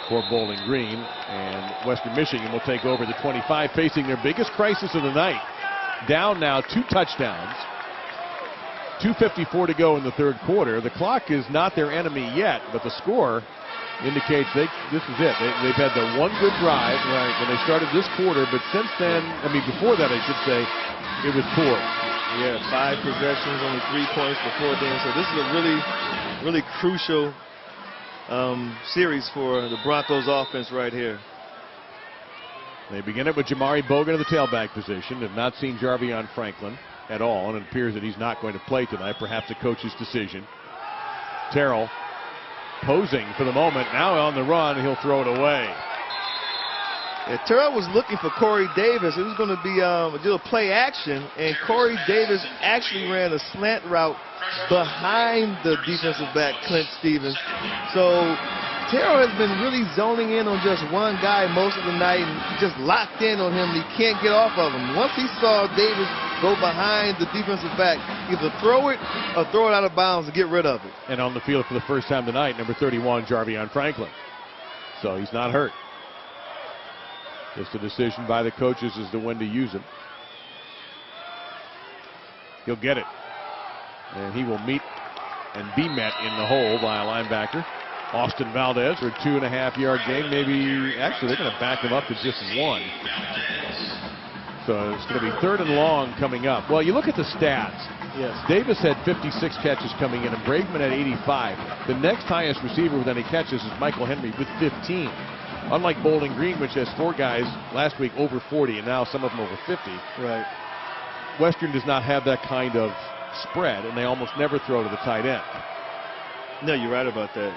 for Bowling Green. And Western Michigan will take over the 25, facing their biggest crisis of the night. Down now 2 touchdowns. 2:54 to go in the third quarter. The clock is not their enemy yet, but the score indicates this is it. They've had the one good drive when they started this quarter, but since then, before that, I should say, it was poor. Yeah, 5 possessions, only 3 points before then. So this is a really, really crucial series for the Broncos offense right here. They begin it with Jamari Bogan in the tailback position. Have not seen Jarvion Franklin at all, and it appears that he's not going to play tonight, perhaps a coach's decision. Terrell posing for the moment, now on the run, he'll throw it away. Yeah, Terrell was looking for Corey Davis. It was going to be do a play action, and Corey Davis actually ran a slant route behind the defensive back, Clint Stevens. So Terrell has been really zoning in on just one guy most of the night and just locked in on him. He can't get off of him. Once he saw Davis go behind the defensive back, either throw it or throw it out of bounds to get rid of it. And on the field for the first time tonight, number 31, Jarvion Franklin. So he's not hurt. Just a decision by the coaches as to when to use him. He'll get it. And he will meet and be met in the hole by a linebacker. Austin Valdez for a 2.5-yard gain. Maybe, actually, they're going to back him up to just 1. So it's going to be 3rd and long coming up. Well, you look at the stats. Yes. Davis had 56 catches coming in, and Braveman had 85. The next highest receiver with any catches is Michael Henry with 15. Unlike Bowling Green, which has 4 guys last week over 40, and now some of them over 50. Right. Western does not have that kind of spread, and they almost never throw to the tight end. No, you're right about that.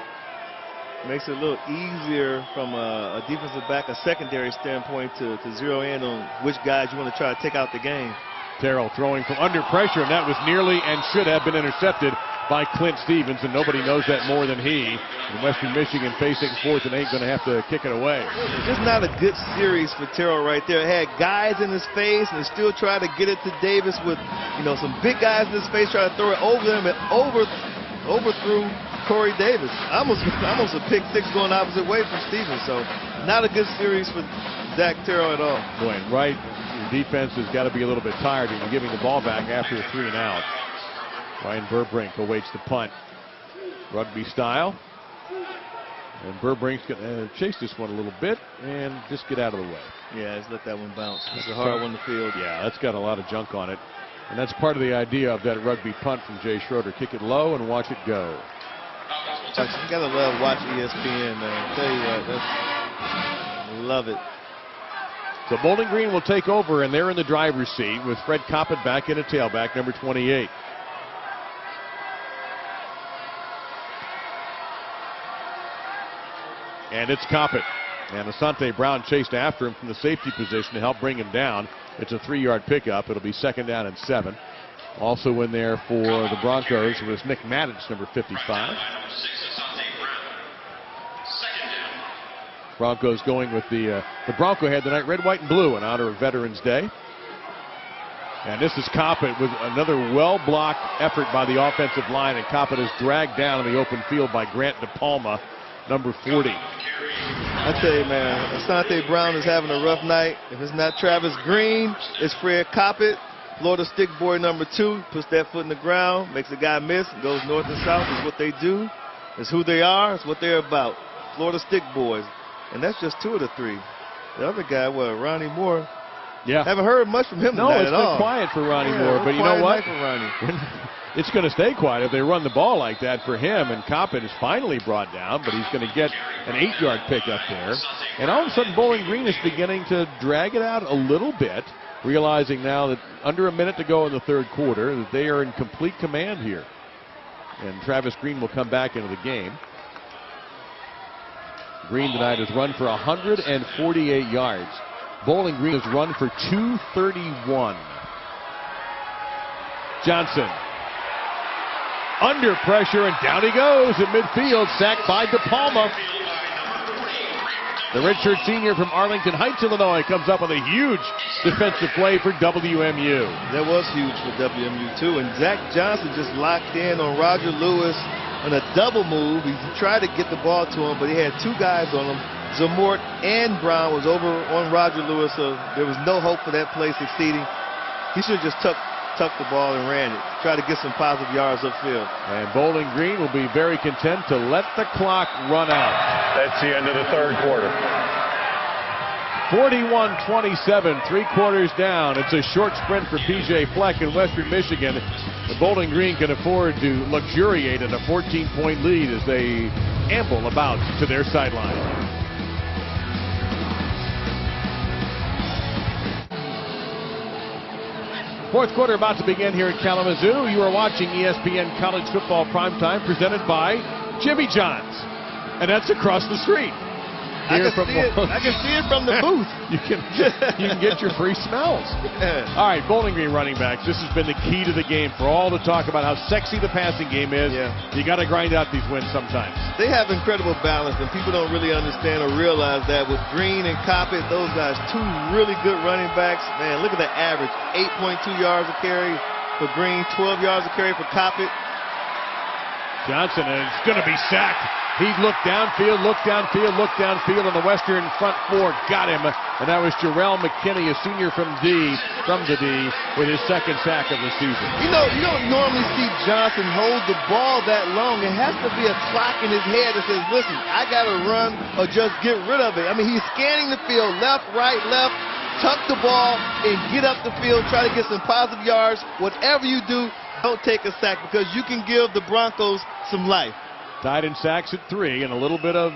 Makes it a little easier from a defensive back, a secondary standpoint to zero in on which guys you want to try to take out the game. Terrell throwing from under pressure, and that was nearly and should have been intercepted by Clint Stevens, and nobody knows that more than he. And Western Michigan facing 4th and 8, going to have to kick it away. Just not a good series for Terrell right there. Had guys in his face and still try to get it to Davis with, some big guys in his face, try to throw it over them and overthrew Corey Davis. Almost a pick 6 going the opposite way from Stevens. So not a good series for Zach Terrell at all. Boy, right, your defense has got to be a little bit tired when you're giving the ball back after a 3 and out. Ryan Burbrink awaits the punt. Rugby style. And Burbrink's going to chase this one a little bit and just get out of the way. Yeah, just let that one bounce. It's a hard one to field. Yeah, that's got a lot of junk on it. And that's part of the idea of that rugby punt from Jay Schroeder. Kick it low and watch it go. You got to love watching ESPN, man. I'll tell you what, I love it. So Bowling Green will take over, and they're in the driver's seat with Fred Coppett back in at tailback, number 28. And it's Coppett. And Asante Brown chased after him from the safety position to help bring him down. It's a 3-yard pickup. It'll be 2nd down and 7. Also in there for the Broncos was Nick Maddox, number 55. Broncos going with the Bronco head tonight, red, white, and blue in honor of Veterans Day. And this is Coppett with another well-blocked effort by the offensive line, and Coppett is dragged down in the open field by Grant DePalma, number 40. I tell you, man, Asante Brown is having a rough night. If it's not Travis Green, it's Fred Coppett. Florida stick boy number 2, puts that foot in the ground, makes a guy miss, goes north and south. It's what they do. It's who they are. It's what they're about. Florida stick boys. And that's just 2 of the 3. The other guy, Ronnie Moore. Yeah. Haven't heard much from him tonight at all. No, it's been quiet for Ronnie Moore. But you know what? For Ronnie. It's going to stay quiet if they run the ball like that for him. And Coppett is finally brought down, but he's going to get an 8-yard pickup there. And all of a sudden, Bowling Green is beginning to drag it out a little bit, realizing now that under a minute to go in the 3rd quarter, that they are in complete command here. And Travis Green will come back into the game. Green tonight has run for 148 yards. Bowling Green has run for 231. Johnson under pressure, and down he goes at midfield, sacked by DePalma. The redshirt senior from Arlington Heights, Illinois, comes up with a huge defensive play for WMU. That was huge for WMU, too. And Zach Johnson just locked in on Roger Lewis on a double move. He tried to get the ball to him, but he had 2 guys on him. Zamort and Brown was over on Roger Lewis, so there was no hope for that play succeeding. He should have just tucked the ball and ran it. Try to get some positive yards upfield. And Bowling Green will be very content to let the clock run out. That's the end of the 3rd quarter. 41-27, 3 quarters down. It's a short sprint for P.J. Fleck in Western Michigan. The Bowling Green can afford to luxuriate in a 14-point lead as they amble about to their sideline. Fourth quarter about to begin here at Kalamazoo. You are watching ESPN College Football Primetime presented by Jimmy John's. And that's across the street. I can see it from the booth. you can get your free smells. All right, Bowling Green running backs. This has been the key to the game for all the talk about how sexy the passing game is. Yeah. You got to grind out these wins sometimes. They have incredible balance, and people don't really understand or realize that with Green and Coppett, those guys, 2 really good running backs. Man, look at the average. 8.2 yards a carry for Green, 12 yards a carry for Coppett. Johnson is going to be sacked. He looked downfield on the Western front 4. Got him. And that was Jarrell McKinney, a senior from the D, with his 2nd sack of the season. You know, you don't normally see Johnson hold the ball that long. It has to be a clock in his head that says, listen, I got to run or just get rid of it. I mean, he's scanning the field, left, right, left. Tuck the ball and get up the field. Try to get some positive yards. Whatever you do, don't take a sack because you can give the Broncos some life. Tied in sacks at 3 and a little bit of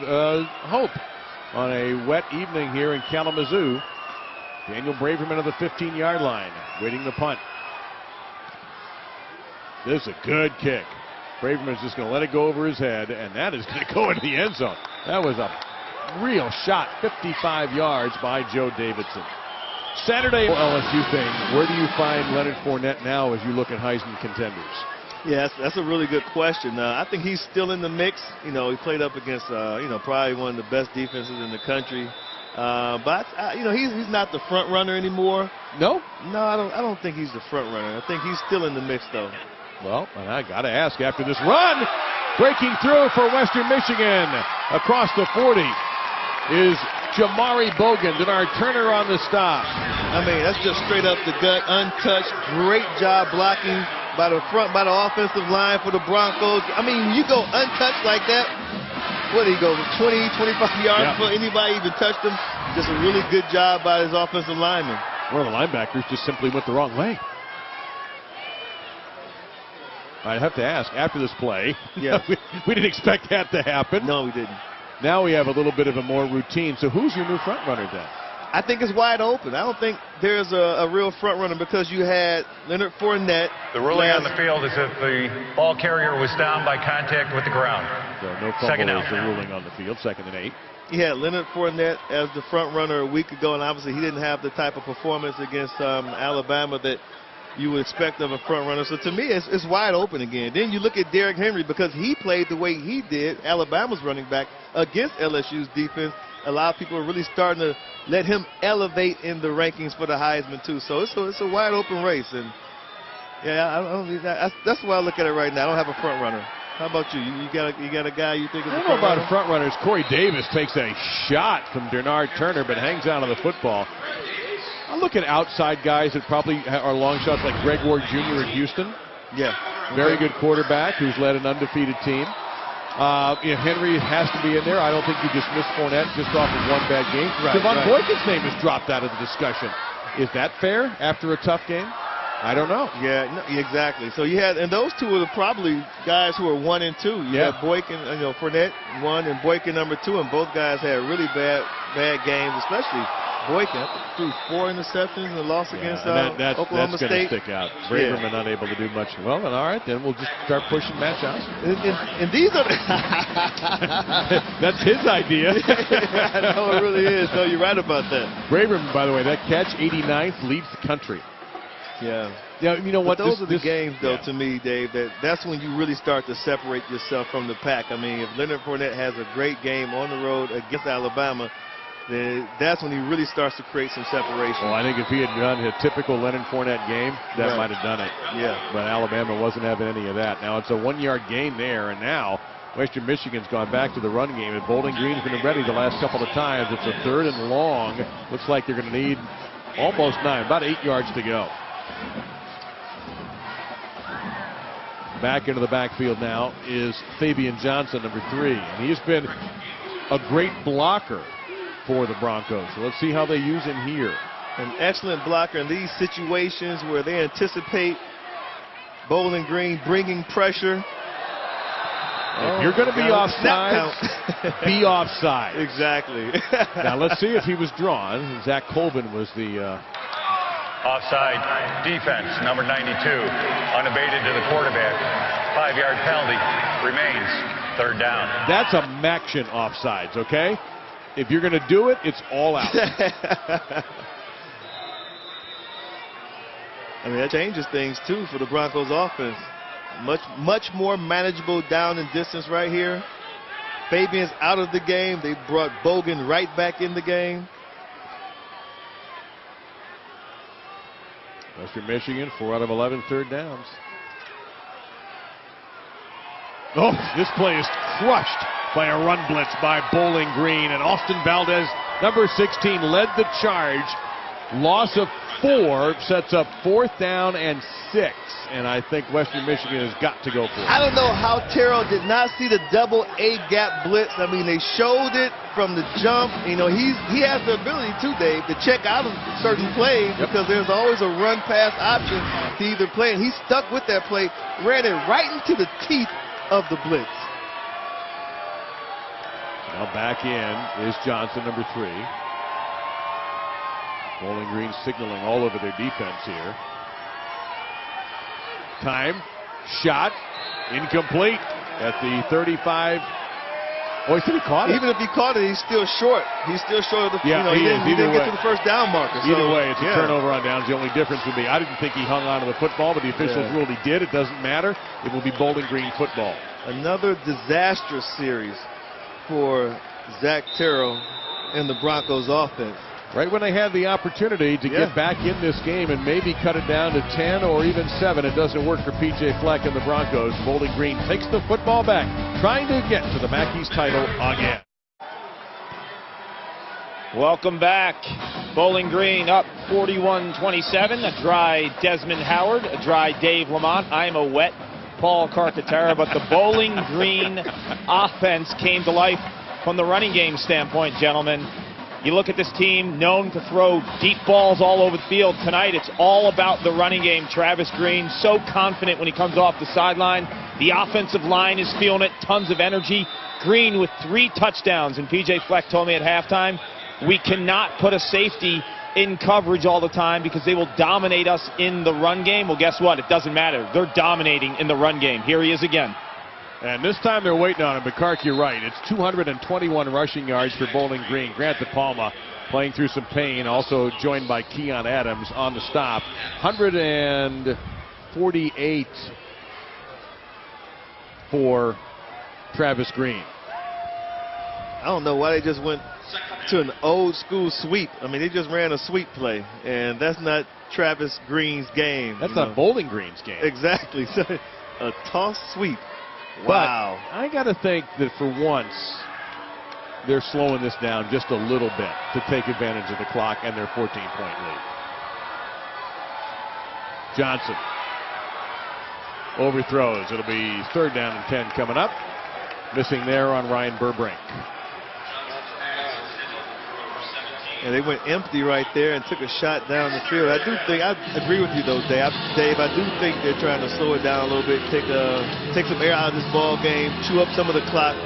hope on a wet evening here in Kalamazoo. Daniel Braverman of the 15-yard line, waiting the punt. This is a good kick. Braverman's just going to let it go over his head, and that is going to go into the end zone. That was a real shot, 55 yards by Joe Davidson. Saturday LSU thing, where do you find Leonard Fournette now as you look at Heisman contenders? Yes, that's a really good question. I think he's still in the mix. You know, he played up against, probably one of the best defenses in the country. But he's not the front runner anymore. No? No, I don't think he's the front runner. I think he's still in the mix, though. Well, and I got to ask, after this run, breaking through for Western Michigan across the 40 is Jamari Bogan, Denard Turner on the stop. I mean, that's just straight up the gut, untouched. Great job blocking. by the offensive line for the Broncos. I mean, you go untouched like that. What did he go, 20, 25 yards before anybody even touched him? Just a really good job by his offensive lineman. One of the linebackers just simply went the wrong way. I'd have to ask, after this play, yes. we didn't expect that to happen. No, we didn't. Now we have a little bit of a more routine. So who's your new front runner then? I think it's wide open. I don't think there's a real front runner because you had Leonard Fournette. The ruling on the field is that the ball carrier was down by contact with the ground. So no fumble is the ruling on the field. 2nd and 8. He had Leonard Fournette as the front runner a week ago, and obviously he didn't have the type of performance against Alabama that you would expect of a front runner. So to me, it's wide open again. Then you look at Derrick Henry, because he played the way he did, Alabama's running back, against LSU's defense. A lot of people are really starting to let him elevate in the rankings for the Heisman too. So it's a wide open race, and yeah, that's the way I look at it right now. I don't have a front runner. How about you? You got a guy you think is a front runner? I don't know about front runners. Corey Davis takes a shot from Denard Turner, but hangs out of the football. I look at outside guys that probably are long shots, like Greg Ward Jr. at Houston. Yeah. Very good quarterback who's led an undefeated team. Henry has to be in there. I don't think you dismiss Fournette just off of one bad game. Devon Boykin's name is dropped out of the discussion. Is that fair after a tough game? I don't know. Yeah, no, exactly. So you had, and those two are probably guys who are 1 and 2. You had Boykin, Fournette 1 and Boykin number 2, and both guys had really bad games, especially Boykin. Threw 4 interceptions and lost against Oklahoma State. That's going to stick out. Braverman unable to do much. Well, then all right, then we'll just start pushing Matt Johnson. And these are that's his idea. I know it really is. No, you're right about that. Braverman, by the way, that catch, 89th, leads the country. Yeah. Yeah, you know what? But those are the games, though, to me, Dave, that's when you really start to separate yourself from the pack. I mean, if Leonard Fournette has a great game on the road against Alabama, then that's when he really starts to create some separation. Well, I think if he had done a typical Leonard Fournette game, that might have done it. Yeah. But Alabama wasn't having any of that. Now it's a 1-yard gain there, and now Western Michigan's gone back to the run game, and Bowling Green's been ready the last couple of times. It's a 3rd and long. Looks like they're going to need almost 9, about 8 yards to go. Back into the backfield now is Fabian Johnson, number 3. And he's been a great blocker for the Broncos. So let's see how they use him here. An excellent blocker in these situations where they anticipate Bowling Green bringing pressure. If you're going to be offside, be offside. Exactly. Now let's see if he was drawn. Zach Colvin was the... Offside defense, number 92, unabated to the quarterback. 5-yard penalty remains. 3rd down. That's a Maction offsides, okay? If you're going to do it, it's all out. I mean, that changes things, too, for the Broncos offense. Much more manageable down and distance right here. Fabian's out of the game. They brought Bogan right back in the game. Western Michigan, 4 out of 11 third downs. Oh, this play is crushed by a run blitz by Bowling Green. And Austin Valdez, number 16, led the charge. Loss of 4 sets up 4th down and 6. And I think Western Michigan has got to go for it. I don't know how Terrell did not see the double A gap blitz. I mean, they showed it from the jump. You know, he has the ability too, Dave, to check out of certain plays because there's always a run pass option to either play. And he stuck with that play, ran it right into the teeth of the blitz. Now back in is Johnson, number 3. Bowling Green signaling all over their defense here. Time, shot, incomplete at the 35. Oh, he said he caught it. Even if he caught it, he's still short. He's still short of the, he didn't get to the 1st down marker. Either way, it's a turnover on downs. The only difference would be, I didn't think he hung on to the football, but the officials ruled he did. It doesn't matter. It will be Bowling Green football. Another disastrous series for Zach Terrell and the Broncos offense. Right when they had the opportunity to get back in this game and maybe cut it down to 10 or even 7, it doesn't work for P.J. Fleck and the Broncos. Bowling Green takes the football back, trying to get to the Mackey's title again. Welcome back. Bowling Green up 41-27. A dry Desmond Howard, a dry Dave Lamont. I'm a wet Paul Carcaterra, but the Bowling Green offense came to life from the running game standpoint, gentlemen. You look at this team known to throw deep balls all over the field. Tonight, it's all about the running game. Travis Green, so confident when he comes off the sideline. The offensive line is feeling it, tons of energy. Green with 3 touchdowns, and P.J. Fleck told me at halftime, we cannot put a safety in coverage all the time because they will dominate us in the run game. Well, guess what? It doesn't matter. They're dominating in the run game. Here he is again. And this time they're waiting on him. But Clark, you're right. It's 221 rushing yards for Bowling Green. Grant DePalma playing through some pain, also joined by Keon Adams on the stop. 148 for Travis Green. I don't know why they just went to an old school sweep. I mean, they just ran a sweep play, and that's not Travis Green's game. That's not Bowling Green's game. Exactly. So, a toss sweep. Wow. But I got to think that for once they're slowing this down just a little bit to take advantage of the clock and their 14-point lead. Johnson overthrows. It'll be 3rd down and 10 coming up. Missing there on Ryan Burbrink. And they went empty right there and took a shot down the field. I agree with you though, Dave. I do think they're trying to slow it down a little bit, take some air out of this ball game, chew up some of the clock,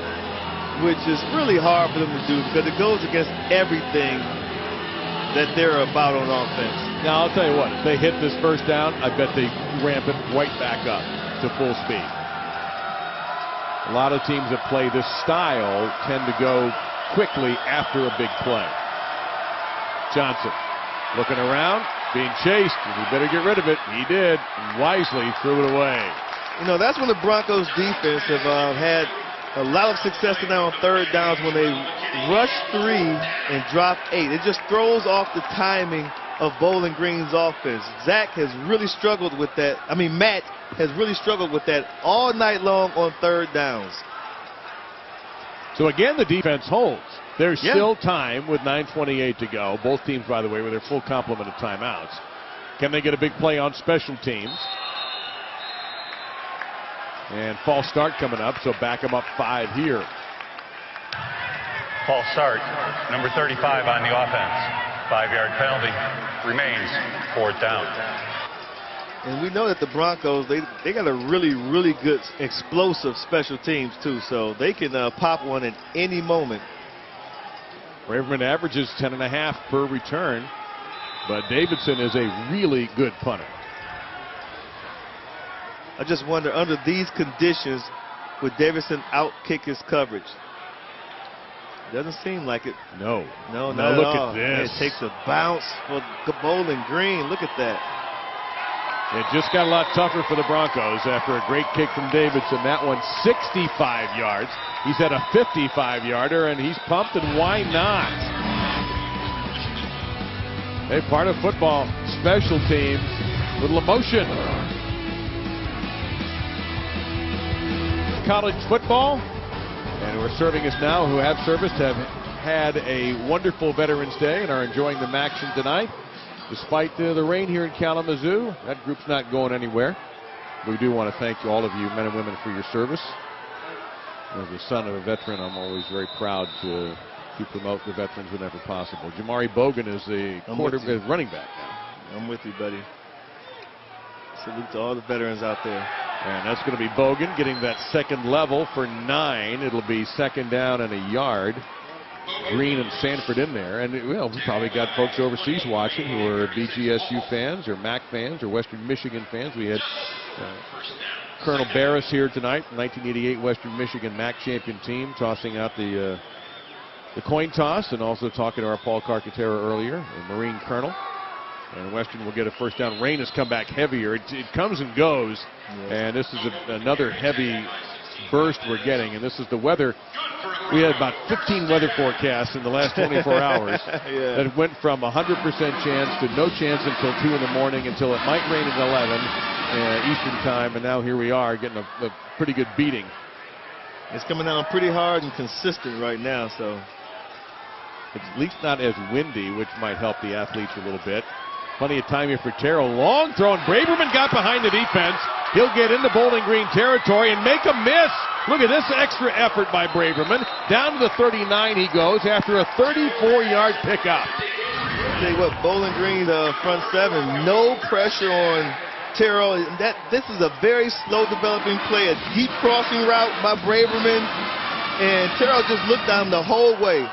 which is really hard for them to do because it goes against everything that they're about on offense. Now, I'll tell you what, if they hit this first down, I bet they ramp it right back up to full speed. A lot of teams that play this style tend to go quickly after a big play. Johnson looking around, being chased, and he better get rid of it. He did, and wisely threw it away. You know, that's when the Broncos defense have had a lot of success now on 3rd downs when they rush 3 and drop 8. It just throws off the timing of Bowling Green's offense. Zach has really struggled with that. I mean, Matt has really struggled with that all night long on 3rd downs. So again, the defense holds. There's still time with 9:28 to go. Both teams, by the way, with their full complement of timeouts. Can they get a big play on special teams? And false start coming up, so back them up 5 here. False start, number 35 on the offense. 5-yard penalty, remains 4th down. And we know that the Broncos, they got a really, really good explosive special teams too, so they can pop one at any moment. Braverman averages 10.5 per return, but Davidson is a really good punter. I just wonder, under these conditions, would Davidson outkick his coverage? Doesn't seem like it. No. No, not look at all. at this. It takes a bounce for Bowling Green. Look at that. It just got a lot tougher for the Broncos after a great kick from Davidson. That one 65 yards. He's at a 55-yarder, and he's pumped, and why not? Hey, part of football, special teams, little emotion. College football, and who are serving us now, who have serviced, have had a wonderful Veterans Day and are enjoying the action tonight. Despite the rain here in Kalamazoo, that group's not going anywhere. We do want to thank all of you, men and women, for your service. As the son of a veteran, I'm always very proud to promote the veterans whenever possible. Jamari Bogan is the running back now. I'm with you, buddy. Salute to all the veterans out there. And that's going to be Bogan getting that second level for 9. It'll be 2nd down and a yard. Green and Sanford in there. And, well, we probably got folks overseas watching who are BGSU fans or MAC fans or Western Michigan fans. We had Colonel Barris here tonight, 1988 Western Michigan MAC champion team, tossing out the coin toss, and also talking to our Paul Carcaterra earlier, the Marine Colonel. And Western will get a first down. Rain has come back heavier. It comes and goes, and this is another heavy burst we're getting, and this is the weather. We had about 15 weather forecasts in the last 24 hours that went from 100% chance to no chance until 2 in the morning, until it might rain at 11 Eastern time, and now here we are getting a pretty good beating. It's coming down pretty hard and consistent right now, so It's at least not as windy, which might help the athletes a little bit. Plenty of time here for Terrell. Long throw, and Braverman got behind the defense. He'll get into Bowling Green territory and make a miss. Look at this extra effort by Braverman. Down to the 39 he goes after a 34-yard pickup. I'll tell you what, Bowling Green, front seven, no pressure on Terrell. This is a very slow developing play, a deep crossing route by Braverman, and Terrell just looked down the whole way.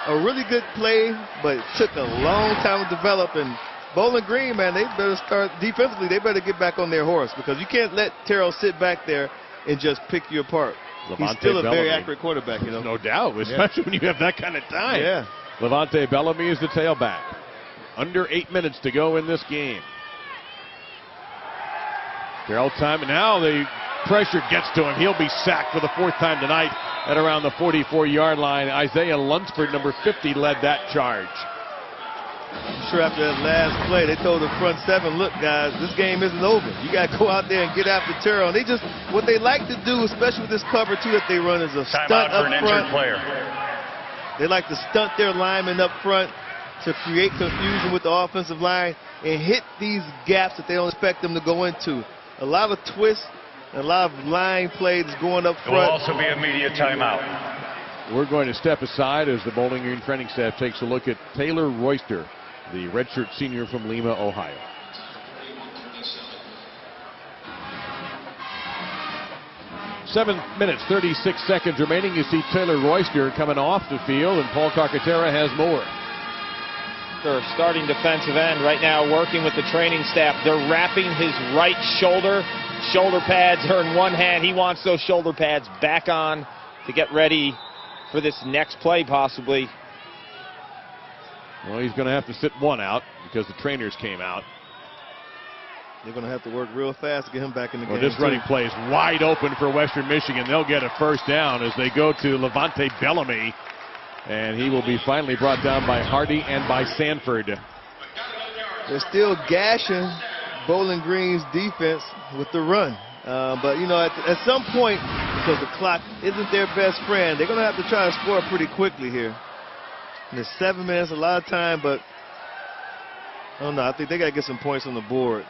A really good play, but it took a long time to develop. And Bowling Green, man, they better start defensively. They better get back on their horse, because you can't let Terrell sit back there and just pick you apart. He's still a very accurate quarterback, you know. No doubt, especially when you have that kind of time. Yeah. Levante Bellamy is the tailback. Under 8 minutes to go in this game. Terrell time, and now the pressure gets to him. He'll be sacked for the 4th time tonight at around the 44-yard line. Isaiah Lunsford, number 50, led that charge. I'm sure after that last play, they told the front seven, look, guys, this game isn't over. You got to go out there and get after Terrell. And they just, what they like to do, especially with this cover, too, that they run is a stunt up front. They like to stunt their linemen up front to create confusion with the offensive line and hit these gaps that they don't expect them to go into. A lot of twists, a lot of line plays going up front. There will also be a media timeout. We're going to step aside as the Bowling Green training staff takes a look at Taylor Royster, the redshirt senior from Lima, Ohio. Seven minutes, 36 seconds remaining. You see Taylor Royster coming off the field, and Paul Carcaterra has more. Their starting defensive end right now working with the training staff. They're wrapping his right shoulder. Shoulder pads are in one hand. He wants those shoulder pads back on to get ready for this next play, possibly. Well, he's going to have to sit one out because the trainers came out. They're going to have to work real fast to get him back in the game. This running play is wide open for Western Michigan. They'll get a first down as they go to Levante Bellamy. And he will be finally brought down by Hardy and by Sanford. They're still gashing Bowling Green's defense with the run. But, you know, at some point, because the clock isn't their best friend, they're going to have to try to score pretty quickly here. And there's 7 minutes, a lot of time, but I don't know. I think they got to get some points on the board.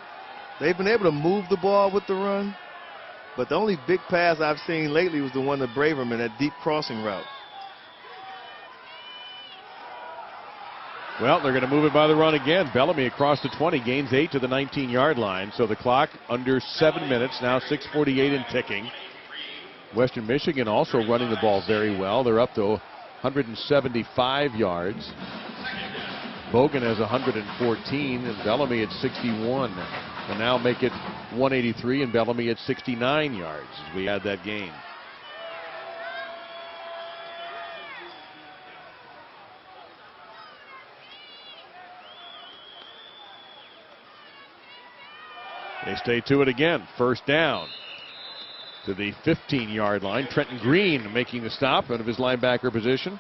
They've been able to move the ball with the run, but the only big pass I've seen lately was the one to Braverman, that deep crossing route. Well, they're going to move it by the run again. Bellamy across the 20, gains 8 to the 19-yard line. So the clock under 7 minutes, now 6:48 and ticking. Western Michigan also running the ball very well. They're up to 175 yards. Bogan has 114, and Bellamy at 61. And now make it 183, and Bellamy at 69 yards as we add that gain. They stay to it again. First down to the 15-yard line. Trenton Green making the stop out of his linebacker position.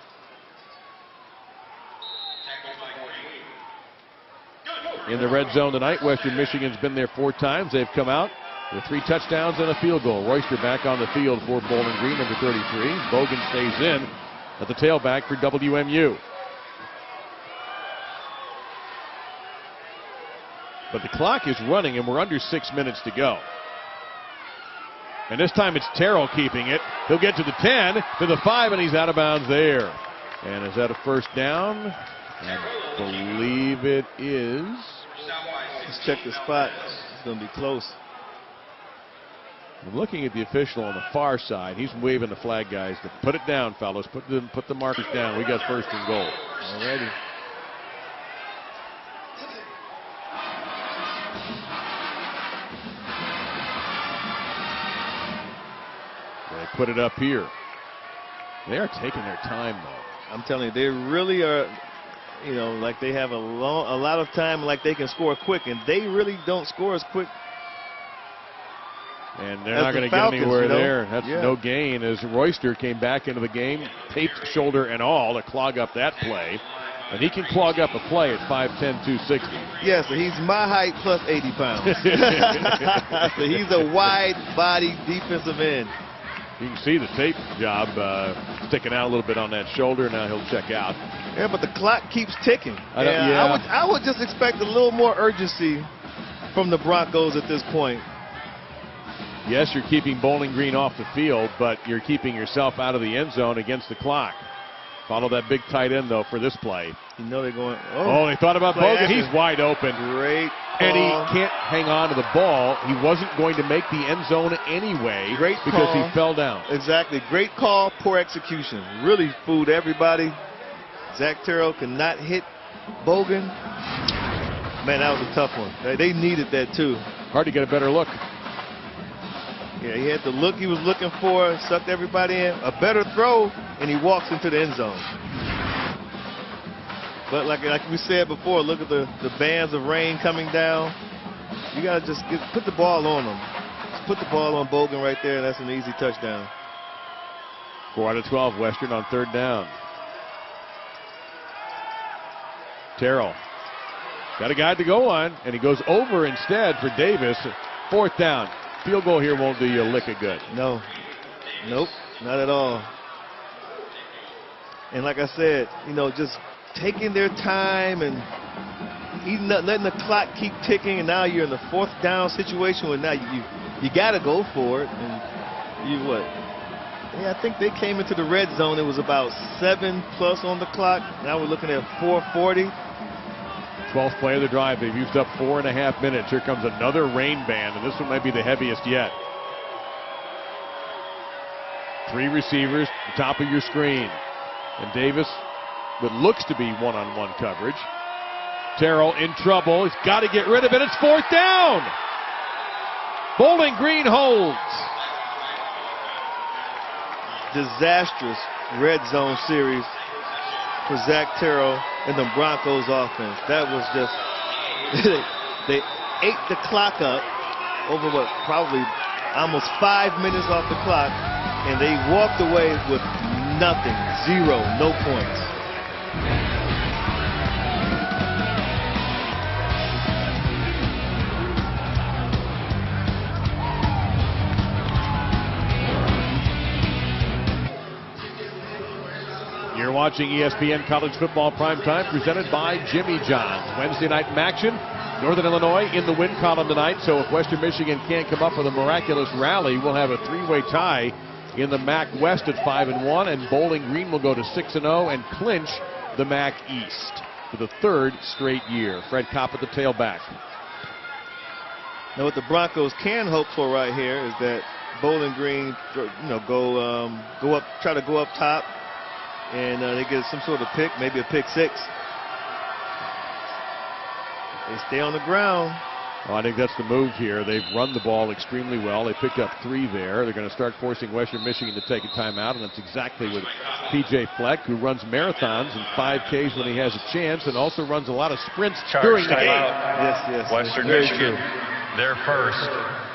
In the red zone tonight, Western Michigan's been there 4 times. They've come out with 3 touchdowns and a field goal. Royster back on the field for Bowling Green, number 33. Bogan stays in at the tailback for WMU. But the clock is running, and we're under 6 minutes to go. And this time it's Terrell keeping it. He'll get to the 10, to the 5, and he's out of bounds there. And is that a first down? I believe it is. Let's check the spot. It's going to be close. I'm looking at the official on the far side. He's waving the flag, guys, to put it down, fellas. Put the markers down. We got first and goal. Already. They put it up here. They are taking their time, though. I'm telling you, they really are, you know, like they have a lot of time, like they can score quick, and they really don't score as quick. And they're not going to get anywhere there. That's no gain as Royster came back into the game, taped shoulder and all to clog up that play. And he can clog up a play at 5'10", 260. Yes, so he's my height plus 80 pounds. So he's a wide-body defensive end. You can see the tape job sticking out a little bit on that shoulder. Now he'll check out. Yeah, but the clock keeps ticking. Yeah. I would just expect a little more urgency from the Broncos at this point. Yes, you're keeping Bowling Green off the field, but you're keeping yourself out of the end zone against the clock. Follow that big tight end, though, for this play. You know they're going. Oh, they thought about Bogan. He's wide open. Great call. And he can't hang on to the ball. He wasn't going to make the end zone anyway. Great because call. He fell down. Exactly. Great call, poor execution. Really fooled everybody. Zach Terrell could not hit Bogan. Man, that was a tough one. They needed that, too. Hard to get a better look. Yeah, he had the look he was looking for, sucked everybody in. A better throw, and he walks into the end zone. But like we said before, look at the bands of rain coming down. You got to just put the ball on them. Just put the ball on Bogan right there, and that's an easy touchdown. 4 out of 12, Western on 3rd down. Terrell got a guy to go on, and he goes over instead for Davis. 4th down. Field goal here won't do you a lick of good. No. Nope, not at all. And like I said, you know, just taking their time and letting the clock keep ticking, and now you're in the 4th down situation where now you got to go for it. And you what? Yeah, I think they came into the red zone. It was about 7+ on the clock. Now we're looking at 4:40. 12th play of the drive. They've used up 4.5 minutes. Here comes another rain band, and this one might be the heaviest yet. 3 receivers, the top of your screen. And Davis, what looks to be one-on-one coverage. Terrell in trouble. He's got to get rid of it. It's 4th down. Bowling Green holds. Disastrous red zone series for Zach Terrell and the Broncos offense. That was just, they ate the clock up over what, probably almost 5 minutes off the clock, and they walked away with nothing, 0, no points. You're watching ESPN College Football Primetime, presented by Jimmy John's. Wednesday night action. Northern Illinois in the win column tonight, so if Western Michigan can't come up with a miraculous rally, we'll have a 3-way tie in the MAC West at 5-1, and Bowling Green will go to 6-0 and clinch the MAC East for the 3rd straight year. Fred Kopp at the tailback. Now what the Broncos can hope for right here is that Bowling Green, you know, go up, try to go up top, and they get some sort of pick, maybe a pick 6. They stay on the ground. Well, I think that's the move here. They've run the ball extremely well. They picked up 3 there. They're going to start forcing Western Michigan to take a timeout, and that's exactly what P.J. Fleck, who runs marathons and 5Ks when he has a chance, and also runs a lot of sprints during the game. Yes. Western Michigan, they're first.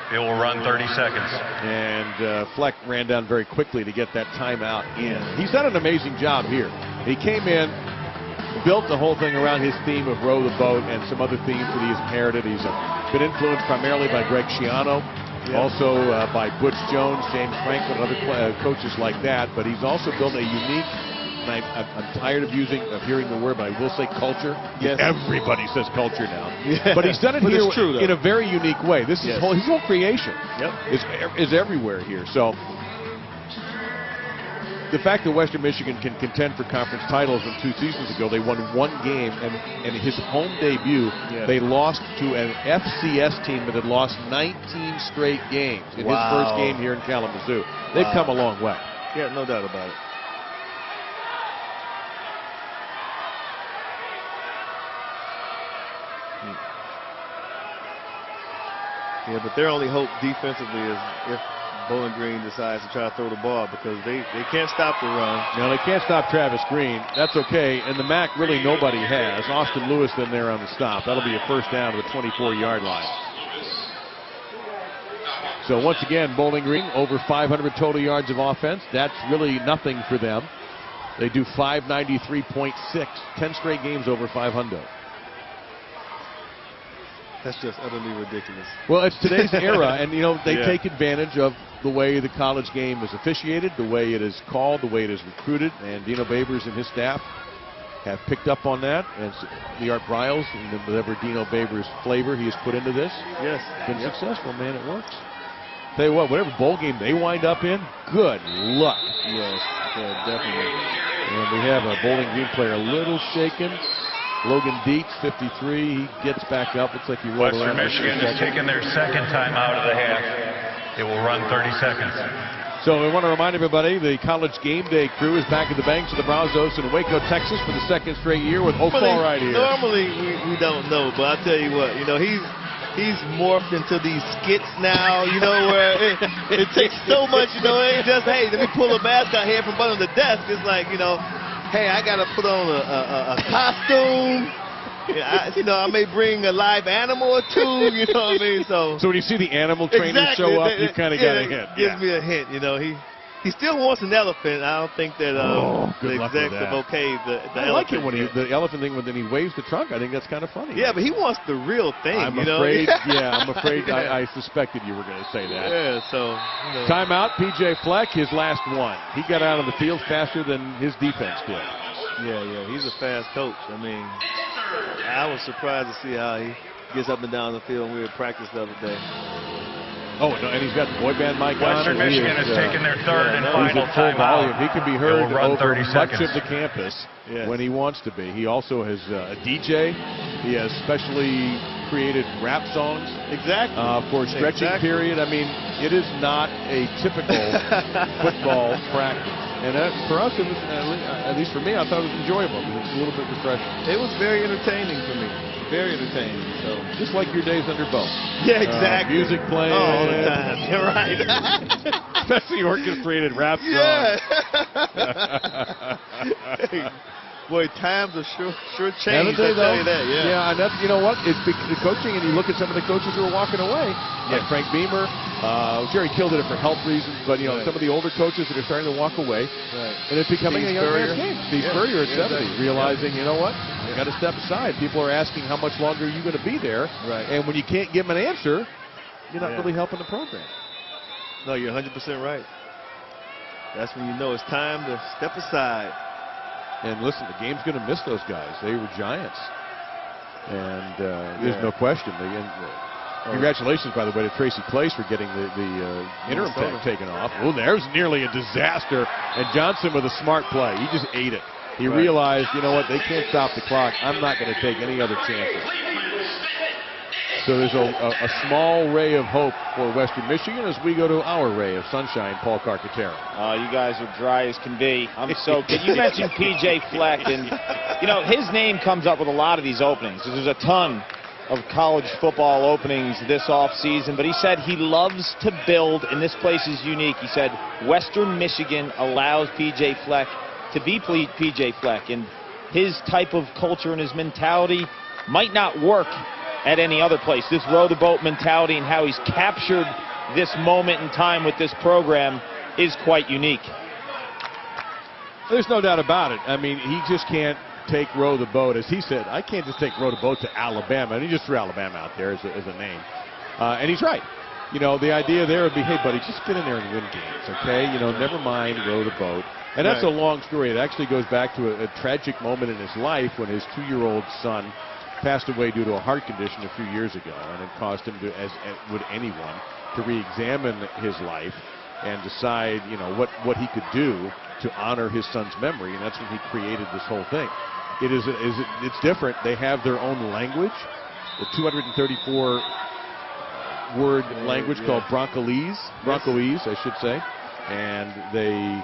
It will run 30 seconds. And Fleck ran down very quickly to get that timeout in. He's done an amazing job here. He came in, built the whole thing around his theme of row the boat and some other themes that he's inherited. He's been influenced primarily by Greg Schiano, also by Butch Jones, James Franklin, and other coaches like that. But he's also built a unique, and I'm tired of hearing the word, but I will say culture. Yes. Everybody says culture now. Yeah. But he's done it here true, in a very unique way. This is his whole creation. Yep. is everywhere here. So the fact that Western Michigan can contend for conference titles, when 2 seasons ago they won 1 game, and his home debut, they lost to an FCS team that had lost 19 straight games in his first game here in Kalamazoo. They've come a long way. Yeah, no doubt about it. Yeah, but their only hope defensively is if Bowling Green decides to try to throw the ball, because they can't stop the run. No, they can't stop Travis Green. That's okay. And the MAC really nobody has. Austin Lewis then there on the stop. That'll be a 1st down to the 24-yard line. So once again, Bowling Green over 500 total yards of offense. That's really nothing for them. They do 593.6, 10 straight games over 500. That's just utterly ridiculous. Well, it's today's era, and, they Yeah. take advantage of the way the college game is officiated, the way it is called, the way it is recruited, and Dino Babers and his staff have picked up on that. And the Art Briles and whatever Dino Babers flavor he has put into this, Yes. been successful, man. It works. Tell you what, whatever bowl game they wind up in, good luck. Yes, yeah, definitely. And we have a Bowling Green player a little shaken. Logan Dietz, 53. He gets back up. Looks like he rolled Western around. Michigan is taking their second time out of the half. It will run 30 seconds. So we want to remind everybody, the College Game Day crew is back at the banks of the Brazos in Waco, Texas for the second straight year with Hope Ball right here. Normally we don't know, but I'll tell you what, he's morphed into these skits now, where it takes so much, it ain't just, hey, let me pull a mask out here from under the desk. It's like, hey, I got to put on a costume. I may bring a live animal or two, you know what I mean? So when you see the animal trainers show up, you kind of got a hint. Gives me a hint, He still wants an elephant. I don't think that the execs have okayed the I like it when the elephant thing when he waves the trunk. I think that's kind of funny. Yeah, but he wants the real thing. I'm afraid. I'm afraid. I suspected you were going to say that. Yeah. So. Timeout. PJ Fleck, his last one. He got out of the field faster than his defense did. Yeah. He's a fast coach. I mean, I was surprised to see how he gets up and down the field when we were at practice the other day. Oh, no, and he's got the boy band mic on. Western Michigan is taking their third and final full volume. timeout. He can be heard over 30 much seconds. of the campus when he wants to be. He also has a DJ. He has specially created rap songs. Exactly. For a stretching period. I mean, it is not a typical football practice. And for us, it was, at least for me, I thought it was enjoyable. It was a little bit refreshing. It was very entertaining for me. Very entertaining. So just like your days under Bo. Yeah, exactly. Music playing. All the time. You're right. Especially orchestrated rap songs. Yeah. Boy, times are sure changed. They, I tell you that. Yeah. Yeah, and that's, you know what? It's the coaching, and you look at some of the coaches who are walking away, like Frank Beamer. Jerry Kill did it for health reasons, but some of the older coaches that are starting to walk away, and it's becoming a young man's game. Steve Spurrier at 70, realizing, you know what? You got to step aside. People are asking how much longer are you going to be there, and when you can't give them an answer, you're not really helping the program. No, you're 100% right. That's when you know it's time to step aside. And listen, the game's going to miss those guys. They were giants. And there's no question. Congratulations, by the way, to Tracy Clace for getting the interim tag taken off. Oh, there's nearly a disaster. And Johnson with a smart play. He just ate it. He realized, you know what, they can't stop the clock. I'm not going to take any other chances. So there's a small ray of hope for Western Michigan as we go to our ray of sunshine, Paul Carcaterra. You guys are dry as can be. I'm soaked. You mentioned P.J. Fleck, and, his name comes up with a lot of these openings. There's a ton of college football openings this offseason, but he said he loves to build, and this place is unique. He said Western Michigan allows P.J. Fleck to be P.J. Fleck, and his type of culture and his mentality might not work at any other place. This row the boat mentality and how he's captured this moment in time with this program is quite unique. There's no doubt about it. I mean, he just can't take row the boat. As he said, I can't just take row the boat to Alabama. And he just threw Alabama out there as a name. And he's right. The idea there would be, hey, buddy, just get in there and win games, okay? Never mind row the boat. And that's a long story. It actually goes back to a tragic moment in his life when his 2-year-old son passed away due to a heart condition a few years ago, and it caused him to, as would anyone, to re-examine his life and decide, what he could do to honor his son's memory, and that's when he created this whole thing. It's different. They have their own language, the 234-word language called Broncolese, I should say, and they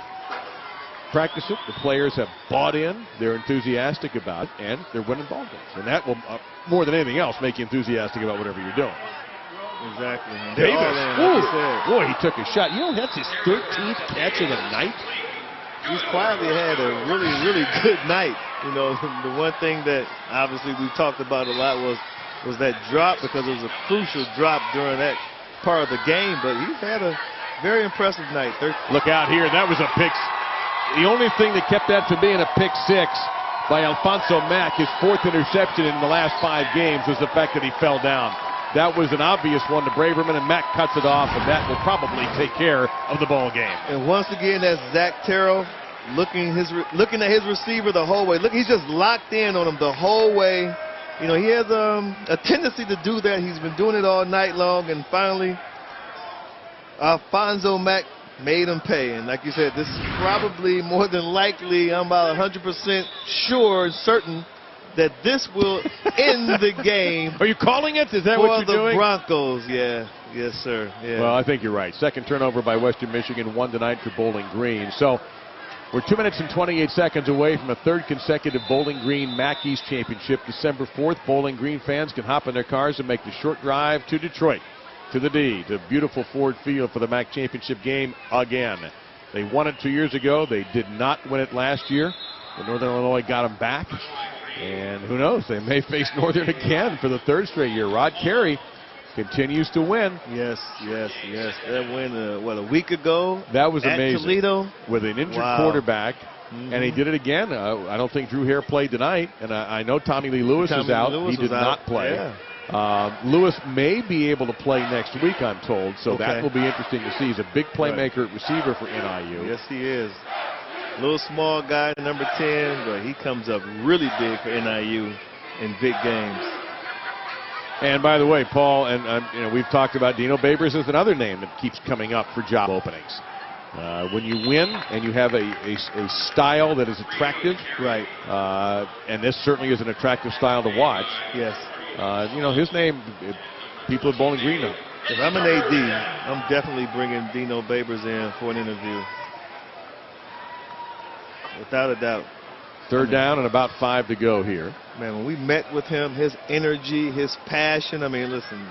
practice it. The players have bought in. They're enthusiastic about it, and they're winning ball games. And that will, more than anything else, make you enthusiastic about whatever you're doing. Exactly. Davis. Boy, he took a shot. That's his 13th catch of the night. He's quietly had a really, really good night. The one thing that obviously we talked about a lot was that drop, because it was a crucial drop during that part of the game. But he's had a very impressive night. Look out here. That was a pick. The only thing that kept that from being a pick six by Alfonso Mack, his 4th interception in the last 5 games, was the fact that he fell down. That was an obvious one to Braverman, and Mack cuts it off, and that will probably take care of the ball game. And once again, that's Zach Terrell looking at his receiver the whole way. Look, he's just locked in on him the whole way. You know, he has a tendency to do that. He's been doing it all night long, and finally, Alfonso Mack made him pay. And like you said, this is probably more than likely, I'm about 100% sure, certain, that this will end the game. Are you calling it? Is that what you're doing? For the Broncos, yeah. Yes, sir. Yeah. Well, I think you're right. Second turnover by Western Michigan, 1 tonight for Bowling Green. So we're 2 minutes and 28 seconds away from a third consecutive Bowling Green MAC East Championship. December 4th, Bowling Green fans can hop in their cars and make the short drive to Detroit, to the D, to beautiful Ford Field for the MAC Championship game again. They won it 2 years ago. They did not win it last year. But Northern Illinois got them back. And who knows, they may face Northern again for the third straight year. Rod Carey continues to win. Yes, yes, yes. That win, a week ago? That was amazing. At Toledo? With an injured quarterback. And he did it again. I don't think Drew Hare played tonight. And I know Tommy Lee Lewis is out. He did not play. Yeah. Lewis may be able to play next week, I'm told. So that will be interesting to see. He's a big playmaker at receiver for NIU. Yes, he is. Little small guy, number 10, but he comes up really big for NIU in big games. And by the way, Paul, and we've talked about Dino Babers as another name that keeps coming up for job openings. When you win and you have a style that is attractive, right? And this certainly is an attractive style to watch. Yes. His name, people at Bowling Green know. If I'm an AD, I'm definitely bringing Dino Babers in for an interview. Without a doubt. Third down and about 5 to go here. Man, when we met with him, his energy, his passion, listen,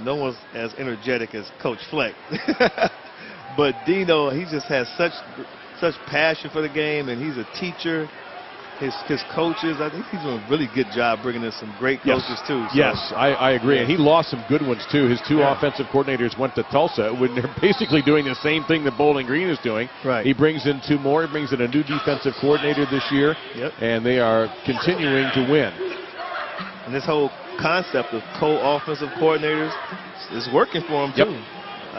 no one's as energetic as Coach Fleck. But Dino, he just has such passion for the game, and he's a teacher. His coaches, I think he's doing a really good job bringing in some great coaches, too. So. Yes, I agree. And he lost some good ones, too. His two offensive coordinators went to Tulsa when they're basically doing the same thing that Bowling Green is doing. Right. He brings in 2 more. He brings in a new defensive coordinator this year. Yep. And they are continuing to win. And this whole concept of co-offensive coordinators is working for him, too.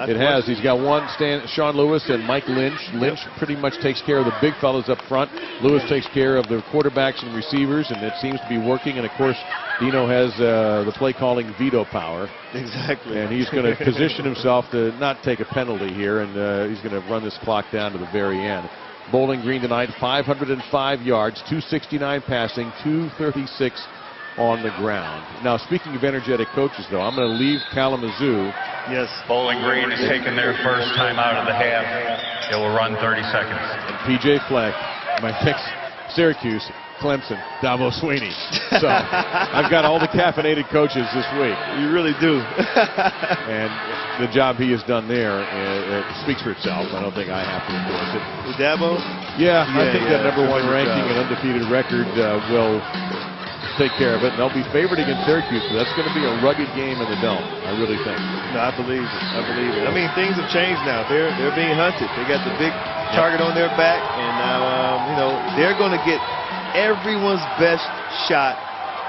It has. He's got one, Sean Lewis and Mike Lynch. Lynch pretty much takes care of the big fellas up front. Lewis takes care of the quarterbacks and receivers, and it seems to be working. And, of course, Dino has the play-calling veto power. Exactly. And he's going to position himself to not take a penalty here, and he's going to run this clock down to the very end. Bowling Green tonight, 505 yards, 269 passing, 236 on the ground. Now, speaking of energetic coaches, though, I'm going to leave Kalamazoo. Yes. Bowling Green is taking their first time out of the half. It will run 30 seconds. And P.J. Fleck, my next Syracuse, Clemson, Dabo Sweeney. So I've got all the caffeinated coaches this week. You really do. And the job he has done there it speaks for itself. I don't think I have to endorse it. Dabo? Yeah, I think that number 1 ranking and undefeated record will take care of it, and they'll be favored against Syracuse, but that's going to be a rugged game in the Dome. I really think. No, I believe it. I believe it. Things have changed now. They're being hunted. They got the big target on their back, and now they're going to get everyone's best shot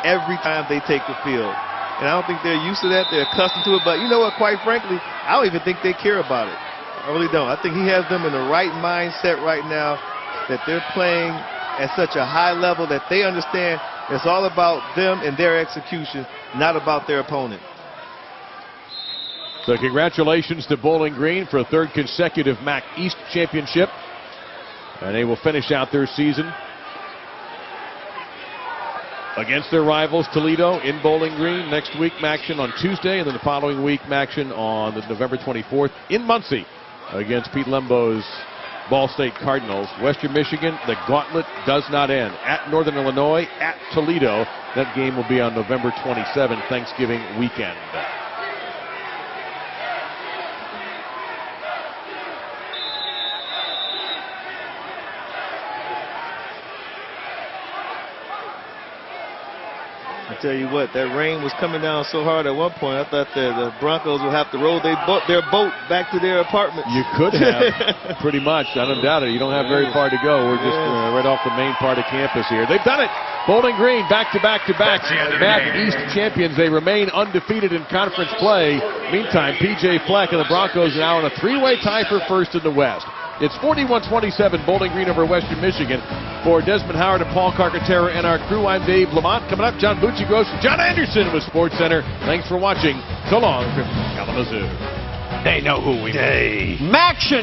every time they take the field. And I don't think they're used to that. They're accustomed to it. But you know what? Quite frankly, I don't even think they care about it. I really don't. I think he has them in the right mindset right now that they're playing at such a high level that they understand it's all about them and their execution, not about their opponent. So congratulations to Bowling Green for a third consecutive MAC East championship. And they will finish out their season against their rivals Toledo in Bowling Green. Next week, MACtion on Tuesday, and then the following week, MACtion on November 24th in Muncie against Pete Lembo's Ball State Cardinals. Western Michigan, the gauntlet does not end. At Northern Illinois, at Toledo. That game will be on November 27th, Thanksgiving weekend. I tell you what, that rain was coming down so hard at one point, I thought that the Broncos would have to roll their boat back to their apartments. You could have, pretty much, undoubtedly. You don't have very far to go. We're just right off the main part of campus here. They've done it. Bowling Green back-to-back-to-back. MAC East champions. They remain undefeated in conference play. Meantime, P.J. Fleck and the Broncos are now in a three-way tie for first in the West. It's 41-27, Bowling Green over Western Michigan. For Desmond Howard and Paul Carcaterra and our crew, I'm Dave Lamont. Coming up, John Bucci-Gross and John Anderson with SportsCenter. Thanks for watching. So long from Kalamazoo. They know who we are. Maction.